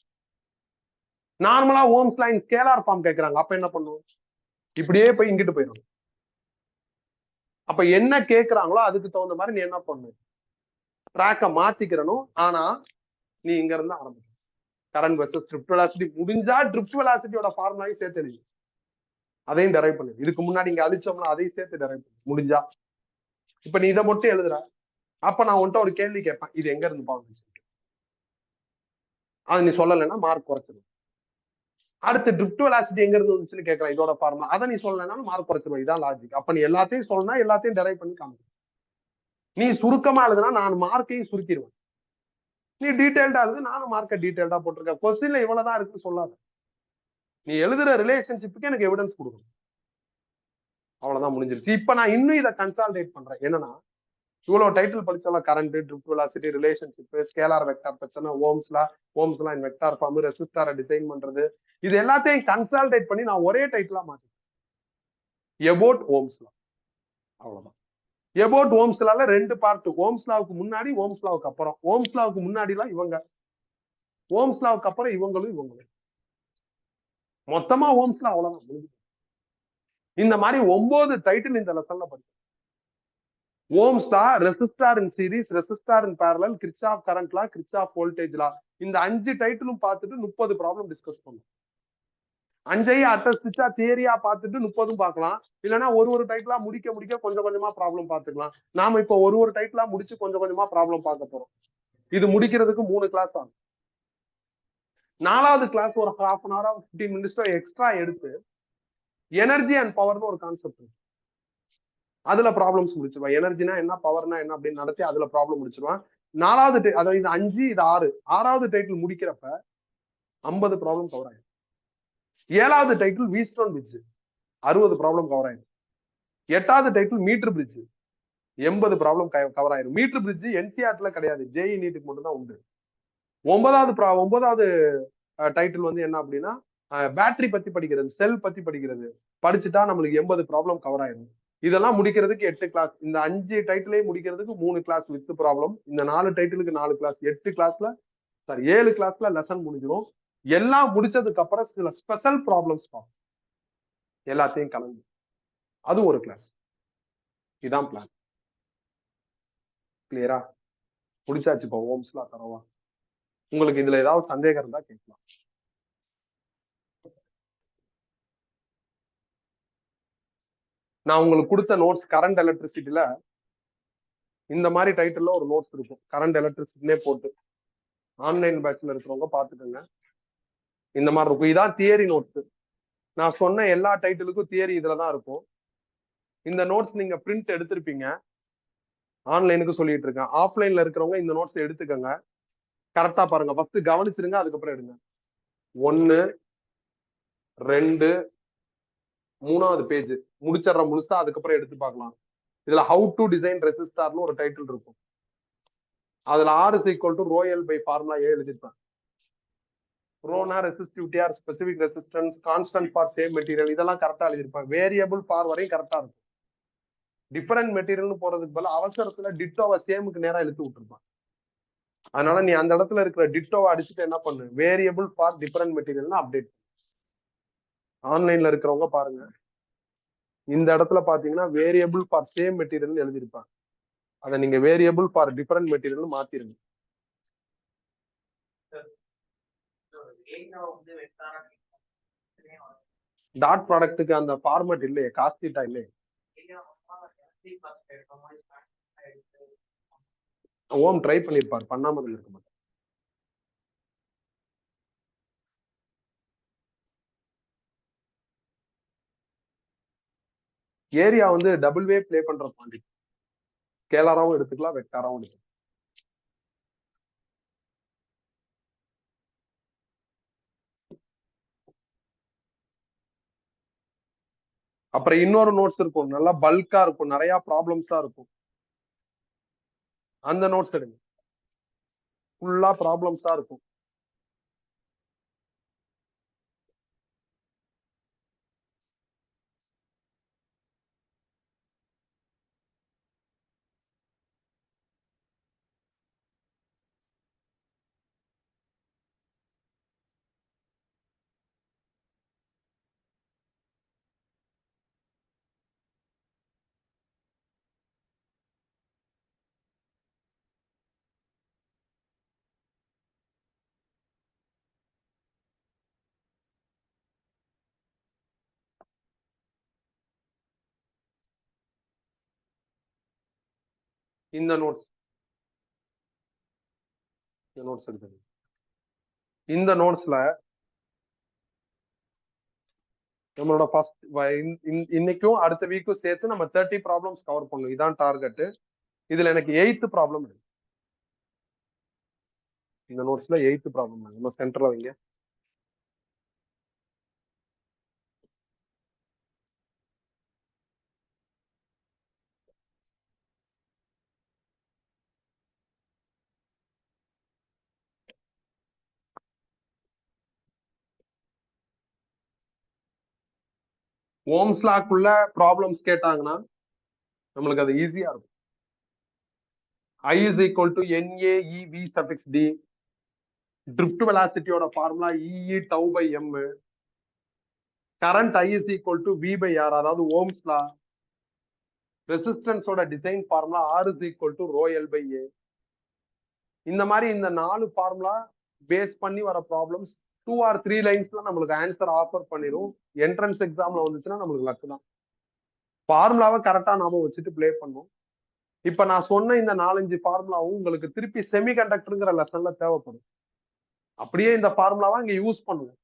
நார்மலா ஓம்ஸ் லா இன் ஸ்கேலார் ஃபார்ம் கேக்குறாங்க, அப்ப என்ன பண்ணுவோம், இப்படியே போய் இங்கிட்டு போயிடும். அப்ப என்ன கேக்குறாங்களோ அதுக்கு தகுந்த மாதிரி நீ என்ன பண்ணணும், ட்ராக்க மாத்திக்கிறணும். ஆனா நீ இங்க இருந்து ஆரம்பிக்கணும். Current versus drift velocity. முடிஞ்சா ட்ரிப்ட் வெலாசிட்டியோட ஃபார்முலாவையும் சேர்த்து எழுதி அதையும் டெரைவ் பண்ணு. இதுக்கு முன்னாடி இங்க அழிச்சோம்னா அதையும் சேர்த்து டெரைவ் பண்ணு முடிஞ்சா. இப்ப நீ இதை மட்டும் எழுதுற, அப்ப நான் உன்ட்ட ஒரு கேள்வி கேட்பேன், இது எங்க இருந்து பாருங்க, அது நீ சொல்லலைன்னா மார்க் குறைச்சிடும். அடுத்து ட்ரிப்ட் வெலாசிட்டி எங்க இருந்து வந்துச்சுன்னு கேட்கறேன், இதோட ஃபார்முலா, அதை நீ சொல்லலைன்னா மார்க் குறைச்சிடும். இதான் லாஜிக். அப்ப நீ எல்லாத்தையும் சொல்லணும், எல்லாத்தையும் டெரைவ் பண்ணி காமிக்கணும். நீ சுருக்கமா எழுதுனா நான் மார்க்கையும் சுருக்கிடுவேன். நீ டீடைல்டா எழுது, நானும் மார்க்கை டீடைல்டா போட்டிருக்கேன். கொஸ்டின்ல இவ்வளவுதான் இருக்குன்னு சொல்லாத. நீ எழுதுற ரிலேஷன்ஷிப்புக்கு எனக்கு எவிடன்ஸ் கொடுக்கணும். அவ்வளவுதான், முடிஞ்சிருச்சு. இப்ப நான் இன்னும் இதை கன்சால்டேட் பண்றேன். என்னன்னா, இவ்வளவு டைட்டில் படிச்சோம்ல, current, drift velocity, relationship, scalar vector பிரச்சனை, ஓம்ஸ்லா இன் வெக்டார் ஃபார்ம், ரெசிஸ்டாரை டிசைன் பண்றது, இது எல்லாத்தையும் கன்சால்டேட் பண்ணி நான் ஒரே டைட்டிலா மாட்டேன், எபோட் ஓம்ஸ்லா. அவ்வளவுதான். About ஓம்ஸ்லால 2 part. ஓம்ஸ்லாவுக்கு முன்னாடி, ஓம்ஸ்லாவுக்கு அப்புறம். ஓம்ஸ்லாவுக்கு முன்னாடி எல்லாம் இவங்க, ஓம்ஸ்லாவுக்கு அப்புறம் இவங்களும். மொத்தமா ஓம்ஸ்லா. அவ்வளவுதான். இந்த மாதிரி 9 டைட்டில் இந்த லெசன்ல படிச்சோம். Ohm's law, resistor in series, resistor in parallel, Kirchhoff current law, Kirchhoff voltage law, இந்த 5 டைட்டிலும் பார்த்துட்டு 30 ப்ராப்ளம் டிஸ்கஸ் பண்ணோம். 5ஐயும் அட்டஸ்டிச்சா தியரியா பார்த்துட்டு 30 பார்க்கலாம். இல்லைன்னா ஒரு டைட்டிலா முடிக்க கொஞ்சம் கொஞ்சமா ப்ராப்ளம் பார்த்துக்கலாம். நாம இப்போ ஒரு டைட்டிலா முடிச்சு கொஞ்சம் கொஞ்சமா ப்ராப்ளம் பார்க்க போறோம். இது முடிக்கிறதுக்கு 3 கிளாஸ் ஆகும். 4வது கிளாஸ் ஒரு ½ an hour 15 minutes எக்ஸ்ட்ரா எடுத்து எனர்ஜி அண்ட் பவர்னு ஒரு கான்செப்ட் இருக்கு, அதுல ப்ராப்ளம்ஸ் முடிச்சிருவான். எனர்ஜினா என்ன, பவர்னா என்ன அப்படின்னு நடத்தி அதுல ப்ராப்ளம் முடிச்சிருவான். 4வது, அதாவது இது 5, இது 6, 6வது டைட்டில் முடிக்கிறப்ப 50 ப்ராப்ளம் கவர் ஆயிடும். 7வது title Wheatstone bridge, 60 problem cover ஆயிடும். 8வது title metre bridge, 80 problem cover ஆயிடும். மீட்டர் பிரிட்ஜ் என்சிஆர்ல கிடையாது, ஜேஇ நீட்டுக்கு மட்டும் தான் உண்டு. 9வது டைட்டில் வந்து என்ன அப்படின்னா, பேட்டரி பத்தி படிக்கிறது, செல் பத்தி படிக்கிறது. படிச்சுட்டா நம்மளுக்கு 80 ப்ராப்ளம் கவர் ஆயிடும். இதெல்லாம் முடிக்கிறதுக்கு 8 கிளாஸ். இந்த 5 டைட்டிலையும் முடிக்கிறதுக்கு 3 கிளாஸ் வித் ப்ராப்ளம். இந்த 4 டைட்டிலுக்கு 4 கிளாஸ். 8 கிளாஸ்ல, சாரி 7 கிளாஸ்ல லெசன் முடிஞ்சிடும். எல்லாம் முடிச்சதுக்கு அப்புறம் சில ஸ்பெஷல் ப்ராப்ளம்ஸ் பார்ப்போம், எல்லாத்தையும் கலந்து. அது ஒரு கிளாஸ். இதான் பிளான். கிளியரா? முடிச்சாச்சு. இப்போ ஓம்ஸ்லா தரவா? உங்களுக்கு இதுல ஏதாவது சந்தேகம் இருந்தா கேட்கலாம். நான் உங்களுக்கு கொடுத்த நோட்ஸ் கரண்ட் எலக்ட்ரிசிட்டில இந்த மாதிரி டைட்டில்ல ஒரு நோட்ஸ் இருக்கும், கரண்ட் எலக்ட்ரிசிட்டிலே போட்டு. ஆன்லைன் பேட்ச்ல இருக்கிறவங்க பாத்துக்கோங்க. இந்த மாதிரி இருக்கும். இதான் தியரி நோட்ஸ். நான் சொன்ன எல்லா டைட்டிலுக்கும் தியரி இதுலதான் இருக்கும். இந்த நோட்ஸ் நீங்க பிரிண்ட் எடுத்திருப்பீங்க. ஆன்லைனுக்கு சொல்லிட்டு இருக்கேன். ஆஃப்லைன்ல இருக்கிறவங்க இந்த நோட்ஸ் எடுத்துக்கோங்க, கரெக்டா பாருங்க. ஃபர்ஸ்ட் கவனிச்சிருங்க, அதுக்கப்புறம் எடுங்க. 1, 2, 3வது பேஜ் முடிச்சிடற முழுசா, அதுக்கப்புறம் எடுத்து பார்க்கலாம். இதுல ஹவு டு டிசைன் ரெசிஸ்டார்னு ஒரு டைட்டில் இருக்கும். அதுல R is equal to rho L by formula A எழுதிருப்பேன். ரோனா resistivity or specific resistance, constant for same material, இதெல்லாம் கரெக்டா எழுதிருப்பேன். வேரியபிள் ஃபார் வரையும் கரெக்டா இருக்கும். டிஃபரெண்ட் மெட்டீரியல்னு போறதுக்கு பதிலா அவசரத்துல டிட்டோவை சேமுக்கு நேரா இழுத்து விட்டுருப்பான். அதனால நீ அந்த இடத்துல இருக்கிற டிட்டோவை அடிச்சுட்டு என்ன பண்ணு, வேரியபிள் ஃபார் டிஃபரெண்ட் மெட்டீரியல்னு அப்டேட். ஆன்லைன்ல இருக்கிறவங்க பாருங்க, இந்த இடத்துல பாத்தீங்கன்னா வேரியபிள் ஃபார் சேம் மெட்டீரியல் எழுதிருப்பான். அதை நீங்க வேரியபிள் ஃபார் டிஃபரெண்ட் மெட்டீரியல் மாத்திருங்க. டாட் ப்ராடக்ட்டுக்கு அந்த ஃபார்மேட் இல்லையே, காஸ்டிட்டா இல்லையே. ஓம் ட்ரை பண்ணிருப்பார், பண்ணாம இருக்க மாட்டார். ஏரியா வந்து டபுள் வே பிளே பண்ற குவான்டிட்டி, ஸ்கேலாராவும் எடுத்துக்கலாம், வெக்டாராவும் எடுத்துக்கலாம். அப்புறம் இன்னொரு நோட்ஸ் இருக்கும், நல்லா பல்கா இருக்கும், நிறைய ப்ராப்ளம்ஸா இருக்கும். அந்த நோட்ஸ் எடுங்க, ஃபுல்லா ப்ராப்ளம்ஸா இருக்கும். இந்த நோட்ஸ் எடுத்துங்க. இந்த நோட்ஸ்ல நம்மளோட ஃபர்ஸ்ட் இன்னைக்கும் அடுத்த வீக்கும் சேர்த்து நம்ம 30 ப்ராப்ளம்ஸ் கவர் பண்ணணும். இதான் டார்கெட். இதுல எனக்கு 8th ப்ராப்ளம் இருக்கு. இந்த நோட்ஸ்ல 8th ப்ராப்ளம் நம்ம சென்டர்ல வைங்க. ஓம்ஸ் லாக்குள்ள ப்ராப்ளம்ஸ் கேட்டாங்கன்னா நம்மளுக்கு அது ஈஸியா இருக்கும். I is equal to NAE V suffix D. Drift velocity-யோட formula EE tau by M. Current I is equal to V by R, அதாவது ஓம்ஸ் லா. ரெசிஸ்டன்ஸோட design formula R is equal to rho L by A. இந்த மாதிரி இந்த 4 formula base பண்ணி வர problems 2 or 3 லைன்ஸ்ல நம்மளுக்கு answer offer பண்ணிடும். Entrance எக்ஸாம்ல வந்துச்சுன்னா நம்மளுக்கு லக்கு தான். ஃபார்முலாவை கரெக்டா நாம வச்சுட்டு பிளே பண்ணும். இப்ப நான் சொன்ன இந்த 4-5 ஃபார்முலாவும் உங்களுக்கு திருப்பி செமிகண்டக்டருங்கிற லெசன்ல தேவைப்படும். அப்படியே இந்த ஃபார்முலாவை அங்க யூஸ் பண்ணுவோம்.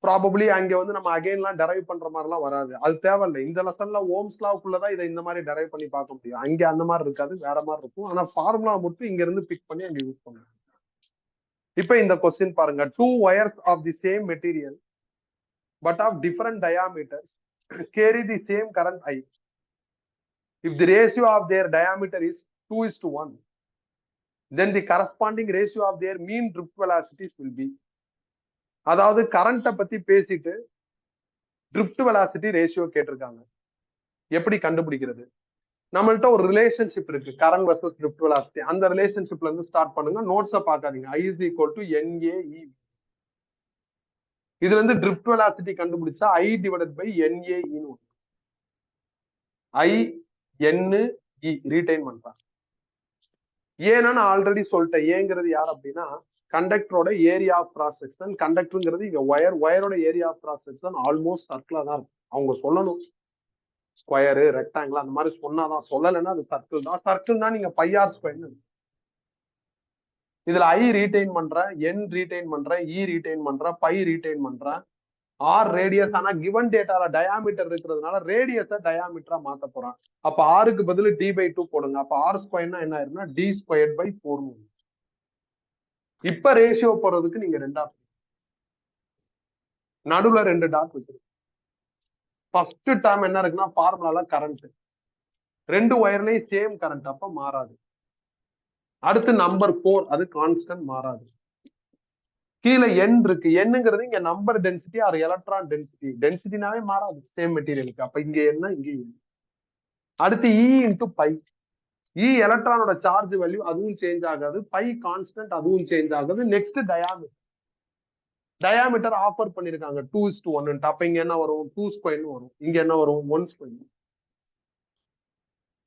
ப்ராபபிளி அங்க வந்து நம்ம அகைன்லாம் டெரைவ் பண்ற மாதிரிலாம் வராது. அது தேவையில்லை. இந்த லெசன்ல ஓம்ஸ் லாவுக்குள்ளதான் இதை இந்த மாதிரி டெரைவ் பண்ணி பார்க்க முடியும். அங்க அந்த மாதிரி இருக்காது, வேற மாதிரி இருக்கும். ஆனா ஃபார்முலா மட்டும் இங்க இருந்து பிக் பண்ணி அங்க யூஸ் பண்ணுவோம். இப்ப இந்த கொஸ்டின் பாருங்க. 2 wires of the same material but of different diameters carry the same current I. If the ratio of their diameter is 2:1, then the corresponding ratio of their mean drift velocities will be. அதாவது கரண்ட்டை பத்தி பேசிட்டு drift velocity ratio கேட்டிருக்காங்க. எப்படி கண்டுபிடிக்கிறது? நம்மள்ட்ட ஒரு relationship இருக்கு, கரண்ட் வர்சஸ் drift velocity. அந்த ரிலேஷன்ஷிப்ல இருந்து ஸ்டார்ட் பண்ணுங்க. நோட்ஸை பார்க்காதீங்க. I is equal to NAE. இதுல இருந்து drift velocity கண்டுபிடிச்சா I divided by NAE. I N E retain பண்றேன். ஏன்னா நான் ஆல்ரெடி சொல்லிட்டேன். ஏங்கிறது யார் அப்படின்னா கண்டக்டரோட ஏரியா ஆஃப் கிராஸ் செக்ஷன். கண்டக்டருங்கிறது இங்க ஒயரோட area of cross section almost சர்க்கிளா தான் இருக்கும். அவங்க சொல்லணும் ஸ்கொயரு ரெக்டாங்கிள் அந்த மாதிரி சொன்னாதான், சொல்லலைன்னா அது சர்க்கிள் தான். சர்க்கிள் தான் நீங்க பையார் ஸ்கொயர். இதுல I ரீடைன் பண்றேன், N ரீடைன் பண்றேன், E ரீடைன் பண்றேன், பை ரீடைன் பண்றேன், R ரேடியஸ். ஆனா கிவன் டேட்டால டயாமீட்டர் இருக்கிறதுனால ரேடியஸை டயாமீட்டரா மாத்த போறான். அப்ப ஆருக்கு பதில் D/2 போடுங்க. அப்ப R ஸ்கொயர்னா என்ன ஆயிரும்னா D²/4. இப்ப ரேஷியோ போறதுக்கு நீங்க 2 நடுவுல 2 டாட் வச்சிருக்கோம். ஃபர்ஸ்ட் டேர்ம் என்ன இருக்குன்னா ஃபார்முலால கரண்ட் 2 ஒயர்லயும் சேம் கரண்ட், அப்ப மாறாது. அடுத்து நம்பர் 4, அது கான்ஸ்டன்ட், மாறாது. கீழே N இருக்கு. Nங்கிறது இங்க number density or electron density. டென்சிட்டினாவே மாறாது சேம் மெட்டீரியலுக்கு. அப்ப இங்க என்ன, இங்க N. அடுத்து E இன்டு பை. E எலக்ட்ரானோட சார்ஜ் வேல்யூ, அதுவும் சேஞ்ச் ஆகாது. பை கான்ஸ்டன்ட், அதுவும் சேஞ்ச் ஆகாது. Next diameter. டயாமீட்டர் ஆஃபர் பண்ணிருக்காங்க 2:1. அப்ப இங்க என்ன வரும்? 2² வரும். இங்க என்ன வரும்? 1².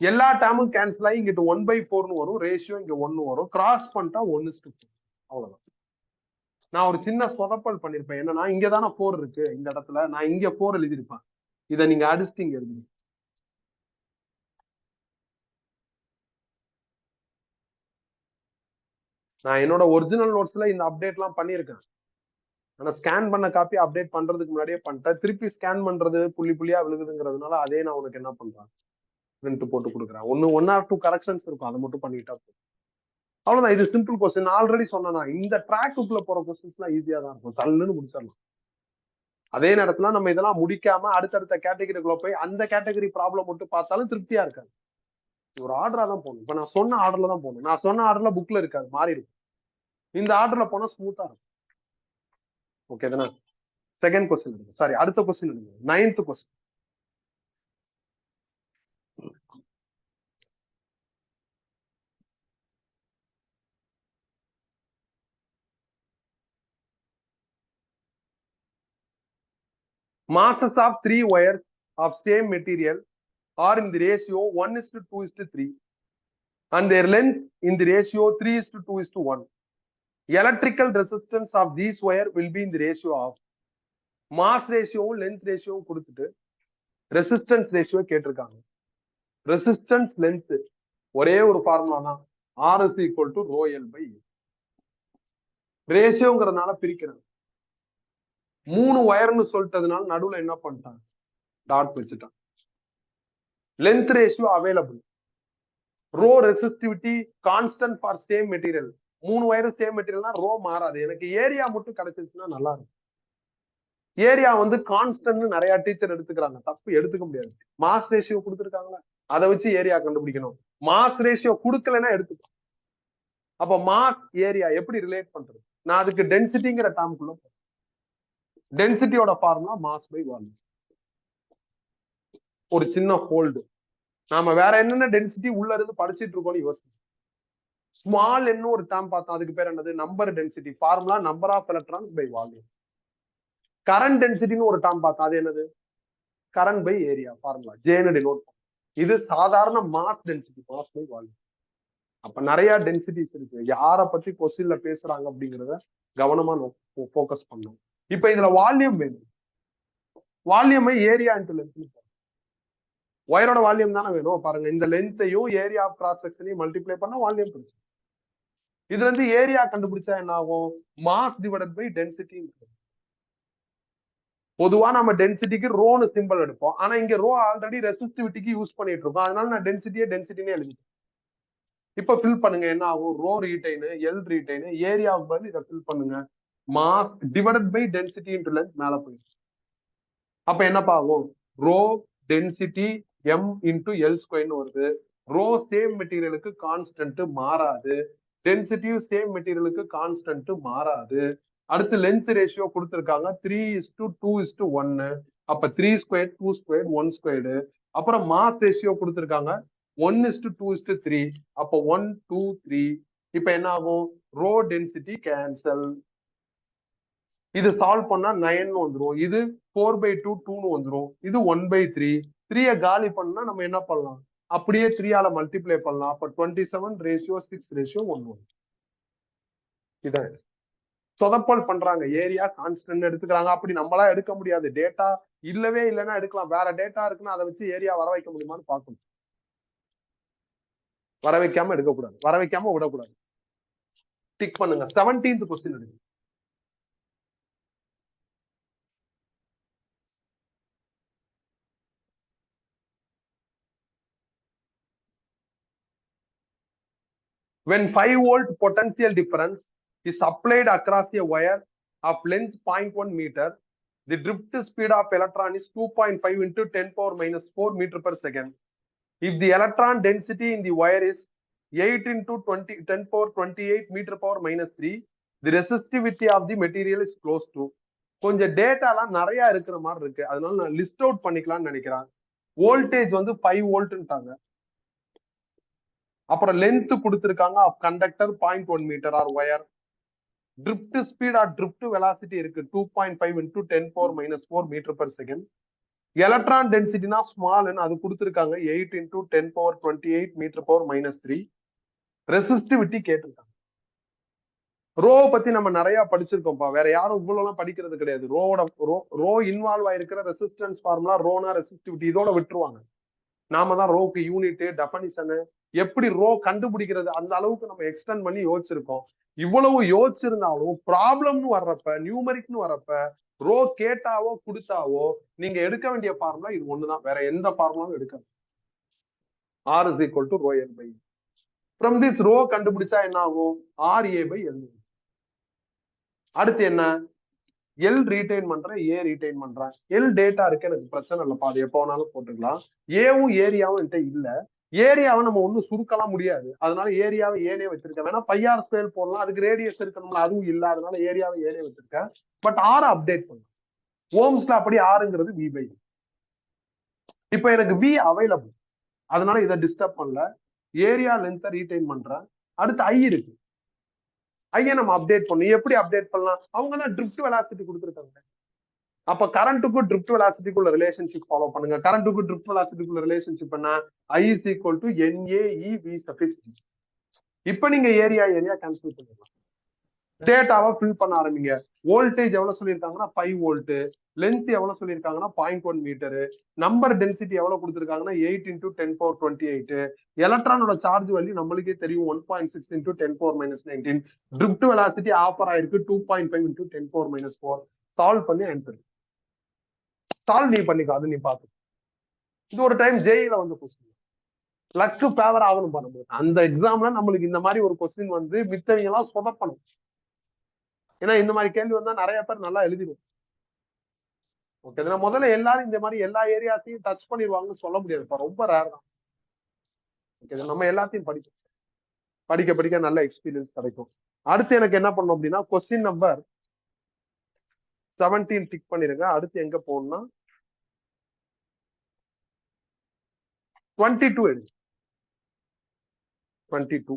எல்லா டேர்மும் கேன்சல் ஆகி இங்கிட்டு 1/4 வரும். ரேஷியோ இங்க 1 வரும். கிராஸ் பண்ணிட்டா 1:4. அவ்வளவுதான். நான் ஒரு சின்ன சொதப்பல் பண்ணிருப்பேன். என்னன்னா இங்கதானே 4 இருக்கு, இந்த இடத்துல நான் இங்க 4 எழுதிருப்பேன். இதை நீங்க அடிச்சுட்டு இங்க எழுதி. நான் என்னோட ஒரிஜினல் நோட்ஸ்ல இந்த அப்டேட் எல்லாம் பண்ணிருக்கேன். ஆனா ஸ்கேன் பண்ண காப்பி அப்டேட் பண்றதுக்கு முன்னாடியே பண்ணிட்டேன். திருப்பி ஸ்கேன் பண்றது புள்ளி புள்ளியா விழுகுதுங்கிறதுனால அதே நான் உனக்கு என்ன பண்றேன், பிரிண்ட் போட்டு கொடுக்குறேன். 1 or 2 கரெக்ஷன்ஸ் இருக்கும், அதை மட்டும் பண்ணிட்டா போதும். அவ்வளவுதான். இது சிம்பிள் கொஸ்டின். ஆல்ரெடி சொன்னா இந்த ட்ராக்குள்ள போற கொஸ்டின்ஸ் எல்லாம் ஈஸியா தான் இருக்கும். தள்ளுன்னு முடிச்சிடலாம். அதே நேரத்துல நம்ம இதெல்லாம் முடிக்காம அடுத்தடுத்த கேட்டகரிக்குள்ள போய் அந்த கேட்டகரி ப்ராப்ளம் மட்டும் பார்த்தாலும் திருப்தியா இருக்காது. ஒரு ஆர்டரா தான் போகணும். இப்ப நான் சொன்ன ஆர்டர்ல தான் போகணும். நான் சொன்ன ஆர்டர்ல புக்ல இருக்காது, மாறி இருக்கும். இந்த ஆர்டர்ல போனா ஸ்மூத்தா இருக்கும். ஓகே தானே? செகண்ட் கொஸ்டின் எடுங்க. சாரி, அடுத்த கொஸ்டின் எடுங்க. 9th question. Masses of 3 wires of same material are in the ratio 1:2:3 and their length in the ratio 3:2:1. Electrical resistance of these wire will be in the ratio of. Mass ரேஷியோவும் லென்த் ரேஷியோவும் கொடுத்துட்டு resistance ratio கேட்டிருக்காங்க. Resistance length ஒரே ஒரு formula தான், R is equal to rho L by A. ரேஷியோங்கிறதுனால பிரிக்கிறேன். 3 ஒயர்னு சொல்லிட்டதுனால நடுவுல என்ன பண்ணிட்டான், டாட் வச்சுட்டான். Length ratio available. Rho resistivity constant for same material. 3 ஒயரும் சேம் மெட்டீரியல்னா ரோ மாறாது. எனக்கு ஏரியா மட்டும் கிடைச்சிருச்சுன்னா நல்லா இருக்கும். ஏரியா வந்து கான்ஸ்டன்ட் நிறைய டீச்சர் எடுத்துக்கிறாங்க, தப்பு, எடுத்துக்க முடியாது. மாஸ் ரேஷியோ கொடுத்துருக்காங்களா, அதை வச்சு ஏரியா கண்டுபிடிக்கணும். மாஸ் ரேஷியோ கொடுக்கலன்னா எடுத்துக்கோ. அப்ப மாஸ் ஏரியா எப்படி ரிலேட் பண்றது? நான் அதுக்கு டென்சிட்டிங்கிற டேர்முக்குள்ள போறேன். டென்சிட்டியோட ஃபார்முலா மாஸ் பை வால்யூம். ஒரு சின்ன ஹோல்டு, நாம வேற என்னென்ன டென்சிட்டி உள்ள இருந்து படிச்சுட்டு இருக்கோம்னு யோசிச்சு. ஸ்மால் என்ன ஒரு டேர்ம் பார்த்தோம், அதுக்கு பேர் என்னது, number density. Formula number of electrons by volume. Current டென்சிட்டின்னு ஒரு டேர்ம் பார்த்தோம், அது என்னது, கரண்ட் பை ஏரியா. ஃபார்முலா ஜேன்னு டினோட். இது சாதாரண mass density, mass by volume. அப்ப நிறைய டென்சிட்டிஸ் இருக்கு. யார பத்தி கொஸ்டின்ல பேசுறாங்க அப்படிங்கறத கவனமா போக்கஸ் பண்ணணும். இப்ப இதுல வால்யூம் வேணும். வால்யூமை ஏரியா இன்டு லென்த். ஒயரோட வால்யூம் தானே வேணும். பாருங்க, இந்த லென்த்தையும் ஏரியா ஆஃப் கிராஸ் செக்ஷனையும் மல்டிப்ளை பண்ணா வால்யூம் கிடைக்கும். இதுல இருந்து ஏரியா கண்டுபிடிச்சா என்ன ஆகும், மாஸ் டிவைடட் பை டென்சிட்டி. பொதுவா நம்ம டென்சிட்டிக்கு ரோன்னு சிம்பிள் எடுப்போம். ஆனா இங்க ரோ ஆல்ரெடி ரெசிஸ்டிவிட்டிக்கு யூஸ் பண்ணிட்டு இருக்கோம். அதனால நான் டென்சிட்டினே எழுதிட்டேன். இப்ப ஃபில் பண்ணுங்க, என்ன ஆகும், rho retain, L retain, area பதில் இதை ஃபில் பண்ணுங்க. Mass divided by density into length மேல போயிடுச்சு. அப்ப என்னப்பா ஆகும், rho density M into L ஸ்கொயர்னு வருது. ரோ சேம் மெட்டீரியலுக்கு கான்ஸ்டன்ட் மாறாது, டென்சிட்டியும் சேம் மெட்டீரியலுக்கு கான்ஸ்டன்ட் மாறாது. அடுத்து லென்த் ரேஷியோ கொடுத்துருக்காங்க 3:2:1. அப்ப 3 ஸ்கொயர் 2 ஸ்கொயர் 1 ஸ்கொயர்டு. அப்புறம் மாஸ் ரேஷியோ கொடுத்துருக்காங்க 1:2:3. அப்ப 1 2 3. இப்ப என்ன ஆகும், ரோ டென்சிட்டி கேன்சல். இது சால்வ் பண்ணா 9 வந்துரும். இது 4/2 2 வந்துரும். இது 1/3. 3 காலி பண்ணா நம்ம என்ன பண்ணலாம், அப்படியே 3 மல்டிப்ளை பண்ணலாம். அப்ப 27:6:1. இதான் சொதப்பல் பண்றாங்க. ஏரியா கான்ஸ்டன்ட் எடுத்துக்கிறாங்க. அப்படி நம்மளா எடுக்க முடியாது. டேட்டா இல்லவே இல்லைன்னா எடுக்கலாம். வேற டேட்டா இருக்குன்னா அதை வச்சு ஏரியா வர வைக்க முடியுமான்னு பார்க்கணும். வர வைக்காம எடுக்கக்கூடாது, வர வைக்காம விடக்கூடாது. டிக் பண்ணுங்க. 17th கொஸ்டின் எடுங்க. When 5 volt potential difference is applied across a wire of length 0.1 meter, the drift speed of electron is 2.5 into 10⁻⁻4 meter per second. If the electron density in the wire is 8 into 10⁻28 meter power minus 3, the resistivity of the material is close to. கொஞ்சம் டேட்டாலாம் நிறைய இருக்கிற மாதிரி இருக்கு, அதனால நான் list out பண்ணிக்கலாம்னு நினைக்கிறேன். Voltage வந்து 5 வோல்ட்ன்றாங்க. அப்புறம் லென்த் கொடுத்திருக்காங்க of conductor 0.1 metre or wire. Drift speed or drift velocity இருக்கு 2.5 into 10⁻⁻4 metre per second. Electron டென்சிட்டினா ஸ்மால், அது கொடுத்திருக்காங்க 8 into 10⁻28 metre power minus 3. Resistivity கேட்டிருக்காங்க. ரோ பத்தி நம்ம நிறைய படிச்சிருக்கோம்ப்பா, வேற யாரும் இவ்வளவு எல்லாம் படிக்கிறது கிடையாது. ரோ இன்வால்வ் ஆயிருக்கிற ரெசிஸ்டன்ஸ் ஃபார்முலா, ரோனா ரெசிஸ்டிவிட்டி, இதோட விட்டுருவாங்க. நாம தான் ரோக்கு யூனிட், டெஃபனிஷனு, எப்படி ரோ கண்டுபிடிக்கிறது, அந்த அளவுக்கு நம்ம எக்ஸ்டெண்ட் பண்ணி யோசிச்சிருக்கோம். இவ்வளவு யோசிச்சிருந்தாலும் ப்ராப்ளம்னு வர்றப்ப, நியூமரிக்னு வர்றப்ப, ரோ கேட்டாவோ கொடுத்தாவோ நீங்க எடுக்க வேண்டிய ஃபார்முலா இது ஒண்ணுதான், வேற எந்த ஃபார்முலாவும் எடுக்காது. R is equal to rho L by A. From this rho கண்டுபிடிச்சா என்ன ஆகும், RA by L. அடுத்து என்ன, எல் ரீடைன் பண்றேன், ஏ ரீடைன் பண்றேன். எல் டேட்டா இருக்கு, எனக்கு பிரச்சனை இல்லப்பா, அது எப்போ வேணாலும் போட்டுக்கலாம். ஏவும் ஏரியாவும் என்கிட்ட இல்ல. ஏரியாவை நம்ம ஒண்ணும் சுருக்கலாம் முடியாது, அதனால ஏரியாவை ஏனே வச்சிருக்கேன். வேணா πr ஸ்கொயர் போடலாம், அதுக்கு ரேடியஸ் இருக்கணும்ல, அதுவும் இல்ல, அதனால ஏரியாவை ஏனே வச்சிருக்கேன். பட் ஆர் அப்டேட் பண்ணும். ஓம்ஸ்ல அப்படி ஆறுங்கிறது V by. இப்ப எனக்கு V அவைலபிள், அதனால இதை டிஸ்டர்ப் பண்ணல. ஏரியா லென்த்தை ரீடைன் பண்றேன். அடுத்து ஐ இருக்கு, ஐயா நம்ம அப்டேட் பண்ணும். எப்படி அப்டேட் பண்ணலாம், அவங்க தான் ட்ரிப்ட் வெலாசிட்டி கொடுத்துருக்காங்க. அப்ப கரண்ட்டுக்கும் ட்ரிப்ட் வெலாசிட்டிக்குள்ள ரிலேஷன்ஷிப் ஃபாலோ பண்ணுங்க. கரண்ட்டுக்கும் ட்ரிப்ட் வெலாசிட்டிக்குள்ள ரிலேஷன்ஷிப் என்ன, I is equal to NAEV suffix. இப்ப நீங்க ஏரியா கேன்சல் பண்ணிடலாம். டேட்டாவை ஃபில் பண்ண ஆரம்பிங்க. வோல்டேஜ் எவ்வளவு சொல்லியிருக்காங்கன்னா 5 வோல்ட், லென்த் எவ்வளவு சொல்லியிருக்காங்கன்னா 0.1 மீட்டர், நம்பர் டென்சிட்டி எவ்வளவு கொடுத்துருக்காங்கன்னா 8 × 10⁻28, எலக்ட்ரானோட சார்ஜ் வேல்யூ நம்மளுக்கே தெரியும் 1.6 × 10⁻−19, ட்ரிப்ட் வெலாசிட்டி ஆஃபர் ஆயிருக்கு 2.5 × 10⁻4. சால்வ் பண்ணி ஆன்சர் சால்வ் நீ பண்ணிக்கோ, அது நீ பாத்து. இது ஒரு டைம் ஜேஇல வந்து கொஸ்டின் லக்கு ஃபேவர் ஆகணும் பண்ணும்போது அந்த எக்ஸாம்ல நம்மளுக்கு இந்த மாதிரி ஒரு கொஸ்டின் வந்து மித்தவங்க எல்லாம் சொதப்பணும். ஏன்னா இந்த மாதிரி கேள்வி வந்தா நிறைய பேர் நல்லா எழுதிடும். ஓகே, முதல்ல எல்லாரும் இந்த மாதிரி எல்லா ஏரியாத்தையும் டச் பண்ணிடுவாங்கன்னு சொல்ல முடியாது, ரொம்ப ரேர் தான். ஓகே, நம்ம எல்லாத்தையும் படிக்கும் படிக்க படிக்க நல்ல எக்ஸ்பீரியன்ஸ் கிடைக்கும். அடுத்து எனக்கு என்ன பண்ணும் அப்படின்னா கொஸ்டின் நம்பர் 17 டிக் பண்ணிருங்க. அடுத்து எங்க போகணும்னா 22 எடுங்க. 22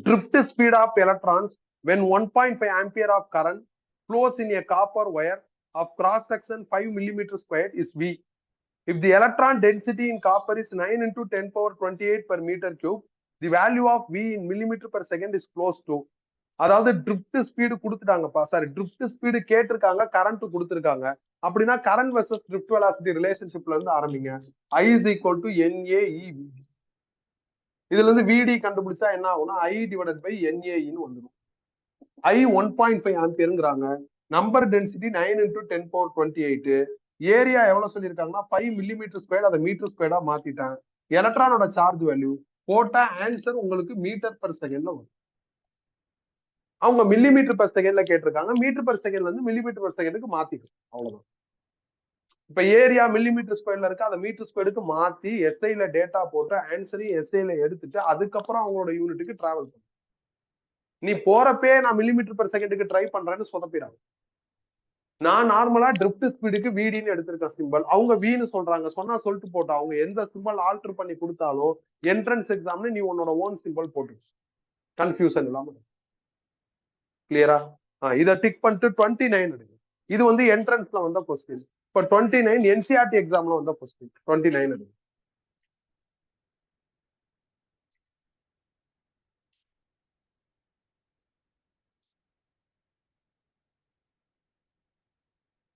drift speed of electrons when 1.5 ampere of current flows in a copper wire of cross section 5 millimeter squared is V. If the electron density in copper is 9 × 10⁻28 per meter cube, the value of V in millimeter per second is close to. அதாவது drift speed கொடுத்துட்டாங்கப்பா, sorry drift speed கேட்டிருக்காங்க, current கொடுத்துருக்காங்க. அப்படின்னா current versus drift velocity ரிலேஷன்ஷிப்ல இருந்து ஆரம்பிங்க. I is equal to NAEV. இதுல இருந்து VD கண்டுபிடிச்சா என்ன ஆகும்னா I divided by NAEன்னு வந்துடும். I 1.5 ஆம்பியருங்கிறாங்க, நம்பர் டென்சிட்டி 9 × 10⁻28, ஏரியா எவ்வளவு சொல்லியிருக்காங்கன்னா 5 millimeter squared, அதை மீட்டர் ஸ்கொயர்டா மாத்திட்டேன். எலக்ட்ரானோட சார்ஜ் வேல்யூ போட்டா ஆன்சர் உங்களுக்கு மீட்டர் பர் செகண்ட்ல வரும். அவங்க மில்லிமீட்டர் பர் செகண்ட்ல கேட்டிருக்காங்க, மீட்டர் பர் செகண்ட்ல இருந்து மில்லிமீட்டர் பர் செகண்டுக்கு மாத்திக்கும், அவ்வளவுதான். இப்ப ஏரியா மில்லிமீட்டர் ஸ்கொயர்ல இருக்கு, அதை மீட்டர் ஸ்கொயருக்கு மாத்தி எஸ்ஐல டேட்டா போட்டு ஆன்சரையும் எஸ்ஐல எடுத்துட்டு அதுக்கப்புறம் அவங்களோட யூனிட்டுக்கு டிராவல் பண்ணும். நீ போறப்பே நான் மில்லிமீட்டர் பர் செகண்டுக்கு ட்ரை பண்றேன்னு சொதப்பிடாங்க. நான் நார்மலா ட்ரிப்ட் ஸ்பீடுக்கு விடின்னு எடுத்திருக்கேன் சிம்பிள், அவங்க வீன்னு சொல்றாங்க, சொன்னா சொல்லிட்டு போட்டோம். அவங்க எந்த சிம்பிள் ஆல்டர் பண்ணி கொடுத்தாலும் என்ட்ரன்ஸ் எக்ஸாம்ல நீ உன்னோட ஓன் சிம்பிள் போட்டு கன்ஃபியூஷன் இல்லாம. கிளியரா? இதை டிக் பண்ணிட்டு 29 எடுங்க. இது வந்து என்ட்ரன்ஸ்ல வந்த கொஸ்டின். இப்ப 29 NCERT எக்ஸாம்ல வந்த கொஸ்டின். 29 எடுங்க.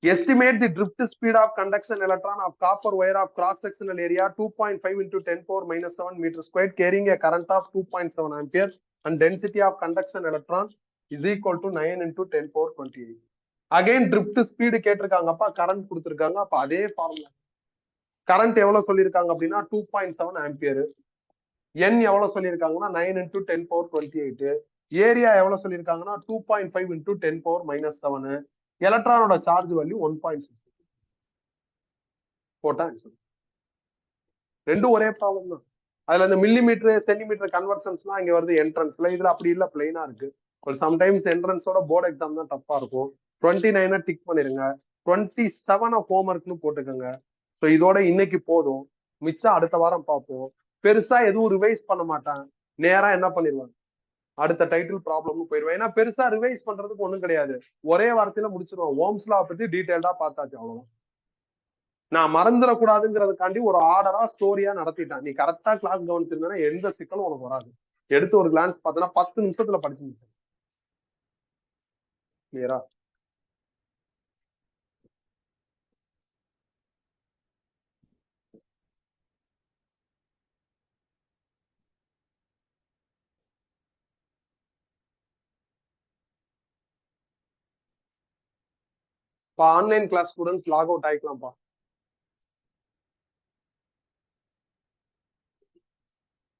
Estimate the drift speed of conduction electron of copper wire of cross-sectional area 2.5 × 10⁻−7 meter squared carrying a current of 2.7 ampere and density of conduction electron is equal to 9 × 10⁻28. Again drift speed கேட்டிருக்காங்கப்பா, current கொடுத்துருக்காங்க. அப்ப அதே formula. Current எவ்வளவு சொல்லியிருக்காங்க அப்படின்னா 2.7 ampere. N எவ்வளவு சொல்லியிருக்காங்கன்னா 9 × 10⁻28. Area எவ்வளவு சொல்லியிருக்காங்கன்னா 2.5 × 10⁻−7. எலக்ட்ரானோட சார்ஜ் வேல்யூ 1.6. போட்டா ரெண்டும் ஒரே ப்ராப்ளம் தான். அதுல இந்த மில்லிமீட்டர் சென்டிமீட்டர் கன்வர்ஷன்ஸ்லாம் இங்க வருது என்ட்ரன்ஸ்ல. இதுல அப்படி இல்ல, பிளைனா இருக்கு. சம்டைம்ஸ் என்ட்ரன்ஸோட போர்டு எக்ஸாம் தான் டஃப்பா இருக்கும். 29 டிக் பண்ணிருங்க. 27 ஹோம்ஒர்க்னு போட்டுக்கோங்க. ஸோ இதோட இன்னைக்கு போதும், மிச்சம் அடுத்த வாரம் பார்ப்போம். பெருசா எதுவும் ரிவைஸ் பண்ண மாட்டான், நேரா என்ன பண்ணிடுவாங்க அடுத்த டைட்டில் ப்ராப்ளம்னு போயிடுவேன். ஏன்னா பெருசா ரிவைஸ் பண்றதுக்கு ஒண்ணும் கிடையாது, ஒரே வாரத்துல முடிச்சிருவோம். ஓம்ஸ் லா பத்தி டீடைல்டா பார்த்தாச்சு, அவ்வளவுதான். நான் மறந்துடக்கூடாதுங்கிறதுக்காண்டி ஒரு ஆர்டரா ஸ்டோரியா நடத்திட்டான். நீ கரெக்டா கிளாஸ் கவனிச்சிருந்தா எந்த சிக்கலும் உனக்கு வராது. எடுத்து ஒரு கிளான்ஸ் பார்த்தனா 10 நிமிஷத்துல படிச்சு முடிச்சேன். கிளியரா? இப்போ online class students log out ஆயிக்கலாம்ப்பா.